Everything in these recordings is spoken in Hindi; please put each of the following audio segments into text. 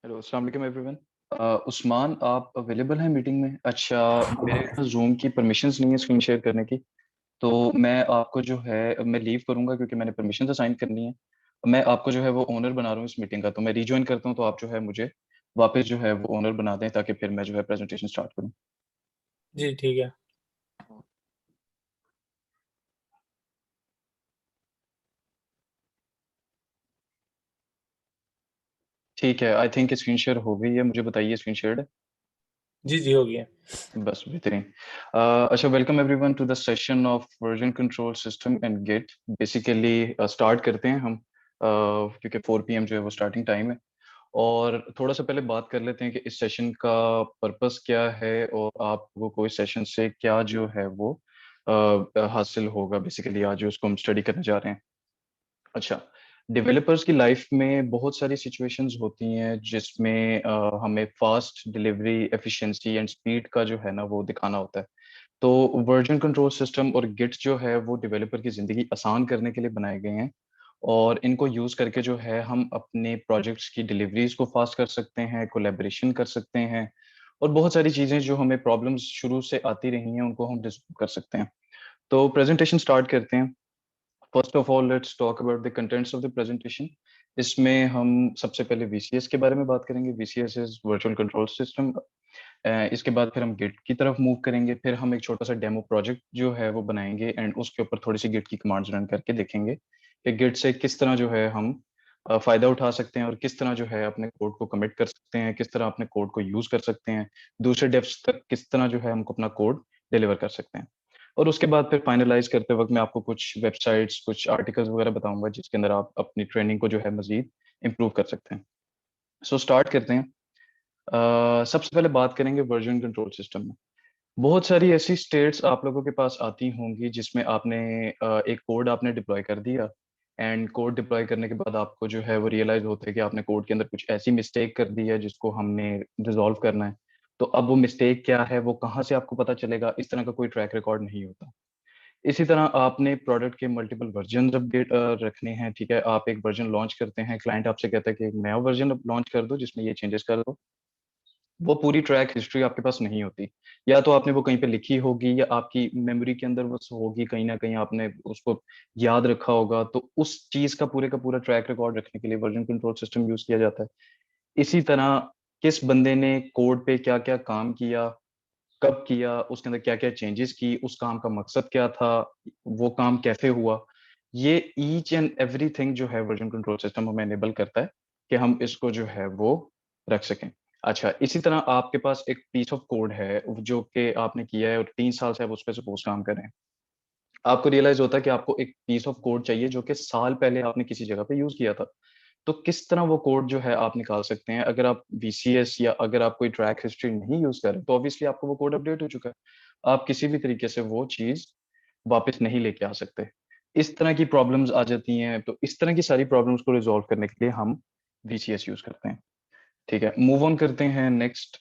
हेलो, अस्सलाम वालेकुम एवरीवन। उस्मान, आप अवेलेबल हैं मीटिंग में? अच्छा, मेरे पास ज़ूम की परमिशंस नहीं है स्क्रीन शेयर करने की। तो मैं आपको जो है मैं लीव करूँगा क्योंकि मैंने परमिशंस असाइन करनी है। मैं आपको जो है वो ओनर बना रहा हूँ इस मीटिंग का, तो मैं रिजॉइन करता हूँ, तो आप जो है मुझे वापस जो है वो ओनर बना दें ताकि फिर मैं जो है प्रेज़ेंटेशन स्टार्ट करूँ। जी, ठीक है। ठीक है, आई थिंक स्क्रीन शेयर हो गई है, मुझे बताइए स्क्रीन शेयर्ड है? जी, जी, हो गया। बस बेहतरीन। अच्छा, welcome everyone to the session of version control system and git. Basically start करते हैं हम, क्योंकि 4 पीएम जो है वो स्टार्टिंग टाइम है। और थोड़ा सा पहले बात कर लेते हैं कि इस सेशन का पर्पस क्या है और आपको कोई सेशन से क्या जो है वो हासिल होगा। बेसिकली आज जो उसको हम स्टडी करने जा रहे हैं। अच्छा, डेवलपर्स की लाइफ में बहुत सारी सिचुएशंस होती हैं जिसमें हमें fast delivery, efficiency and speed का जो है ना वो दिखाना होता है। तो वर्जन कंट्रोल सिस्टम और गिट जो है वो डेवलपर की ज़िंदगी आसान करने के लिए बनाए गए हैं। और इनको यूज़ करके जो है हम अपने प्रोजेक्ट्स की डिलीवरीज़ को फास्ट कर सकते हैं, कोलैबोरेशन कर सकते हैं और बहुत सारी चीज़ें जो हमें प्रॉब्लम्स शुरू से आती रही हैं उनको हम रिज़ॉल्व कर सकते हैं। तो प्रेज़ेंटेशन स्टार्ट करते हैं। First of all let's talk about the contents of the presentation. इसमें हम सबसे पहले वीसीएस के बारे में बात करेंगे। VCS is virtual control system. इसके बाद फिर हम गिट की तरफ मूव करेंगे, फिर हम एक छोटा सा डेमो प्रोजेक्ट जो है वो बनाएंगे एंड उसके ऊपर थोड़ी सी गिट की कमांड्स रन करके देखेंगे कि गिट से किस तरह जो है हम फायदा उठा सकते हैं और किस तरह जो है अपने कोड को कमिट कर सकते हैं, किस तरह अपने कोड को यूज कर सकते हैं, दूसरे डेप्स तक किस तरह जो है हमको अपना कोड डिलीवर कर सकते हैं। और उसके बाद फिर फाइनलाइज़ करते वक़्त मैं आपको कुछ वेबसाइट्स, कुछ आर्टिकल्स वगैरह बताऊँगा जिसके अंदर आप अपनी ट्रेनिंग को जो है मज़ीद इम्प्रूव कर सकते हैं। सो स्टार्ट करते हैं। सबसे पहले बात करेंगे वर्ज़न कंट्रोल सिस्टम में। बहुत सारी ऐसी स्टेट्स आप लोगों के पास आती होंगी जिसमें आपने एक कोड आपने डिप्लॉय कर दिया एंड कोड डिप्लॉय करने के बाद आपको जो है वो रियलाइज़ होता है कि आपने कोड के अंदर कुछ ऐसी मिस्टेक कर दी है जिसको हमने रिज़ॉल्व करना है। तो अब वो मिस्टेक क्या है, वो कहाँ से आपको पता चलेगा, इस तरह का कोई ट्रैक रिकॉर्ड नहीं होता। इसी तरह आपने प्रोडक्ट के मल्टीपल वर्जन्स अपडेट रखने हैं, ठीक है? आप एक वर्जन लॉन्च करते हैं, क्लाइंट आपसे कहता है कि एक नया वर्जन अब लॉन्च कर दो जिसमें ये चेंजेस कर दो। वो पूरी ट्रैक हिस्ट्री आपके पास नहीं होती। या तो आपने वो कहीं पे लिखी होगी या आपकी मेमोरी के अंदर वो होगी, कहीं न कहीं आपने उसको याद रखा होगा। तो उस चीज़ का पूरा ट्रैक रिकॉर्ड रखने के लिए वर्जन कंट्रोल सिस्टम यूज़ किया जाता है। इसी तरह किस बंदे ने कोड पे क्या-क्या काम किया, कब किया, उसके अंदर क्या-क्या चेंजेस की, उस काम का मकसद क्या था, वो काम कैसे हुआ, ये ईच एंड एवरीथिंग जो है वर्जन कंट्रोल सिस्टम हमें इनेबल करता है कि हम इसको जो है वो रख सकें। अच्छा, इसी तरह आपके पास एक पीस ऑफ कोड है जो कि आपने किया है और 3 साल से आप उस पे सपोज़ काम कर रहे हैं। आपको रियलाइज़ होता है कि आपको एक पीस ऑफ कोड चाहिए जो कि साल पहले आपने किसी जगह पे यूज़ किया था। तो किस तरह वो कोड जो है आप निकाल सकते हैं? अगर आप वीसीएस या अगर आप कोई ट्रैक हिस्ट्री नहीं यूज़ कर रहे, तो ऑब्वियसली आपको वो कोड अपडेट हो चुका है। आप किसी भी तरीके से वो चीज़ वापस नहीं लेके आ सकते। इस तरह की प्रॉब्लम्स आ जाती हैं, तो इस तरह की सारी प्रॉब्लम्स को रिज़ॉल्व करने के लिए हम वीसीएस यूज़ करते हैं। ठीक है, मूव ऑन करते हैं नेक्स्ट।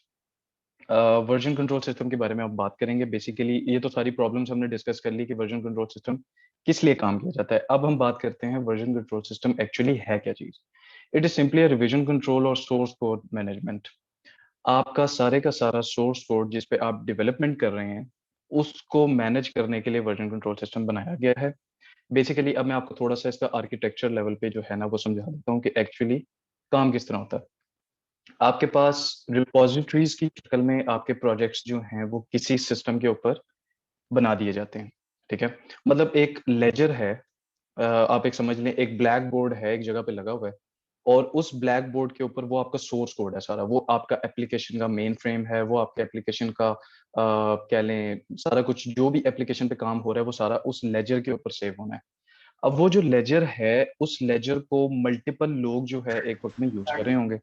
वर्जन कंट्रोल सिस्टम के बारे में अब बात करेंगे। बेसिकली ये तो सारी प्रॉब्लम्स हमने डिस्कस कर ली कि वर्जन कंट्रोल सिस्टम किस लिए काम किया जाता है। अब हम बात करते हैं वर्जन कंट्रोल सिस्टम एक्चुअली है क्या चीज़? It is simply a revision control और सोर्स कोड मैनेजमेंट। आपका सारे का सारा सोर्स कोड जिस पे आप डेवलपमेंट कर रहे हैं, उसको मैनेज करने के लिए वर्जन कंट्रोल सिस्टम बनाया गया है। बेसिकली अब मैं आपको थोड़ा-सा इसका आर्किटेक्चर लेवल पे जो है ना वो समझा देता हूँ कि एक्चुअली काम किस तरह होता है। आपके पास रिपॉजिटरीज़ की शक्ल में आपके प्रोजेक्ट्स जो हैं वो किसी सिस्टम के ऊपर बना दिए जाते हैं, ठीक है? मतलब एक लेजर है, आप एक समझ लें एक ब्लैक बोर्ड है, एक जगह पे लगा हुआ है और उस ब्लैक बोर्ड के ऊपर वो आपका सोर्स कोड है सारा, वो आपका एप्लीकेशन का मेन फ्रेम है, वो आपके एप्लीकेशन का कह लें सारा कुछ जो भी एप्लीकेशन पे काम हो रहा है, वो सारा उस लेजर के ऊपर सेव होना है। अब वो जो लेजर है, उस लेजर को मल्टीपल लोग जो है एक वक़्त में यूज़ कर रहे होंगे।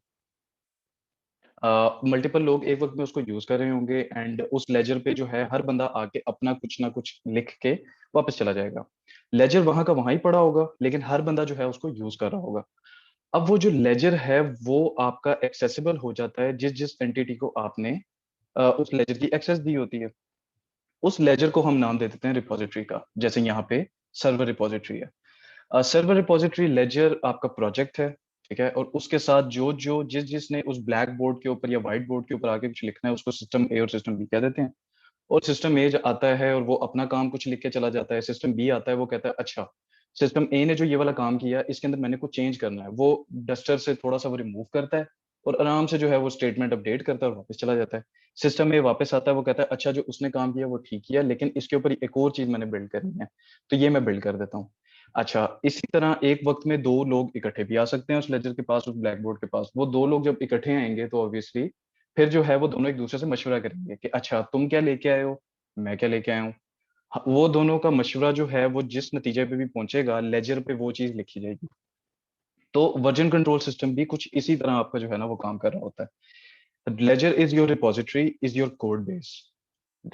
मल्टीपल लोग एक वक़्त में उसको यूज़ कर रहे होंगे एंड उस लेजर पे जो है हर बंदा आके अपना कुछ ना कुछ लिख के वापस चला जाएगा। लेजर वहाँ का वहाँ ही पड़ा होगा, लेकिन हर बंदा जो है उसको यूज़ कर रहा होगा। अब वो जो लेजर है वो आपका एक्सेसिबल हो जाता है जिस-जिस एंटिटी को आपने उस लेजर की एक्सेस दी होती है। उस लेजर को हम नाम दे देते हैं रिपॉजिटरी का, जैसे यहाँ पे सर्वर रिपॉजिटरी है। सर्वर रिपॉजिटरी लेजर आपका प्रोजेक्ट है ठीक है, और उसके साथ जो जो जिसने उस ब्लैक बोर्ड के ऊपर या व्हाइट बोर्ड के ऊपर आके कुछ लिखना है उसको सिस्टम ए और सिस्टम बी कह देते हैं। और सिस्टम ए आता है और वो अपना काम कुछ लिख के चला जाता है, सिस्टम बी आता है, वो कहता है अच्छा सिस्टम ए ने जो ये वाला काम किया इसके अंदर मैंने कुछ चेंज करना है, वो डस्टर से थोड़ा सा वो रिमूव करता है और आराम से जो है वो स्टेटमेंट अपडेट करता है और वापस चला जाता है। सिस्टम ए वापस आता है, वो कहता है अच्छा जो उसने काम किया वो ठीक किया, लेकिन इसके ऊपर एक और चीज मैंने बिल्ड करनी है, तो ये मैं बिल्ड कर देता हूँ। अच्छा, इसी तरह एक वक्त में दो लोग इकट्ठे भी आ सकते हैं उस लेजर के पास, उस ब्लैक बोर्ड के पास। वो दो लोग जब इकट्ठे आएंगे तो ऑब्वियसली फिर जो है वो दोनों एक दूसरे से मशवरा करेंगे कि अच्छा तुम क्या लेके आए हो, मैं क्या लेके आया हूँ। वो दोनों का मशवरा जो है वो जिस नतीजे पे भी पहुंचेगा लेजर पे वो चीज लिखी जाएगी। तो वर्जन कंट्रोल सिस्टम भी कुछ इसी तरह आपका जो है ना वो काम कर रहा होता है। Ledger is your repository, is your code base.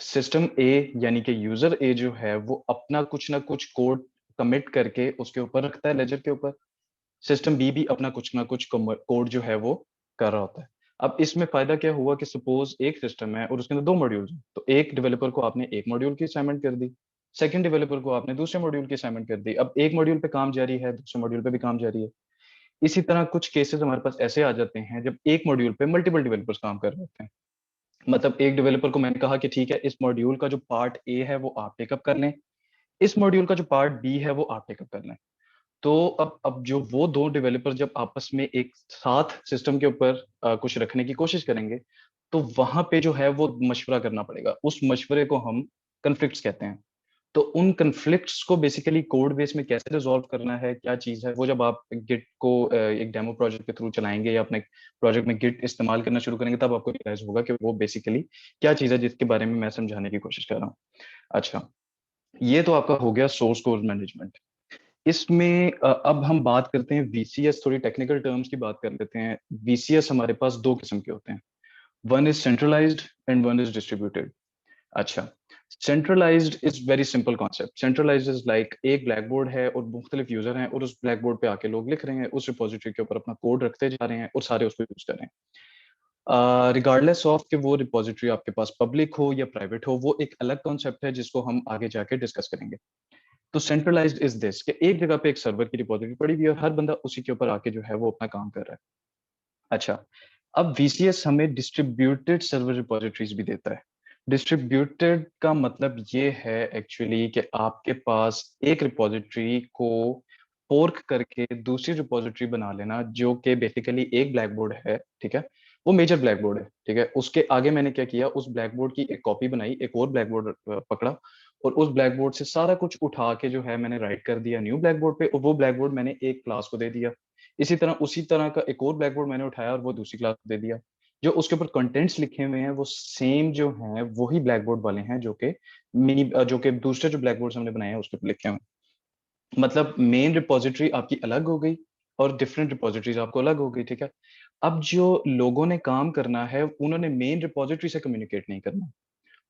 System ए यानी कि यूजर ए जो है वो अपना कुछ ना कुछ कोड कमिट करके उसके ऊपर रखता है लेजर के ऊपर। सिस्टम बी भी अपना कुछ ना कुछ कोड जो है वो कर रहा होता है। अब इसमें फायदा क्या हुआ कि सपोज एक सिस्टम है और उसके अंदर दो मॉड्यूल्स हैं, तो एक डेवलपर को आपने एक मॉड्यूल की असाइनमेंट कर दी, सेकंड डेवलपर को आपने दूसरे मॉड्यूल की असाइनमेंट कर दी। अब एक मॉड्यूल पे काम जारी है, दूसरे मॉड्यूल पे भी काम जारी है। इसी तरह कुछ केसेस हमारे पास ऐसे आ जाते हैं जब एक मॉड्यूल पे मल्टीपल डेवलपर्स काम कर रहे होते हैं। मतलब एक डेवलपर को मैंने कहा कि ठीक है इस मॉड्यूल का जो पार्ट ए है वो आप टेकअप कर लें, इस मॉड्यूल का जो पार्ट बी है वो आप टेकअप कर लें। तो अब जो वो दो डेवलपर जब आपस में एक साथ सिस्टम के ऊपर कुछ रखने की कोशिश करेंगे, तो वहां पे जो है वो मशवरा करना पड़ेगा। उस मशवरे को हम कन्फ्लिक्ट्स कहते हैं। तो उन कन्फ्लिक्ट्स को बेसिकली कोड बेस में कैसे रिजॉल्व करना है, क्या चीज है, वो जब आप गिट को एक डेमो प्रोजेक्ट के थ्रू चलाएंगे या अपने प्रोजेक्ट में गिट इस्तेमाल करना शुरू करेंगे, तब आपको रियलाइज होगा कि वो बेसिकली क्या चीज है जिसके बारे में मैं समझाने की कोशिश कर रहा हूँ। अच्छा, ये तो आपका हो गया सोर्स कोड मैनेजमेंट। इसमें अब हम बात करते हैं वीसीएस, थोड़ी टेक्निकल टर्म्स की बात कर लेते हैं। वीसीएस हमारे पास दो किस्म के होते हैं, one is centralized and one is distributed. अच्छा, centralized is very simple concept. Centralized is like एक ब्लैक बोर्ड है और मुख्तलिफ यूजर हैं और उस ब्लैक बोर्ड पे आके लोग लिख रहे हैं, उस रिपोजिटरी के ऊपर अपना कोड रखते जा रहे हैं और सारे उसको यूज कर रहे हैं। रिगार्डलेस ऑफ कि वो रिपोजिटरी आपके पास पब्लिक हो या प्राइवेट हो, वो एक अलग कॉन्सेप्ट है जिसको हम आगे जाके डिस्कस करेंगे। तो सेंट्रलाइज्ड इज दिस कि एक जगह पे एक सर्वर की रिपोजिटरी पड़ी हुई है और हर बंदा उसी के ऊपर आके जो है वो अपना काम कर रहा है। अच्छा, अब वीसीएस हमें डिस्ट्रीब्यूटेड सर्वर रिपोजिटरीज भी देता है। डिस्ट्रीब्यूटेड का मतलब ये है एक्चुअली कि आपके पास एक रिपोजिटरी को फोर्क करके दूसरी रिपोजिटरी बना लेना, जो कि बेसिकली एक ब्लैक बोर्ड है, ठीक है। वो मेजर ब्लैक बोर्ड है, ठीक है। उसके आगे मैंने क्या किया, उस ब्लैक बोर्ड की एक कॉपी बनाई, एक और ब्लैक बोर्ड पकड़ा और उस ब्लैक बोर्ड से सारा कुछ उठा के जो है मैंने राइट कर दिया न्यू ब्लैक बोर्ड पे, और वो ब्लैक बोर्ड मैंने एक क्लास को दे दिया। इसी तरह उसी तरह का एक और ब्लैक बोर्ड मैंने उठाया और वो दूसरी क्लास को दे दिया। जो उसके ऊपर कंटेंट्स लिखे हुए हैं वो सेम जो हैं वही ब्लैक बोर्ड वाले हैं, जो कि दूसरे जो ब्लैक बोर्ड हमने बनाए हैं उसके ऊपर लिखे हुए हैं। मतलब मेन रिपोजिटरी आपकी अलग हो गई और डिफरेंट रिपोजिटरीज आपको अलग हो गई, ठीक है। अब जो लोगों ने काम करना है उन्होंने मेन रिपोजिटरी से कम्युनिकेट नहीं करना,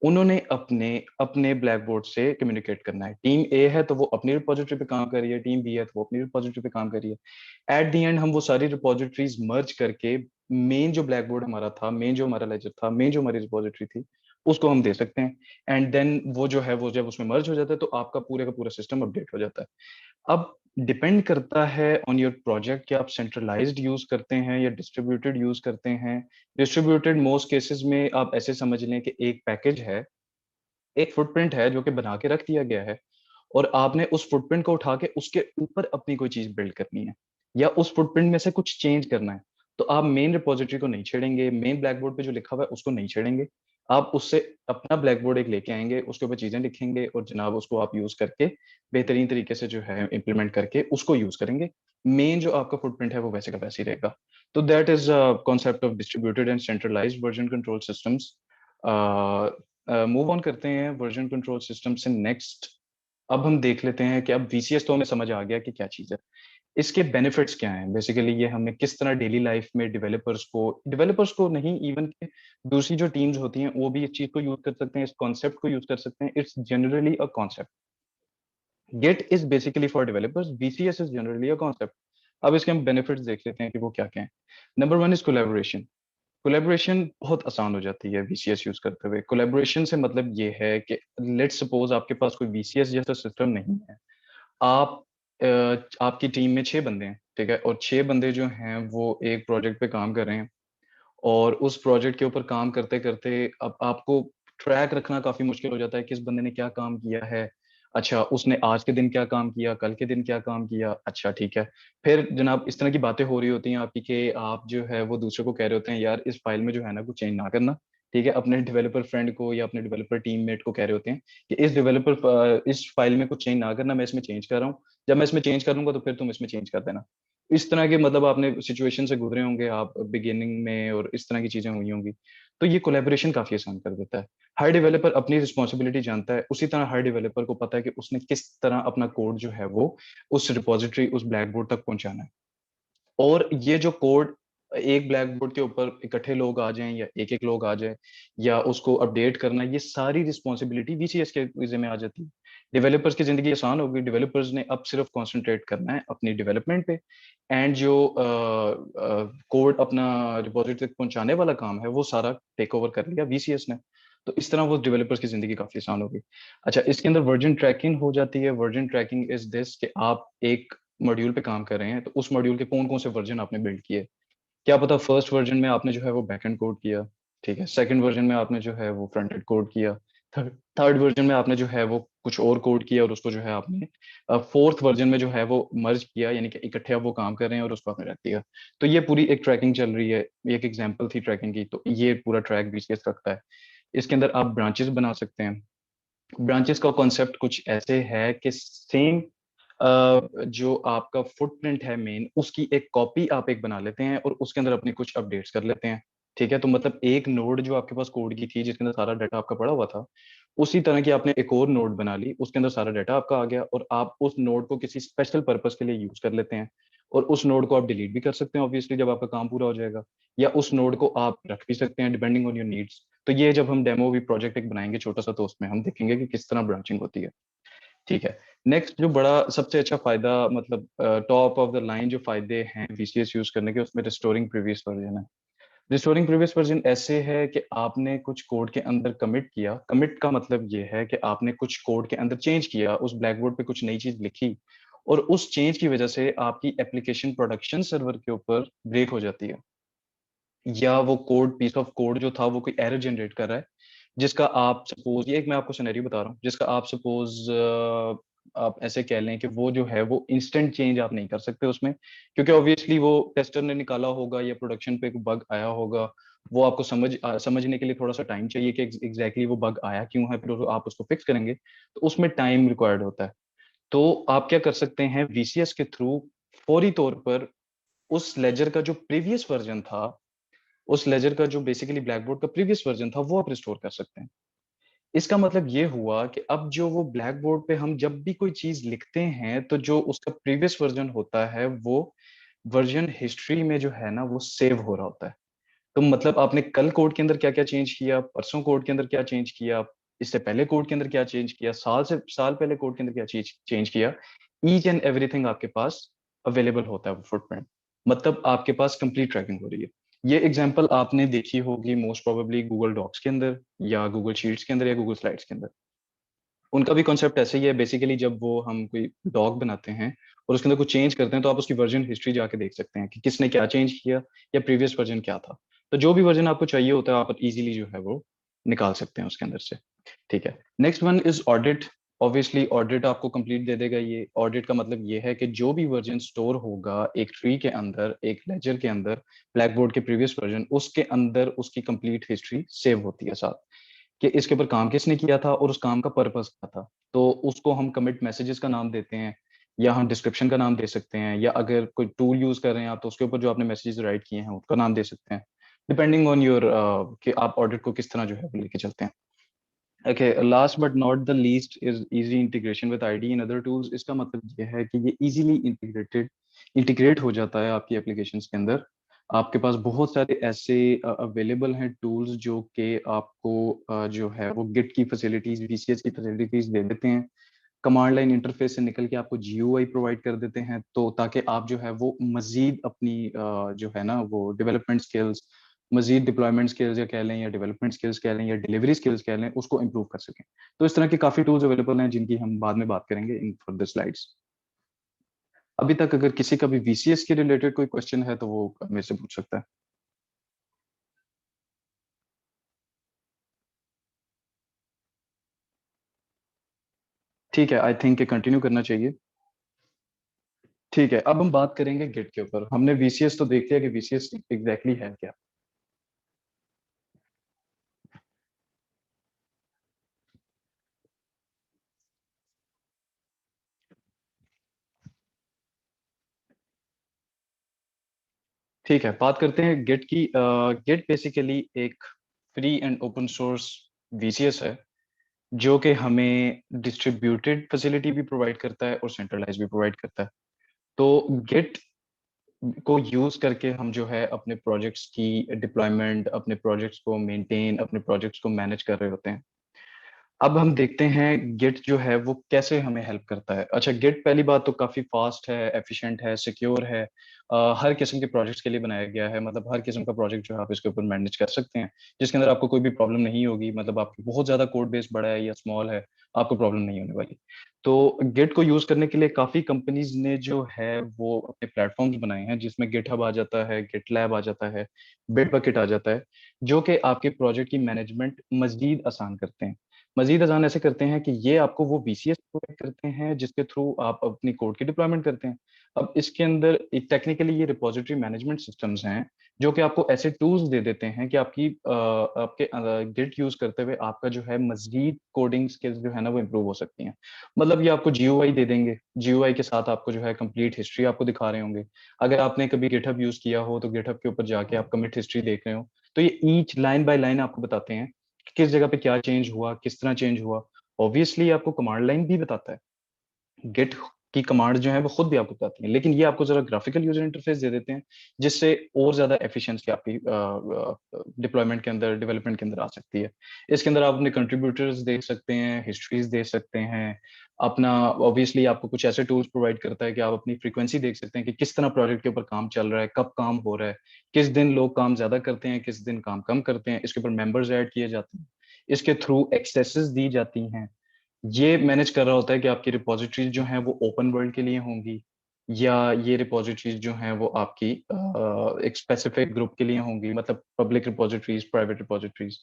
उन्होंने अपने अपने ब्लैक बोर्ड से कम्युनिकेट करना है। टीम ए है तो वो अपनी रिपोजिटरी पे काम कर रही है, टीम बी है तो वो अपनी रिपोजिटरी पे काम कर रही है। एट द एंड हम वो सारी रिपोजिटरीज मर्ज करके मेन जो ब्लैक बोर्ड हमारा था, मेन जो हमारा लेजर था, मेन जो हमारी रिपोजिटरी थी, उसको हम दे सकते हैं। एंड देन वो जो है वो जब उसमें मर्ज हो जाता है तो आपका पूरे का पूरा सिस्टम अपडेट हो जाता है। अब डिपेंड करता है ऑन योर प्रोजेक्ट कि आप सेंट्रलाइज्ड यूज करते हैं या डिस्ट्रीब्यूटेड यूज करते हैं। डिस्ट्रीब्यूटेड मोस्ट केसेस में आप ऐसे समझ लें कि एक पैकेज है, एक फुटप्रिंट है जो कि बना के रख दिया गया है, और आपने उस फुटप्रिंट को उठा के उसके ऊपर अपनी कोई चीज बिल्ड करनी है या उस फुटप्रिंट में से कुछ चेंज करना है, तो आप मेन रिपोजिटरी को नहीं छेड़ेंगे, मेन ब्लैक बोर्ड पे जो लिखा हुआ है उसको नहीं छेड़ेंगे। आप उससे अपना ब्लैक बोर्ड एक लेके आएंगे, उसके ऊपर चीजें लिखेंगे और जनाब उसको आप यूज करके बेहतरीन तरीके से जो है इंप्लीमेंट करके उसको यूज करेंगे। मेन जो आपका फुटप्रिंट है वो वैसे का वैसे ही रहेगा। तो that is concept of distributed and centralised version control systems. Move on करते हैं वर्जन कंट्रोल सिस्टम से नेक्स्ट। अब हम देख लेते हैं कि अब वीसीएस तो हमें समझ आ गया कि क्या चीज़ है, इसके बेनिफिट्स क्या हैं, बेसिकली ये हमें किस तरह डेली लाइफ में डेवलपर्स को नहीं, इवन के दूसरी जो टीम्स होती हैं वो भी इस चीज को यूज कर सकते हैं, इस कॉन्सेप्ट को यूज कर सकते हैं। It's generally a concept. Git is basically for developers, VCS is generally a concept. अब इसके हम बेनिफिट्स देख लेते हैं कि वो क्या क्या है। Number one is collaboration. Collaboration बहुत आसान हो जाती है वीसीएस यूज करते हुए। कोलेबोरेशन से मतलब ये है कि लेट्स सपोज आपके पास कोई वीसीएस जैसा सिस्टम नहीं है, आप आपकी टीम में 6 बंदे हैं, ठीक है? और 6 बंदे जो हैं वो एक प्रोजेक्ट पे काम कर रहे हैं और उस प्रोजेक्ट के ऊपर काम करते-करते अब आपको ट्रैक रखना काफ़ी मुश्किल हो जाता है, किस बंदे ने क्या काम किया है। अच्छा, उसने आज के दिन क्या काम किया, कल के दिन क्या काम किया, अच्छा ठीक है। फिर जनाब इस तरह की बातें हो रही होती हैं आपकी कि आप जो है वो दूसरे को कह रहे होते हैं, यार इस फाइल में जो है ना कुछ चेंज ना करना, ठीक है? अपने डेवलपर फ्रेंड को या अपने डेवलपर टीममेट को कह रहे होते हैं कि इस फाइल में कुछ चेंज ना करना, मैं इसमें चेंज कर रहा हूँ। जब मैं इसमें चेंज करूँगा तो फिर तुम इसमें चेंज कर देना। इस तरह के मतलब आपने सिचुएशन से गुज़रे होंगे आप बिगिनिंग में और इस तरह की चीज़ें हुई होंगी। तो ये कोलैबोरेशन काफ़ी आसान कर देता है। हर डेवलपर अपनी रिस्पॉन्सिबिलिटी जानता है, उसी तरह हर डेवलपर को पता है कि उसने किस तरह अपना कोड जो है वो उस रिपॉज़िटरी, उस ब्लैक बोर्ड तक पहुँचाना है। और ये जो कोड एक ब्लैक बोर्ड के ऊपर इकट्ठे लोग आ जाएँ या एक-एक लोग आ जाएँ या उसको अपडेट करना, ये सारी रिस्पॉन्सिबिलिटी वीसीएस के ज़िम्मे आ जाती है। डेवलपर्स की ज़िंदगी आसान हो गई, डेवलपर्स ने अब सिर्फ़ कॉन्संट्रेट करना है अपनी डेवलपमेंट पे एंड जो कोड अपना रिपॉज़िटरी तक पहुँचाने वाला काम है, वो सारा टेक ओवर कर लिया वीसीएस ने। तो इस तरह वो डेवलपर्स की ज़िंदगी काफ़ी आसान हो गई। अच्छा, इसके अंदर वर्ज़न ट्रैकिंग हो जाती है। वर्ज़न ट्रैकिंग इज़ दिस कि आप एक मॉड्यूल पे काम कर रहे हैं, तो उस मॉड्यूल के कौन-कौन से वर्ज़न आपने बिल्ड किए। क्या पता फर्स्ट वर्ज़न में आपने जो है वो बैकएंड कोड किया, ठीक है? सेकंड वर्ज़न में आपने जो है वो फ्रंट एंड कोड किया। थर्ड थर्ड वर्ज़न में आपने जो है वो कुछ और कोड किया और उसको जो है आपने फोर्थ वर्ज़न में जो है वो मर्ज किया यानी कि इकट्ठे अब वो काम कर रहे हैं और उसको आपने रख दिया। तो ये पूरी एक ट्रैकिंग चल रही है, ये एक एग्ज़ाम्पल थी ट्रैकिंग की, तो ये पूरा ट्रैक बीसीएस रखता है। इसके अंदर आप ब्रांचेज़ बना सकते हैं। ब्रांचेस का कॉन्सेप्ट कुछ ऐसे है कि सेम जो आपका फुटप्रिंट है मेन, उसकी एक कॉपी आप एक बना लेते हैं और उसके अंदर अपनी कुछ अपडेट्स कर लेते हैं। ठीक है? तो मतलब एक नोड जो आपके पास कोड की थी, जिसके अंदर सारा डाटा आपका पड़ा हुआ था, उसी तरह की आपने एक और नोड बना ली, उसके अंदर सारा डाटा आपका आ गया और आप उस नोड को किसी स्पेशल पर्पज़ के लिए यूज़ कर लेते हैं और उस नोड को आप डिलीट भी कर सकते हैं ऑब्वियसली जब आपका काम पूरा हो जाएगा या उस नोड को आप रख भी सकते हैं डिपेंडिंग ऑन योर नीड्स। तो ये जब हम डेमो भी प्रोजेक्ट एक बनाएँगे छोटा-सा तो उसमें हम देखेंगे कि किस तरह ब्रांचिंग होती है। ठीक है। नेक्स्ट जो बड़ा सबसे अच्छा फ़ायदा मतलब टॉप ऑफ द लाइन जो फ़ायदे हैं वीसीएस यूज़ करने के उसमें रिस्टोरिंग प्रीवियस वर्ज़न है। रिस्टोरिंग प्रीवियस वर्ज़न ऐसे है कि आपने कुछ कोड के अंदर कमिट किया। कमिट का मतलब ये है कि आपने कुछ कोड के अंदर चेंज किया, उस ब्लैक बोर्ड पे कुछ नई चीज़ लिखी और उस चेंज की वज़ह से आपकी एप्लीकेशन प्रोडक्शन सर्वर के ऊपर ब्रेक हो जाती है। या वो कोड पीस ऑफ कोड जो था वो कोई एरर जनरेट कर रहा है, जिसका आप सपोज़ ये एक मैं आपको सिनेरियो बता रहा हूँ, जिसका आप सपोज़ आप ऐसे कह लें कि वो जो है वो इंस्टेंट चेंज आप नहीं कर सकते उसमें, क्योंकि ऑब्वियसली वो टेस्टर ने निकाला होगा या प्रोडक्शन पे एक बग आया होगा, वो आपको समझने के लिए थोड़ा-सा टाइम चाहिए कि एग्ज़ैक्टली वो बग आया क्यों है, फिर आप उसको फिक्स करेंगे, तो उसमें टाइम रिक्वायर्ड होता है। तो आप क्या कर सकते हैं वीसीएस के थ्रू फौरी तौर पर उस लेजर का जो प्रीवियस वर्ज़न था उस लेजर का जो बेसिकली ब्लैक बोर्ड का प्रीवियस वर्ज़न था, वो आप रिस्टोर कर सकते हैं। इसका मतलब ये हुआ कि अब जो वो ब्लैक बोर्ड पे हम जब भी कोई चीज़ लिखते हैं, तो जो उसका प्रीवियस वर्ज़न होता है, वो वर्ज़न हिस्ट्री में जो है ना, वो सेव हो रहा होता है। तो मतलब आपने कल कोड के अंदर क्या-क्या चेंज किया, परसों कोड के अंदर क्या चेंज किया, इससे पहले कोड के अंदर क्या चेंज किया, साल पहले कोड के अंदर क्या चीज़ चेंज किया, ईच एंड एवरीथिंग आपके पास अवेलेबल होता है वो फुटप्रिंट। मतलब आपके पास कंप्लीट ट्रैकिंग हो रही है। ये एग्ज़ाम्पल आपने देखी होगी मोस्ट प्रोबेबली गूगल डॉक्स के अंदर या गूगल शीट्स के अंदर या गूगल स्लाइड्स के अंदर। उनका भी कॉन्सेप्ट ऐसे ही है बेसिकली जब वो हम कोई डॉक बनाते हैं और उसके अंदर कुछ चेंज करते हैं तो आप उसकी वर्ज़न हिस्ट्री जाके देख सकते हैं कि किसने क्या चेंज किया या प्रीवियस वर्ज़न क्या था। तो जो भी वर्ज़न आपको चाहिए होता है आप ईज़िली जो है वो निकाल सकते हैं उसके अंदर से। ठीक है। Next one is audit. Obviously audit आपको कंप्लीट दे देगा ये। ऑडिट का मतलब ये है कि जो भी वर्ज़न स्टोर होगा एक ट्री के अंदर, एक लेजर के अंदर, ब्लैकबोर्ड के प्रीवियस वर्ज़न उसके अंदर उसकी कंप्लीट हिस्ट्री सेव होती है साथ। कि इसके ऊपर काम किसने किया था और उस काम का पर्पस क्या था। तो उसको हम कमिट मैसेजेस का नाम देते हैं या हम डिस्क्रिप्शन का नाम दे सकते हैं या अगर कोई टूल यूज़ कर रहे हैं आप तो उसके ऊपर जो आपने मैसेजेस राइट किए हैं उसका नाम दे सकते हैं। डिपेंडिंग ऑन योर कि आप ऑडिट को किस तरह जो है वो लेके चलते हैं। Okay, last but not the least is easy integration with ID and other tools. इसका मतलब ये है कि ये ईज़िली इंटीग्रेट हो जाता है आपकी एप्लीकेशंस के अंदर। आपके पास बहुत सारे ऐसे अवेलेबल हैं टूल्स जो कि आपको जो है वो गिट की फैसिलिटीज़, वीसीएस की फैसिलिटीज़ दे देते हैं। कमांड लाइन इंटरफ़ेस से निकल के आपको जीयूआई प्रोवाइड कर देते हैं, तो ताकि आप जो है वो मज़ीद अपनी जो है ना वो डेवलपमेंट स्किल्स, मज़ीद डिप्लॉयमेंट स्किल्स या कह लें या डेवलपमेंट स्किल्स कह लें या डिलीवरी स्किल्स कह लें, उसको इम्प्रूव कर सकें। तो इस तरह के काफ़ी टूल्स अवेलेबल हैं जिनकी हम बाद में बात करेंगे इन फर्दर स्लाइड्स। अभी तक अगर किसी का भी VCS के रिलेटेड कोई क्वेश्चन है तो वो मेरे से पूछ सकता है। ठीक है, आई थिंक कंटिन्यू करना चाहिए। ठीक है, अब हम बात करेंगे गिट के ऊपर। हमने VCS तो देख लिया कि VCS एग्जैक्टली है क्या। ठीक है, बात करते हैं गिट की। गिट बेसिकली एक free and open source VCS है, जो कि हमें डिस्ट्रीब्यूटेड फैसिलिटी भी प्रोवाइड करता है और सेंट्रलाइज भी प्रोवाइड करता है। तो गिट को यूज करके हम जो है अपने प्रोजेक्ट्स की डिप्लॉयमेंट, अपने प्रोजेक्ट्स को मेंटेन, अपने प्रोजेक्ट्स को मैनेज कर रहे होते हैं। अब हम देखते हैं गिट जो है वो कैसे हमें हेल्प करता है। अच्छा, गिट पहली बात तो काफी फास्ट है, एफिशिएंट है, सिक्योर है। हर किस्म के प्रोजेक्ट्स के लिए बनाया गया है, मतलब हर किस्म का प्रोजेक्ट जो है आप इसके ऊपर मैनेज कर सकते हैं, जिसके अंदर आपको कोई भी प्रॉब्लम नहीं होगी। मतलब आपकी बहुत ज्यादा कोड बेस बड़ा है या स्मॉल है, आपको प्रॉब्लम नहीं होने वाली। तो गिट को यूज करने के लिए काफी कंपनीज ने जो है वो अपने प्लेटफॉर्म्स बनाए हैं, जिसमें गिट हब आ जाता है, गिट लैब आ जाता है, बिट बकेट आ जाता है, जो कि आपके प्रोजेक्ट की मैनेजमेंट मजीद आसान करते हैं। मजीद आसान ऐसे करते हैं कि ये आपको वो VCS प्रोवाइड करते हैं जिसके थ्रू आप अपनी कोड की डिप्लॉयमेंट करते हैं। अब इसके अंदर एक टेक्निकली ये रिपोजिटरी मैनेजमेंट सिस्टम्स हैं, जो कि आपको ऐसे टूल्स दे देते हैं कि आपके गिट यूज करते हुए आपका जो है मजीद कोडिंग स्किल्स जो है ना वो इम्प्रूव हो सकती हैं। मतलब ये आपको GUI दे देंगे, GUI के साथ आपको जो है कंप्लीट हिस्ट्री आपको दिखा रहे होंगे। अगर आपने कभी गिटहब यूज किया हो तो गिटहब के ऊपर जाके आप कमिट हिस्ट्री देख रहे हो, तो ये ईच लाइन बाय लाइन आपको बताते हैं कि किस जगह पे क्या चेंज हुआ, किस तरह चेंज हुआ। ऑब्वियसली आपको कमांड लाइन भी बताता है, गेट की कमांड जो है वो खुद भी आपको बताती है, लेकिन ये आपको जरा ग्राफिकल यूजर इंटरफेस दे देते हैं, जिससे और ज्यादा एफिशिएंसी आपकी डिप्लॉयमेंट के अंदर, डेवलपमेंट के अंदर आ सकती है। इसके अंदर आप अपने कंट्रीब्यूटर्स देख सकते हैं, हिस्ट्रीज देख सकते हैं अपना। ऑब्वियसली आपको कुछ ऐसे टूल्स प्रोवाइड करता है कि आप अपनी फ्रीक्वेंसी देख सकते हैं कि किस तरह प्रोजेक्ट के ऊपर काम चल रहा है, कब काम हो रहा है, किस दिन लोग काम ज्यादा करते हैं, किस दिन काम कम करते हैं। इसके ऊपर मेंबर्स ऐड किए जाते हैं, इसके थ्रू एक्सेसेस दी जाती हैं। ये मैनेज कर रहा होता है कि आपकी रिपॉजिटरीज जो हैं वो ओपन वर्ल्ड के लिए होंगी, या ये रिपॉजिटरीज जो हैं वो आपकी एक स्पेसिफिक ग्रुप के लिए होंगी, मतलब पब्लिक रिपॉजिटरीज, प्राइवेट रिपॉजिटरीज।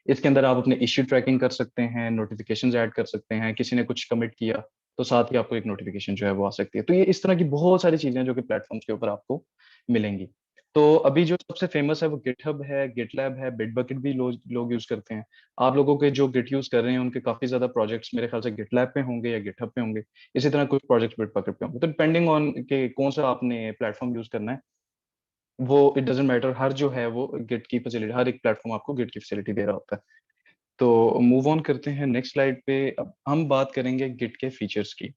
इसके अंदर आप अपने इश्यू ट्रैकिंग कर सकते हैं, नोटिफिकेशंस ऐड कर सकते हैं, किसी ने कुछ कमिट किया तो साथ ही आपको एक नोटिफिकेशन जो है वो आ सकती है। तो ये इस तरह की बहुत सारी चीजें जो कि प्लेटफॉर्म्स के ऊपर आपको मिलेंगी। तो अभी जो सबसे फेमस है वो गिटहब है, गिटलैब है, बिटबकेट भी लोग यूज करते हैं। आप लोगों के जो गिट यूज कर रहे हैं उनके काफी ज्यादा प्रोजेक्ट्स मेरे ख्याल से गिटलैब पे होंगे या गिटहब पे होंगे। इसी तरह कुछ प्रोजेक्ट्स बिटबकेट पे होंगे। तो डिपेंडिंग ऑन के कौन सा आपने प्लेटफॉर्म यूज करना है, वो इट डजेंट मैटर, हर जो है वो गिट की फैसिलिटी, हर एक प्लेटफॉर्म आपको गिट की फैसिलिटी दे रहा होता है। तो मूव ऑन करते हैं नेक्स्ट स्लाइड पे। अब हम बात करेंगे गिट के फीचर्स की।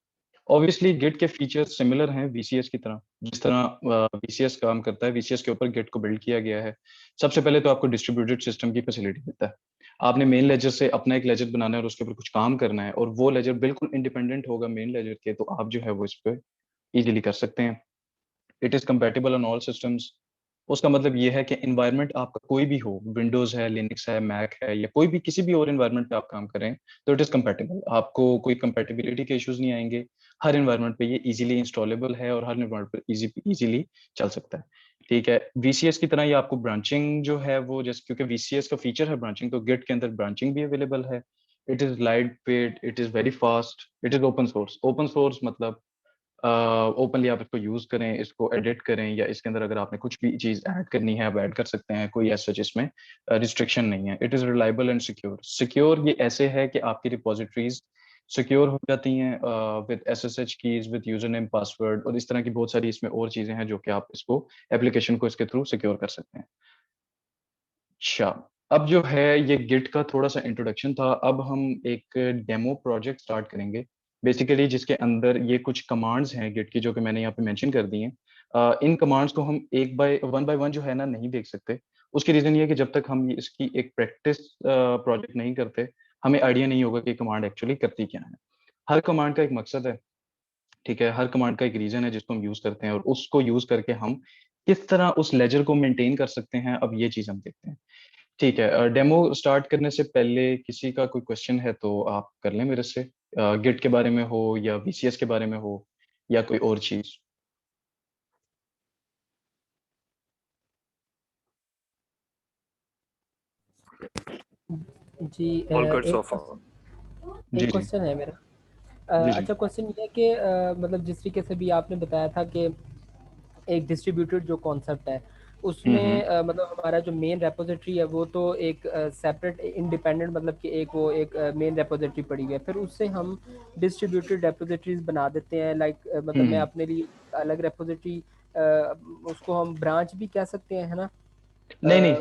ऑब्वियसली गिट के फीचर्स सिमिलर हैं VCS की तरह। जिस तरह VCS काम करता है, VCS के ऊपर गिट को बिल्ड किया गया है। सबसे पहले तो आपको डिस्ट्रीब्यूटेड सिस्टम की फैसिलिटी देता है। आपने मेन लेजर से अपना एक लेजर बनाना है और उसके ऊपर कुछ काम करना है, और वो लेजर बिल्कुल इंडिपेंडेंट होगा मेन लेजर के, तो आप जो है वो इस पर इजीली कर सकते हैं। It is compatible on all systems. उसका मतलब ये है कि इन्वायरमेंट आपका कोई भी हो, विंडोज है, लिनक्स है, मैक है, या कोई भी किसी भी और इन्वायरमेंट पे आप काम करें, तो इट इज कंपेटेबल, आपको कोई कंपेटेबिलिटी के इश्यूज नहीं आएंगे। हर इन्वायरमेंट पे ये इजीली इंस्टॉलेबल है और हर इन्वायरमेंट पे इजीली चल सकता है। ठीक है, VCS की तरह ये आपको ब्रांचिंग जो है वो, जैसे क्योंकि VCS का फीचर है ब्रांचिंग, तो गिट के अंदर ब्रांचिंग भी अवेलेबल है। It is light weight, it is very fast, it is open source. Open source मतलब ओपनली आप इसको यूज करें, इसको एडिट करें, या इसके अंदर अगर आपने कुछ भी चीज ऐड करनी है आप ऐड कर सकते हैं, कोई ऐसा इसमें रिस्ट्रिक्शन नहीं है। It is reliable and secure. Secure ये ऐसे है कि आपकी रिपोजिटरीज सिक्योर हो जाती हैं with SSH keys, with user name, password, और इस तरह की बहुत सारी इसमें और चीजें हैं जो कि आप इसको एप्लीकेशन को इसके थ्रू सिक्योर कर सकते हैं। अच्छा, अब जो है ये गिट का थोड़ा सा इंट्रोडक्शन था। अब हम एक डेमो प्रोजेक्ट स्टार्ट करेंगे बेसिकली, जिसके अंदर ये कुछ कमांड्स हैं गिट की जो कि मैंने यहाँ पे मेंशन कर दी हैं। इन कमांड्स को हम एक बाय वन जो है ना नहीं देख सकते। उसकी रीजन ये है कि जब तक हम इसकी एक प्रैक्टिस प्रोजेक्ट नहीं करते, हमें आइडिया नहीं होगा कि कमांड एक्चुअली करती क्या है। हर कमांड का एक मकसद है, ठीक है, हर कमांड का एक रीजन है जिसको हम यूज करते हैं, और उसको यूज करके हम किस तरह उस लेजर को मेंटेन कर सकते हैं, अब ये चीज हम देखते हैं। ठीक है, डेमो स्टार्ट करने से पहले किसी का कोई क्वेश्चन है तो आप कर लें मेरे से, गिट के बारे में हो या VCS के बारे में हो या कोई और चीज। जी ऑल गुड सो एक फार। जी, जी। क्वेश्चन है मेरा। जी, जी। अच्छा, क्वेश्चन ये है कि मतलब जिस तरीके से भी आपने बताया था कि एक डिस्ट्रीब्यूटेड जो कॉन्सेप्ट है हुँ, हुँ। उसमें मतलब हमारा जो मेन रेपोजिटरी है वो तो एक सेपरेट इंडिपेंडेंट, मतलब कि एक वो एक मेन रेपोजिटरी पड़ी हुई है, फिर उससे हम डिस्ट्रीब्यूटेड रेपोजिटरीज बना देते हैं। लाइक हुँ, मतलब मैं हुँ। अपने लिए अलग रेपोजिटरी, उसको हम ब्रांच भी कह सकते हैं, है ना? नहीं, नहीं,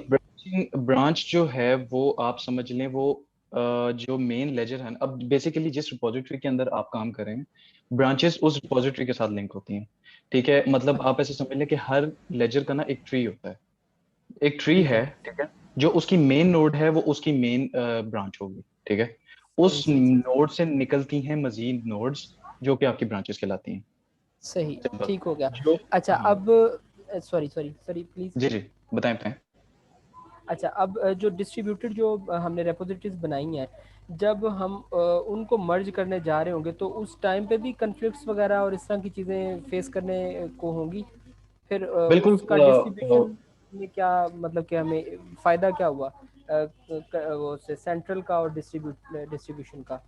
ब्रांच जो है वो आप समझ लें वो जो मेन लेजर है ना, अब बेसिकली जिस रिपॉजिटरी के अंदर आप काम कर रहे हैं, ब्रांचेस उस रिपॉजिटरी के साथ लिंक होती हैं। ठीक है? मतलब आप ऐसे समझ लें कि हर लेजर का ना एक ट्री होता है। एक ट्री ठीक है। है, ठीक है? जो उसकी मेन नोड है वो उसकी मेन ब्रांच होगी, ठीक है? सही उस सही सही नोड से निकलती हैं मज़ीद नोड्स जो कि आपकी ब्रांचेस कहलाती हैं। सही। सिंपल। ठीक हो गया। जो अच्छा, हाँ। अब सॉरी सॉरी सॉरी प्लीज। जी, जी। बताएँ, बताएँ। अच्छा, अब जो डिस्ट्रीब्यूटेड जो हमने रेपोजिटरीज बनाई हैं, जब हम उनको मर्ज करने जा रहे होंगे तो उस टाइम पे भी कन्फ्लिक्ट्स वगैरह और इस तरह की चीज़ें फेस करने को होंगी। फिर बिल्कुल उसका डिस्ट्रीब्यूशन में क्या मतलब कि हमें फ़ायदा क्या हुआ वो से सेंट्रल का और डिस्ट्रीब्यूशन का?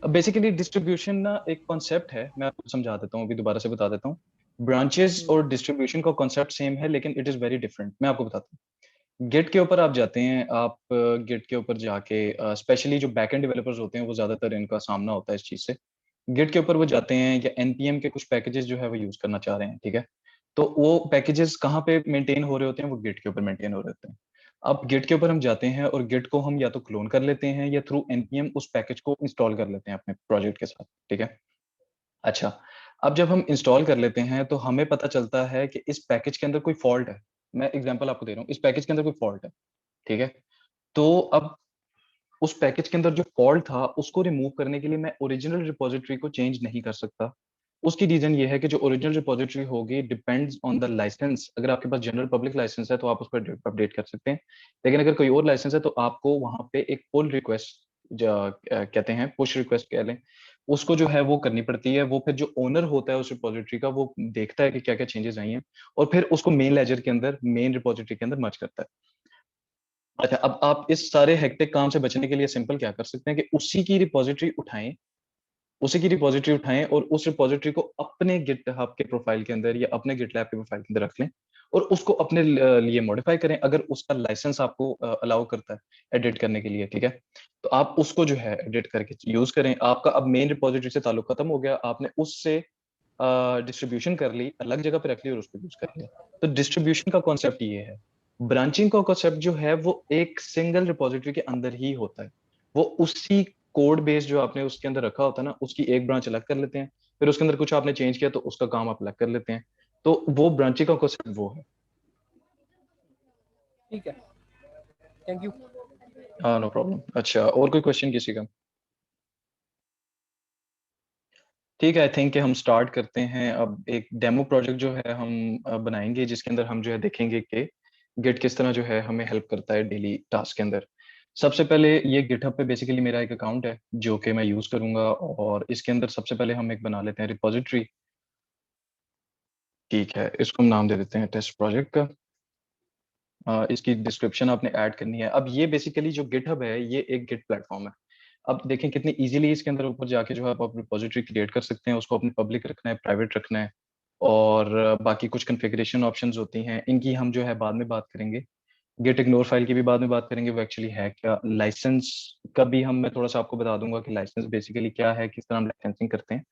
बेसिकली डिस्ट्रीब्यूशन ना एक कॉन्सेप्ट है, मैं आपको समझा देता हूँ, अभी दोबारा से बता देता हूँ। ब्रांचेस और डिस्ट्रीब्यूशन का कॉन्सेप्ट सेम है लेकिन इट इज़ वेरी डिफरेंट। मैं आपको बताता हूँ। गिट के ऊपर आप जाते हैं, आप गिट के ऊपर जाके स्पेशली जो बैकएंड डेवलपर्स होते हैं वो ज़्यादातर इनका सामना होता है इस चीज़ से। गिट के ऊपर वो जाते हैं या एनपीएम के कुछ पैकेजेस जो है वो यूज़ करना चाह रहे हैं, ठीक है? तो वो पैकेजेस कहाँ पे मेंटेन हो रहे होते हैं? वो गिट के ऊपर मेंटेन हो रहे होते हैं। अब गिट के ऊपर हम जाते हैं और गिट को हम या तो क्लोन कर लेते हैं या थ्रू एनपीएम उस पैकेज को इंस्टॉल कर लेते हैं अपने प्रोजेक्ट के साथ, ठीक है? अच्छा, अब जब हम इंस्टॉल कर लेते हैं तो हमें पता चलता है कि इस पैकेज के अंदर कोई फॉल्ट है। मैं एग्ज़ाम्पल आपको दे रहा हूँ, इस पैकेज के अंदर कोई फॉल्ट है, ठीक है? तो अब उस पैकेज के अंदर जो फॉल्ट था, उसको रिमूव करने के लिए मैं ओरिजिनल रिपॉज़िटरी को चेंज नहीं कर सकता। उसकी रीज़न ये है कि जो ओरिजिनल रिपॉज़िटरी होगी डिपेंड्स ऑन द लाइसेंस। अगर आपके पास जनरल पब्लिक लाइसेंस है तो आप उसको अपडेट कर सकते हैं। लेकिन अगर कोई और लाइसेंस है तो आपको वहाँ पे एक पुल रिक्वेस्ट कहते हैं, पुश रिक्वेस्ट कह लें, उसको जो है वो करनी पड़ती है। वो फिर जो ओनर होता है उस रिपॉज़िटरी का वो देखता है कि क्या-क्या चेंजेज़ आई हैं और फिर उसको मेन लेजर के अंदर, मेन रिपॉज़िटरी के अंदर मर्ज करता है। अच्छा, अब आप इस सारे हेक्टिक काम से बचने के लिए सिंपल क्या कर सकते हैं कि उसी की रिपॉज़िटरी उठाएँ और उस रिपॉज़िटरी को अपने गिटहब के प्रोफ़ाइल के अंदर या अपने गिटलैब के प्रोफ़ाइल के अंदर रख लें और उसको अपने लिए मॉडिफ़ाई करें अगर उसका लाइसेंस आपको अलाउ करता है एडिट करने के लिए, ठीक है? तो आप उसको जो है एडिट करके यूज़ करें। आपका अब मेन रिपॉज़िटरी से ताल्लुक खत्म हो गया, आपने उससे डिस्ट्रीब्यूशन कर ली, अलग जगह पे रख ली और उसको यूज़ कर लिया। तो डिस्ट्रीब्यूशन का कॉन्सेप्ट ये है। ब्रांचिंग का कॉन्सेप्ट जो है वो एक सिंगल रिपॉज़िटरी के अंदर ही होता है। वो उसी कोड बेस जो आपने उसके अंदर रखा होता है ना, उसकी एक ब्रांच अलग कर लेते हैं, फिर उसके अंदर कुछ आपने चेंज किया तो उसका काम आप अलग कर लेते हैं। तो वो ब्रांचिंग का कॉन्सेप्ट वो है। ठीक है, थैंक यू। हाँ, नो प्रॉब्लम। अच्छा, और कोई क्वेश्चन किसी का? ठीक है, आई थिंक कि हम स्टार्ट करते हैं। अब एक डेमो प्रोजेक्ट जो है हम बनाएँगे जिसके अंदर हम जो है देखेंगे कि गिट किस तरह जो है हमें हेल्प करता है डेली टास्क के अंदर। सबसे पहले ये गिटहब पे बेसिकली मेरा एक अकाउंट है जो कि मैं यूज़ करूँगा और इसके अंदर सबसे पहले हम एक बना लेते हैं रिपॉज़िटरी। ठीक है, इसको हम नाम दे देते हैं टेस्ट प्रोजेक्ट का। इसकी डिस्क्रिप्शन आपने ऐड करनी है। अब ये बेसिकली जो गिटहब है, ये एक गिट प्लेटफ़ॉर्म है। अब देखें कितनी ईज़िली इसके अंदर ऊपर जाके जो है आप रिपॉज़िटरी क्रिएट कर सकते हैं, उसको अपने पब्लिक रखना है, प्राइवेट रखना है और बाकी कुछ कॉन्फ़िगरेशन ऑप्शंस होती हैं, इनकी हम जो है बाद में बात करेंगे। गिट इग्नोर फाइल की भी बाद में बात करेंगे, वो एक्चुअली है क्या? लाइसेंस का भी मैं थोड़ा-सा आपको बता दूँगा कि लाइसेंस बेसिकली क्या है, किस तरह हम लाइसेंसिंग करते हैं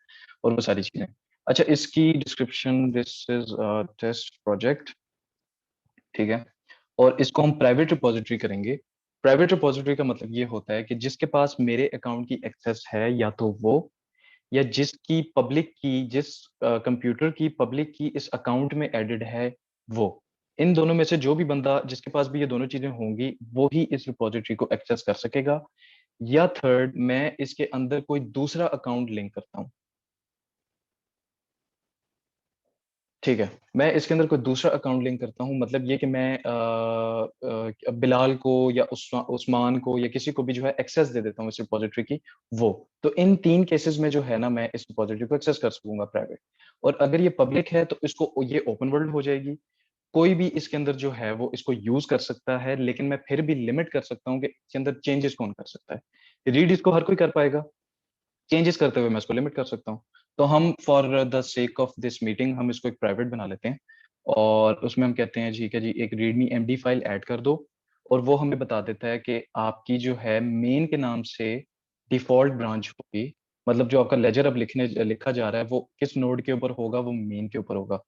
और वो सारी चीज़ें। अच्छा, इसकी description this is a test project, ठीक है? और इसको हम प्राइवेट रिपॉज़िटरी करेंगे। प्राइवेट रिपॉज़िटरी का मतलब ये होता है कि जिसके पास मेरे अकाउंट की एक्सेस है या तो वो या जिसकी पब्लिक की जिस कंप्यूटर की पब्लिक की इस अकाउंट में एडेड है वो। इन दोनों में से जो भी बंदा जिसके पास भी ये दोनों चीज़ें होंगी, वो ही इस रिपॉज़िटरी को एक्सेस कर सकेगा या थर्ड मैं इसके अंदर कोई दूसरा अकाउंट लिंक करता हूँ। ठीक है। मैं इसके अंदर कोई दूसरा अकाउंट लिंक करता हूँ मतलब ये कि मैं बिलाल को या उस्मान को या किसी को भी जो है एक्सेस दे देता हूँ इस रिपॉज़िटरी की, वो। तो इन 3 केसेज़ में जो है ना मैं इस रिपॉज़िटरी को एक्सेस कर सकूँगा प्राइवेट और अगर ये पब्लिक है तो इसको ये ओपन वर्ल्ड हो जाएगी। कोई भी इसके अंदर जो है वो इसको यूज कर सकता है, लेकिन मैं फिर भी लिमिट कर सकता हूँ कि इसके अंदर चेंजेस कौन कर सकता है। रीड इसको हर कोई कर पाएगा, चेंजेस करते हुए मैं इसको लिमिट कर सकता हूँ। तो हम for the sake of this meeting हम इसको एक प्राइवेट बना लेते हैं, और उसमें हम कहते हैं ठीक है जी एक रीडमी एमडी फाइल ऐड कर दो, और वो हमें बता देता है कि आपकी जो है मेन के नाम से डिफॉल्ट ब्रांच होगी, मतलब जो आपका लेजर अब लिखा जा रहा है वो किस नोड के ऊपर होगा, वो मेन के ऊपर होगा।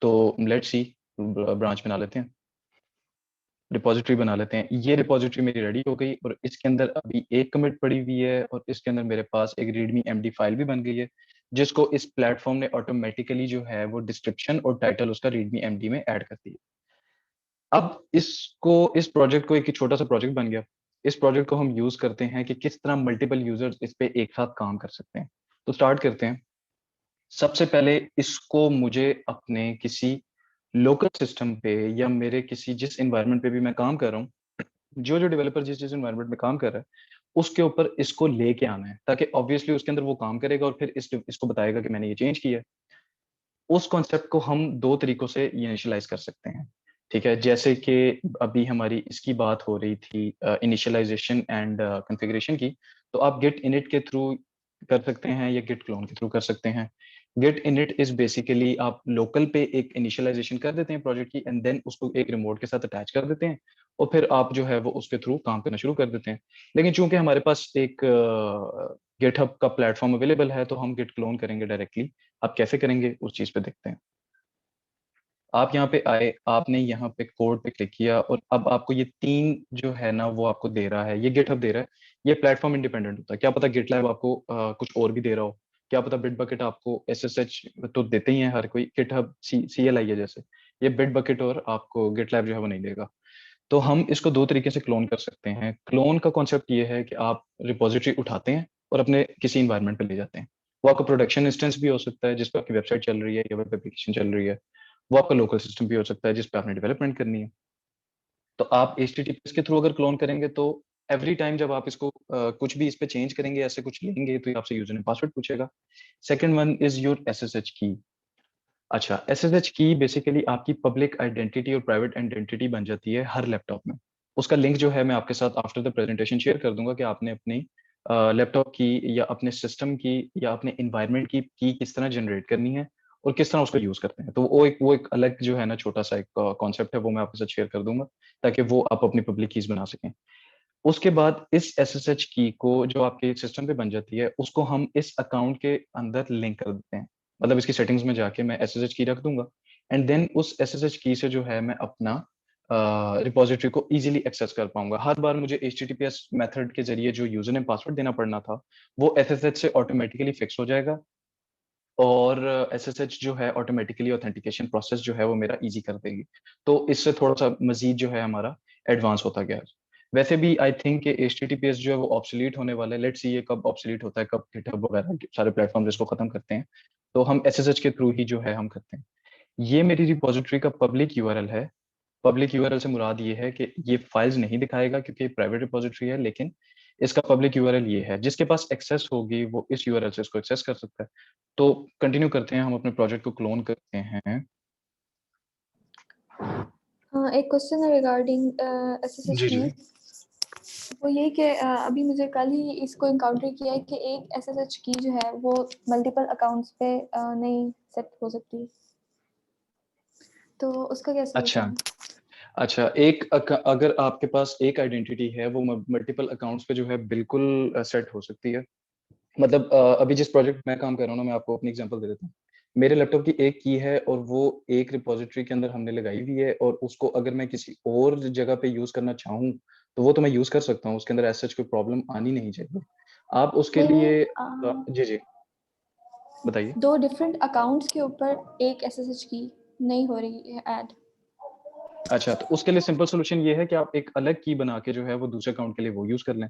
तो लेट्स सी, ब्रांच बना लेते हैं, रिपॉजिटरी बना लेते हैं। ये रिपॉजिटरी मेरी रेडी हो गई, और इसके अंदर अभी एक कमिट पड़ी हुई है, और इसके अंदर मेरे पास एक रीडमी एमडी फाइल भी बन गई है, जिसको इस प्लेटफॉर्म ने ऑटोमेटिकली जो है वो डिस्क्रिप्शन और टाइटल उसका रीडमी एमडी में ऐड कर दिया। अब इस प्रोजेक्ट को एक छोटा सा प्रोजेक्ट बन गया। इस प्रोजेक्ट को हम यूज करते हैं कि किस तरह मल्टीपल यूजर्स इस पे एक साथ काम कर सकते हैं। तो स्टार्ट करते हैं। सबसे पहले इसको मुझे अपने किसी लोकल सिस्टम पे, या मेरे किसी जिस एनवायरनमेंट पे भी मैं काम कर रहा हूँ, जो जो डेवलपर जिस जिस एनवायरनमेंट में काम कर रहा है, उसके ऊपर इसको लेके आना है, ताकि ऑब्वियसली उसके अंदर वो काम करेगा और फिर इसको बताएगा कि मैंने ये चेंज किया है। उस कॉन्सेप्ट को हम दो तरीकों से इनिशियलाइज कर सकते हैं। ठीक है, जैसे कि अभी हमारी इसकी बात हो रही थी इनिशियलाइजेशन एंड कॉन्फ़िगरेशन की, तो आप गिट इनिट के थ्रू कर सकते हैं या गिट क्लोन के थ्रू कर सकते हैं। गिट इनिट इज बेसिकली आप लोकल पे एक इनिशियलाइजेशन कर देते हैं प्रोजेक्ट की, एंड देन उसको एक रिमोट के साथ अटैच कर देते हैं, और फिर आप जो है वो उसके थ्रू काम करना शुरू कर देते हैं। लेकिन चूंकि हमारे पास एक गिटहब का प्लेटफॉर्म अवेलेबल है, तो हम गिट क्लोन करेंगे डायरेक्टली। आप कैसे करेंगे उस चीज पे देखते हैं। आप यहाँ पे आए, आपने यहाँ पे कोड पे क्लिक किया, और अब आपको ये तीन जो है ना वो आपको दे रहा है, ये गिटहब दे रहा है। ये प्लेटफॉर्म इंडिपेंडेंट होता है, क्या पता गिटलैब आपको कुछ और भी दे रहा हो, क्या पता बिटबकेट आपको एसएसएच तो देते ही है हर कोई, गिटहब सीएलआई है जैसे, ये बिटबकेट और आपको गिटलैब जो है वो नहीं देगा। तो हम इसको दो तरीके से क्लोन कर सकते हैं। क्लोन का कॉन्सेप्ट ये है कि आप रिपोजिटरी उठाते हैं और अपने किसी इन्वायरमेंट पे ले जाते हैं। वो आपका प्रोडक्शन इंस्टेंस भी हो सकता है जिस पर आपकी वेबसाइट चल रही है या वेब एप्लीकेशन चल रही है, वो आपका लोकल सिस्टम भी हो सकता है जिस पे आपने डेवलपमेंट करनी है। तो आप HTTPS के थ्रू अगर क्लोन करेंगे, तो एवरी टाइम जब आप इसको कुछ भी इस पे चेंज करेंगे, ऐसे कुछ लेंगे, तो ये आपसे यूजर नेम पासवर्ड पूछेगा। Second one is your SSH की। अच्छा, SSH की बेसिकली आपकी पब्लिक आइडेंटिटी और प्राइवेट आइडेंटिटी बन जाती है हर लैपटॉप में। उसका लिंक जो है मैं आपके साथ आफ्टर द प्रेजेंटेशन शेयर कर दूंगा कि आपने अपनी लैपटॉप की या अपने सिस्टम की या अपने इन्वायरमेंट की किस तरह जनरेट करनी है और किस तरह उसको यूज करते हैं। तो वो एक अलग जो है ना छोटा सा एक कॉन्सेप्ट है, वो मैं आपके साथ शेयर कर दूंगा ताकि वो आप अपनी पब्लिक कीज बना सकें। उसके बाद इस SSH की को जो आपके सिस्टम पे बन जाती है, उसको हम इस अकाउंट के अंदर लिंक कर देते हैं। मतलब इसकी सेटिंग्स में जाके मैं SSH की रख दूंगा, एंड देन उस SSH की से जो है मैं अपना रिपॉजिटरी को इजीली एक्सेस कर पाऊंगा। हर बार मुझे HTTPS मेथड के जरिए जो यूजर नेम पासवर्ड देना पड़ना था, वो SSH से ऑटोमेटिकली फिक्स हो जाएगा, और SSH जो है ऑटोमेटिकली ऑथेंटिकेशन प्रोसेस जो है वो मेरा इजी कर देगी। तो इससे थोड़ा सा मजीद जो है हमारा एडवांस होता गया है। वैसे भी आई थिंक कि HTTPS जो है वो ऑब्सोलीट होने वाला है। लेट्स सी ये कब ऑब्सोलीट होता है, कब गिटहब वगैरह सारे प्लेटफॉर्म इसको खत्म करते हैं, तो हम SSH के थ्रू ही जो है हम करते हैं। ये मेरी रिपोजिटरी का पब्लिक यूआरएल है। पब्लिक यूआरएल से मुराद ये है कि ये फाइल्स नहीं दिखाएगा क्योंकि प्राइवेट रिपोजिटरी है, लेकिन इसका पब्लिक यूआरएल ये है, जिसके पास एक्सेस होगी वो इस यूआरएल से इसको एक्सेस कर सकता है। तो कंटिन्यू करते हैं, हम अपने प्रोजेक्ट को क्लोन करते हैं। एक क्वेश्चन है रिगार्डिंग SSH जी की। जी। वो ये कि अभी मुझे कल ही इसको इनकाउंटर किया है कि एक SSH की जो है वो मल्टीपल अकाउंट्स पे नहीं सेट हो सकती, तो उसका क्या अच्छा सोल्यूशन? अच्छा, अगर आपके पास एक आइडेंटिटी है, वो मल्टीपल अकाउंट्स पे जो है बिल्कुल सेट हो सकती है। मतलब अभी जिस प्रोजेक्ट में काम कर रहा हूँ ना, मैं आपको अपनी एग्जांपल दे देता हूँ। मेरे लैपटॉप की एक की है और वो एक रिपॉजिटरी के अंदर हमने लगाई हुई है, और उसको अगर मैं किसी और जगह पे यूज करना चाहूँ तो वो तो मैं यूज कर सकता हूँ, उसके अंदर ऐसा कोई प्रॉब्लम आनी नहीं चाहिए। आप उसके नहीं लिए नहीं, जी जी बताइए। दो डिफरेंट अकाउंट्स के ऊपर एक SSH की नहीं हो रही है ऐड। अच्छा, तो उसके लिए सिंपल सोल्यूशन ये है कि आप एक अलग की बना के जो है वो दूसरे अकाउंट के लिए वो यूज कर लें।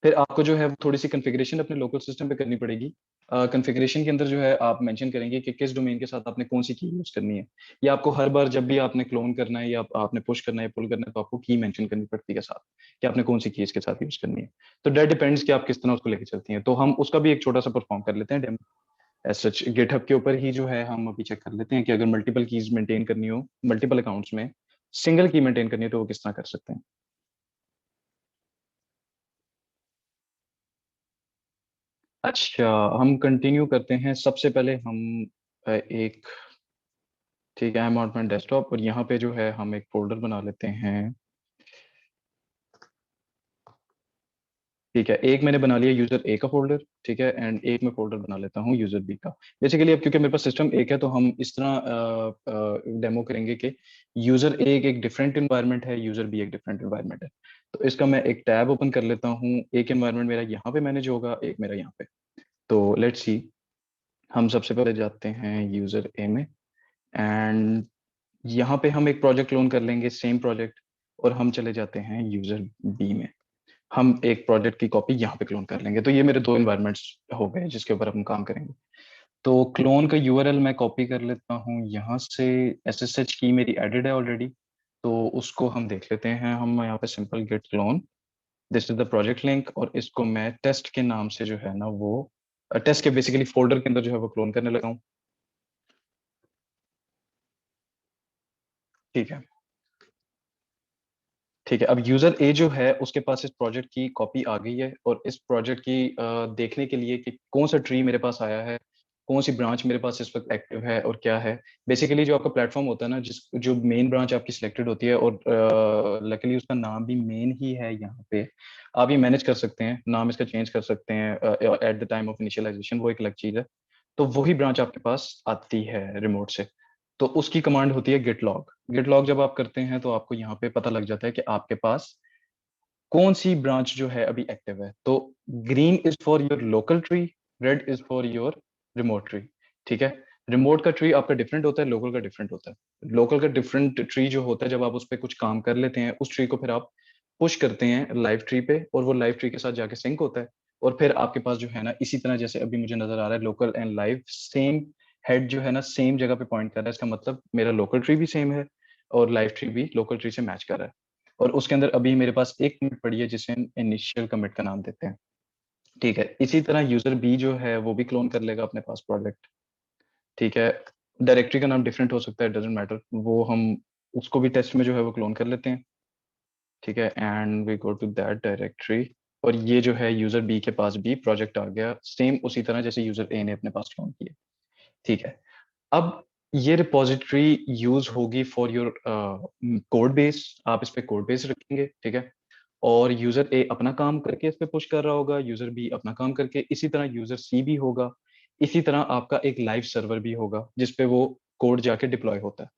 फिर आपको जो है थोड़ी सी कॉन्फ़िगरेशन अपने लोकल सिस्टम पे करनी पड़ेगी। कॉन्फ़िगरेशन के अंदर जो है आप मेंशन करेंगे कि किस डोमेन के साथ आपने कौन सी की यूज़ करनी है। या आपको हर बार जब भी आपने क्लोन करना है या आपने पुश करना है, पुल करना है, तो आपको की मेंशन करनी पड़ती है साथ, कि आपने कौन सी की इसके साथ यूज़ करनी है। तो दैट डिपेंड्स कि आप किस तरह उसको लेके चलती हैं। तो हम उसका भी एक छोटा-सा परफॉर्म कर लेते हैं डेमो। एज सच गिटहब के ऊपर ही जो है हम अभी चेक कर लेते हैं कि अगर मल्टीपल कीज मेंटेन करनी हो मल्टीपल अकाउंट्स में, सिंगल की मेंटेन करनी है तो वो किस तरह कर सकते हैं। अच्छा, हम कंटिन्यू करते हैं। सबसे पहले हम एक, ठीक है, I am on my desktop और यहाँ पे जो है हम एक फोल्डर बना लेते हैं। ठीक है, एक मैंने बना लिया यूजर ए का फोल्डर, ठीक है, एंड एक मैं फोल्डर बना लेता हूँ यूजर बी का। बेसिकली अब क्योंकि मेरे पास सिस्टम एक है तो हम इस तरह डेमो करेंगे कि यूजर ए एक डिफरेंट इन्वायरमेंट है, यूजर बी एक डिफरेंट इन्वायरमेंट है। तो इसका मैं एक टैब ओपन कर लेता हूँ। एक इन्वायरमेंट मेरा यहाँ पे मैनेज होगा, एक मेरा यहाँ पे। तो लेट्स सी, हम सबसे पहले जाते हैं यूजर ए में एंड यहाँ पे हम एक प्रोजेक्ट क्लोन कर लेंगे, सेम प्रोजेक्ट, और हम चले जाते हैं यूजर बी में। हम एक प्रोजेक्ट की कॉपी यहाँ पे क्लोन कर लेंगे। तो ये मेरे दो एनवायरनमेंट्स हो गए जिसके ऊपर हम काम करेंगे। तो क्लोन का यूआरएल मैं कॉपी कर लेता हूँ यहाँ से। एसएसएच की मेरी एडिड है ऑलरेडी, तो उसको हम देख लेते हैं। हम यहाँ पे simple git clone, this is the project link, और इसको मैं टेस्ट के नाम से जो है ना वो टेस्ट के बेसिकली फोल्डर के अंदर जो है वो क्लोन करने लगा हूँ। ठीक है, ठीक है। अब यूजर ए जो है उसके पास इस प्रोजेक्ट की कॉपी आ गई है, और इस प्रोजेक्ट की देखने के लिए कि कौन सा ट्री मेरे पास आया है, कौन सी ब्रांच मेरे पास इस वक्त एक्टिव है और क्या है। बेसिकली जो आपका प्लेटफॉर्म होता है ना, जिस जो मेन ब्रांच आपकी सिलेक्टेड होती है, और लकीली उसका नाम भी मेन ही है यहाँ पे। आप ये मैनेज कर सकते हैं, नाम इसका चेंज कर सकते हैं at the time of initialisation, वो एक अलग चीज है। तो वही ब्रांच आपके पास आती है रिमोट से। तो उसकी कमांड होती है गिट लॉग। गिट लॉग जब आप करते हैं तो आपको यहाँ पे पता लग जाता है कि आपके पास कौन सी ब्रांच जो है अभी एक्टिव है। तो green is for your local tree, red is for your remote tree. ठीक है, रिमोट का ट्री आपका डिफरेंट होता है, लोकल का डिफरेंट होता है। लोकल का डिफरेंट ट्री जो होता है, जब आप उस पर कुछ काम कर लेते हैं, उस ट्री को फिर आप पुश करते हैं लाइव ट्री पे, और वो लाइव ट्री के साथ जाके सिंक होता है। और फिर आपके पास जो है ना, इसी तरह जैसे अभी मुझे नजर आ रहा है, local and live same head जो है ना सेम जगह पे पॉइंट कर रहा है। इसका मतलब मेरा लोकल ट्री भी सेम है और लाइव ट्री भी लोकल ट्री से मैच कर रहा है। और उसके अंदर अभी मेरे पास एक कमिट पड़ी है जिसे हम इनिशियल कमिट का नाम देते हैं। ठीक है, इसी तरह यूजर बी जो है वो भी क्लोन कर लेगा अपने पास प्रोजेक्ट। ठीक है, डायरेक्टरी का नाम डिफरेंट हो सकता है, डजेंट मैटर, वो हम उसको भी टेस्ट में जो है वो क्लोन कर लेते हैं। ठीक है, and we go to that directory, और ये जो है यूजर बी के पास भी प्रोजेक्ट आ गया, सेम उसी तरह जैसे यूजर ए ने अपने पास क्लोन किया। ठीक है, अब ये रिपॉजिटरी यूज होगी फॉर योर कोड बेस। आप इस पे कोड बेस रखेंगे, ठीक है, और यूजर ए अपना काम करके इस पे पुश कर रहा होगा, यूजर बी अपना काम करके, इसी तरह यूजर सी भी होगा। इसी तरह आपका एक लाइव सर्वर भी होगा जिसपे वो कोड जाके डिप्लॉय होता है।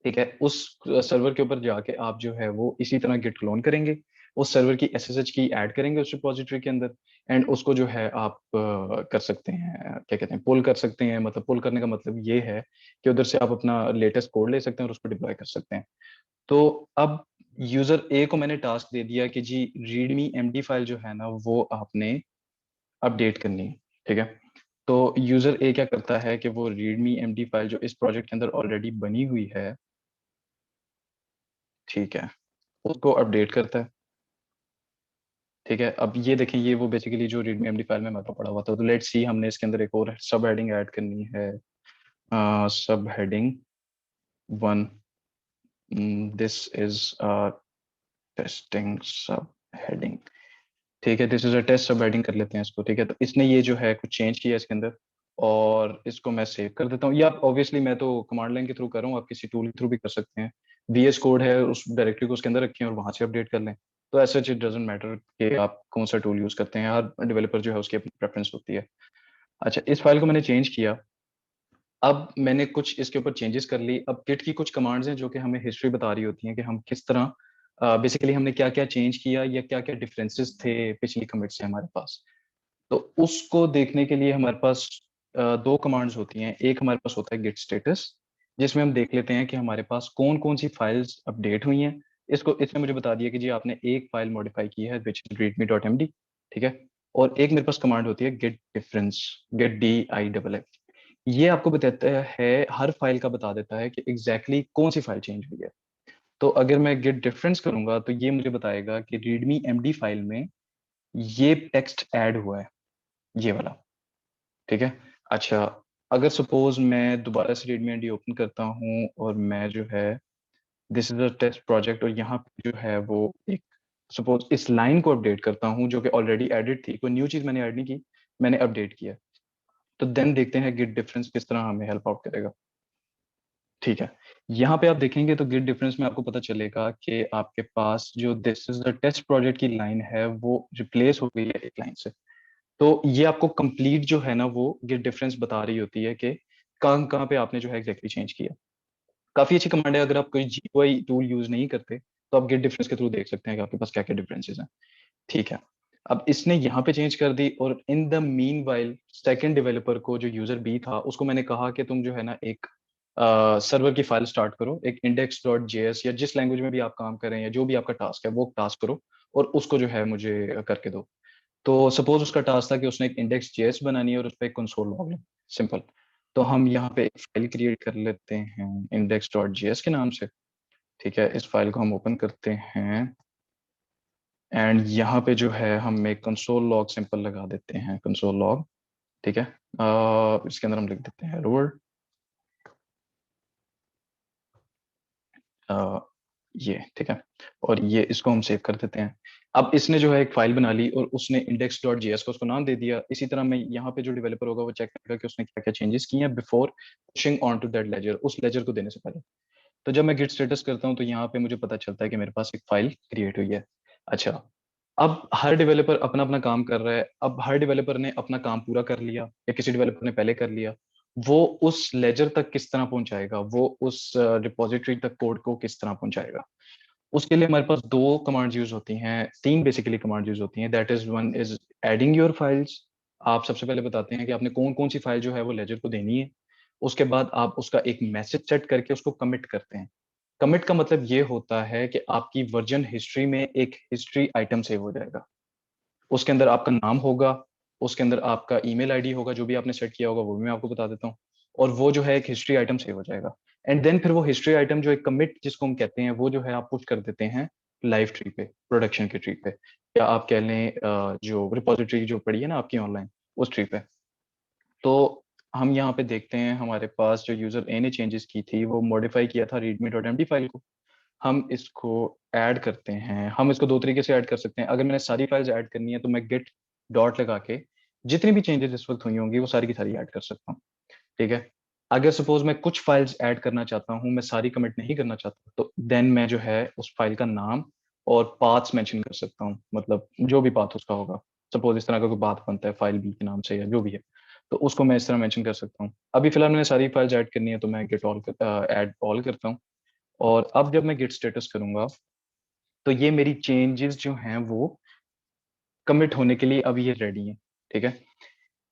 ठीक है, उस सर्वर के ऊपर जाके आप जो है वो इसी तरह गिट क्लोन करेंगे, उस सर्वर की एसएसएच की ऐड करेंगे उस रिपॉजिटरी के अंदर, एंड उसको जो है आप कर सकते हैं, क्या कहते हैं, पुल कर सकते हैं। मतलब पुल करने का मतलब ये है कि उधर से आप अपना लेटेस्ट कोड ले सकते हैं और उसको डिप्लॉय कर सकते हैं। तो अब यूजर ए को मैंने टास्क दे दिया कि जी रीडमी एमडी फाइल जो है ना वो आपने अपडेट करनी है। ठीक है, तो यूजर ए क्या करता है कि वो रीडमी एमडी फाइल जो इस प्रोजेक्ट के अंदर ऑलरेडी बनी हुई है, ठीक है, उसको अपडेट करता है। ठीक है, अब ये देखें, ये वो बेसिकली जो रीडमी एमडी फाइल में मेरा पड़ा हुआ था। तो लेट्स सी, हमने इसके अंदर एक और सब हेडिंग ऐड करनी है, सब हेडिंग 1, दिस इज टेस्टिंग सब हेडिंग। ठीक है, दिस इज अ टेस्ट, सब हेडिंग कर लेते हैं इसको। ठीक है, तो इसने ये जो है कुछ चेंज किया इसके अंदर, और इसको मैं सेव कर देता हूँ। या ऑब्वियसली मैं तो कमांड लाइन के थ्रू कर रहा हूँ, आप किसी टूल के थ्रू भी कर सकते हैं। वीएस कोड है, उस डायरेक्टरी को उसके अंदर रखें और वहां से अपडेट कर लें। तो ऐसा इट डजेंट मैटर कि आप कौन सा टूल यूज करते हैं, हर डेवलपर जो है उसकी अपनी प्रेफरेंस होती है। अच्छा, इस फाइल को मैंने चेंज किया। अब मैंने कुछ इसके ऊपर चेंजेस कर ली। अब गिट की कुछ कमांड्स हैं जो कि हमें हिस्ट्री बता रही होती हैं कि हम किस तरह बेसिकली हमने क्या क्या चेंज किया या क्या क्या डिफरेंसेस थे पिछली कमिट से हमारे पास। तो उसको देखने के लिए हमारे पास दो कमांड्स होती हैं। एक हमारे पास होता है गिट स्टेटस, जिसमें हम देख लेते हैं कि हमारे पास कौन कौन सी फाइल्स अपडेट हुई हैं। इसको इसने मुझे बता दिया कि जी आपने एक फाइल मॉडिफाई की है विच इज readme.md। ठीक है, और एक मेरे पास कमांड होती है गेट डिफरेंस, गेट DIFF। ये आपको बताता है, हर फाइल का बता देता है कि एग्जैक्टली कौन सी फाइल चेंज हुई है। तो अगर मैं गेट डिफरेंस करूंगा तो ये मुझे बताएगा कि रीडमी एमडी फाइल में ये टेक्स्ट ऐड हुआ है, ये वाला। ठीक है, अच्छा, अगर सपोज मैं दोबारा से रेडमी ओपन करता हूँ और मैं जो है this is a test project और यहाँ पे जो है वो एक सपोज इस लाइन को अपडेट करता हूँ जो कि ऑलरेडी एडिट थी, कोई न्यू चीज मैंने ऐड नहीं की, मैंने अपडेट किया, तो देन देखते हैं गिट डिफरेंस किस तरह हमें हेल्प आउट करेगा। ठीक है, यहाँ पे आप देखेंगे तो गिट डिफरेंस में आपको पता चलेगा कि आपके पास जो this is the test project की लाइन है वो रिप्लेस हो गई है एक लाइन से। तो ये आपको कंप्लीट जो है ना वो गिट डिफरेंस बता रही होती है कि कहाँ कहाँ पे आपने जो है एग्जैक्टली चेंज किया। काफी अच्छी कमांड है, अगर आप कोई जीयूआई टूल यूज नहीं करते तो आप गेट डिफरेंस के थ्रू देख सकते हैं कि आपके पास क्या क्या डिफरेंसेस हैं। ठीक है, अब इसने यहाँ पे चेंज कर दी और in the mean while second developer को जो यूजर बी था उसको मैंने कहा कि तुम जो है ना एक सर्वर की फाइल स्टार्ट करो, एक index.js या जिस लैंग्वेज में भी आप काम कर रहे हैं या जो भी आपका टास्क है वो टास्क करो और उसको जो है मुझे करके दो। तो सपोज उसका टास्क था कि उसने एक इंडेक्स जेएस बनानी है और उस पर एक कंसोल लॉग लें, सिंपल। तो हम यहाँ पे एक फाइल क्रिएट कर लेते हैं index.js के नाम से। ठीक है, इस फाइल को हम ओपन करते हैं एंड यहाँ पे जो है हम एक कंसोल लॉग सिंपल लगा देते हैं, कंसोल लॉग। ठीक है, इसके अंदर हम लिख देते हैं हेलो वर्ल्ड। ये ठीक है, और ये इसको हम सेव कर देते हैं। अब इसने जो है एक फाइल बना ली और उसने index.js को उसको नाम दे दिया। इसी तरह मैं यहाँ पे जो डेवलपर होगा वो चेक करेगा कि उसने क्या क्या चेंजेस किए हैं before pushing on to that ledger, उस लेजर को देने से पहले। तो जब मैं गिट स्टेटस करता हूँ तो यहाँ पे मुझे पता चलता है कि मेरे पास एक फाइल क्रिएट हुई है। अच्छा, अब हर डेवलपर अपना अपना काम कर रहा है, अब हर डेवलपर ने अपना काम पूरा कर लिया या किसी डेवलपर ने पहले कर लिया, वो उस लेजर तक किस तरह पहुंचाएगा, वो उस रिपोजिटरी तक कोड को किस तरह पहुंचाएगा। उसके लिए हमारे पास दो कमांड्स यूज होती हैं, तीन बेसिकली कमांड्स यूज होती हैं। That is one is adding your files. आप सबसे पहले बताते हैं कि आपने कौन कौन सी फाइल जो है वो लेजर को देनी है। उसके बाद आप उसका एक मैसेज सेट करके उसको कमिट करते हैं। कमिट का मतलब ये होता है कि आपकी वर्जन हिस्ट्री में एक हिस्ट्री आइटम सेव हो जाएगा। उसके अंदर आपका नाम होगा, उसके अंदर आपका ईमेल आईडी होगा, जो भी आपने सेट किया होगा वो भी मैं आपको बता देता हूँ, और वो जो है एक हिस्ट्री आइटम सेव हो जाएगा। एंड देन फिर वो हिस्ट्री आइटम जो एक कमिट जिसको हम कहते हैं वो जो है आप पुश कर देते हैं लाइव ट्री पे, प्रोडक्शन के ट्री पे, या आप कह लें जो रिपोजिटरी जो पड़ी है ना आपकी ऑनलाइन उस ट्री पे। तो हम यहाँ पे देखते हैं हमारे पास जो यूजर ए ने चेंजेस की थी वो मॉडिफाई किया था readme.md फाइल को। हम इसको ऐड करते हैं, हम इसको दो तरीके से ऐड कर सकते हैं। अगर मैंने सारी फाइल्स ऐड करनी है तो मैं गेट डॉट लगा के जितनी भी चेंजेस इस वक्त हुई होंगी वो सारी की सारी ऐड कर सकता हूँ। ठीक है, अगर सपोज मैं कुछ फाइल्स ऐड करना चाहता हूँ, मैं सारी कमिट नहीं करना चाहता, तो देन मैं जो है उस फाइल का नाम और पाथ्स मेंशन कर सकता हूँ, मतलब जो भी पाथ उसका होगा। सपोज इस तरह का कोई पाथ बनता है फाइल बी के नाम से या जो भी है, तो उसको मैं इस तरह मेंशन कर सकता हूँ। अभी फिलहाल मैंने सारी फाइल्स ऐड करनी है तो मैं गेट ऑल ऐड ऑल करता हूँ। और अब जब मैं गिट स्टेटस करूंगा तो ये मेरी चेंजेस जो हैं वो कमिट होने के लिए अभी ये रेडी हैं। ठीक है,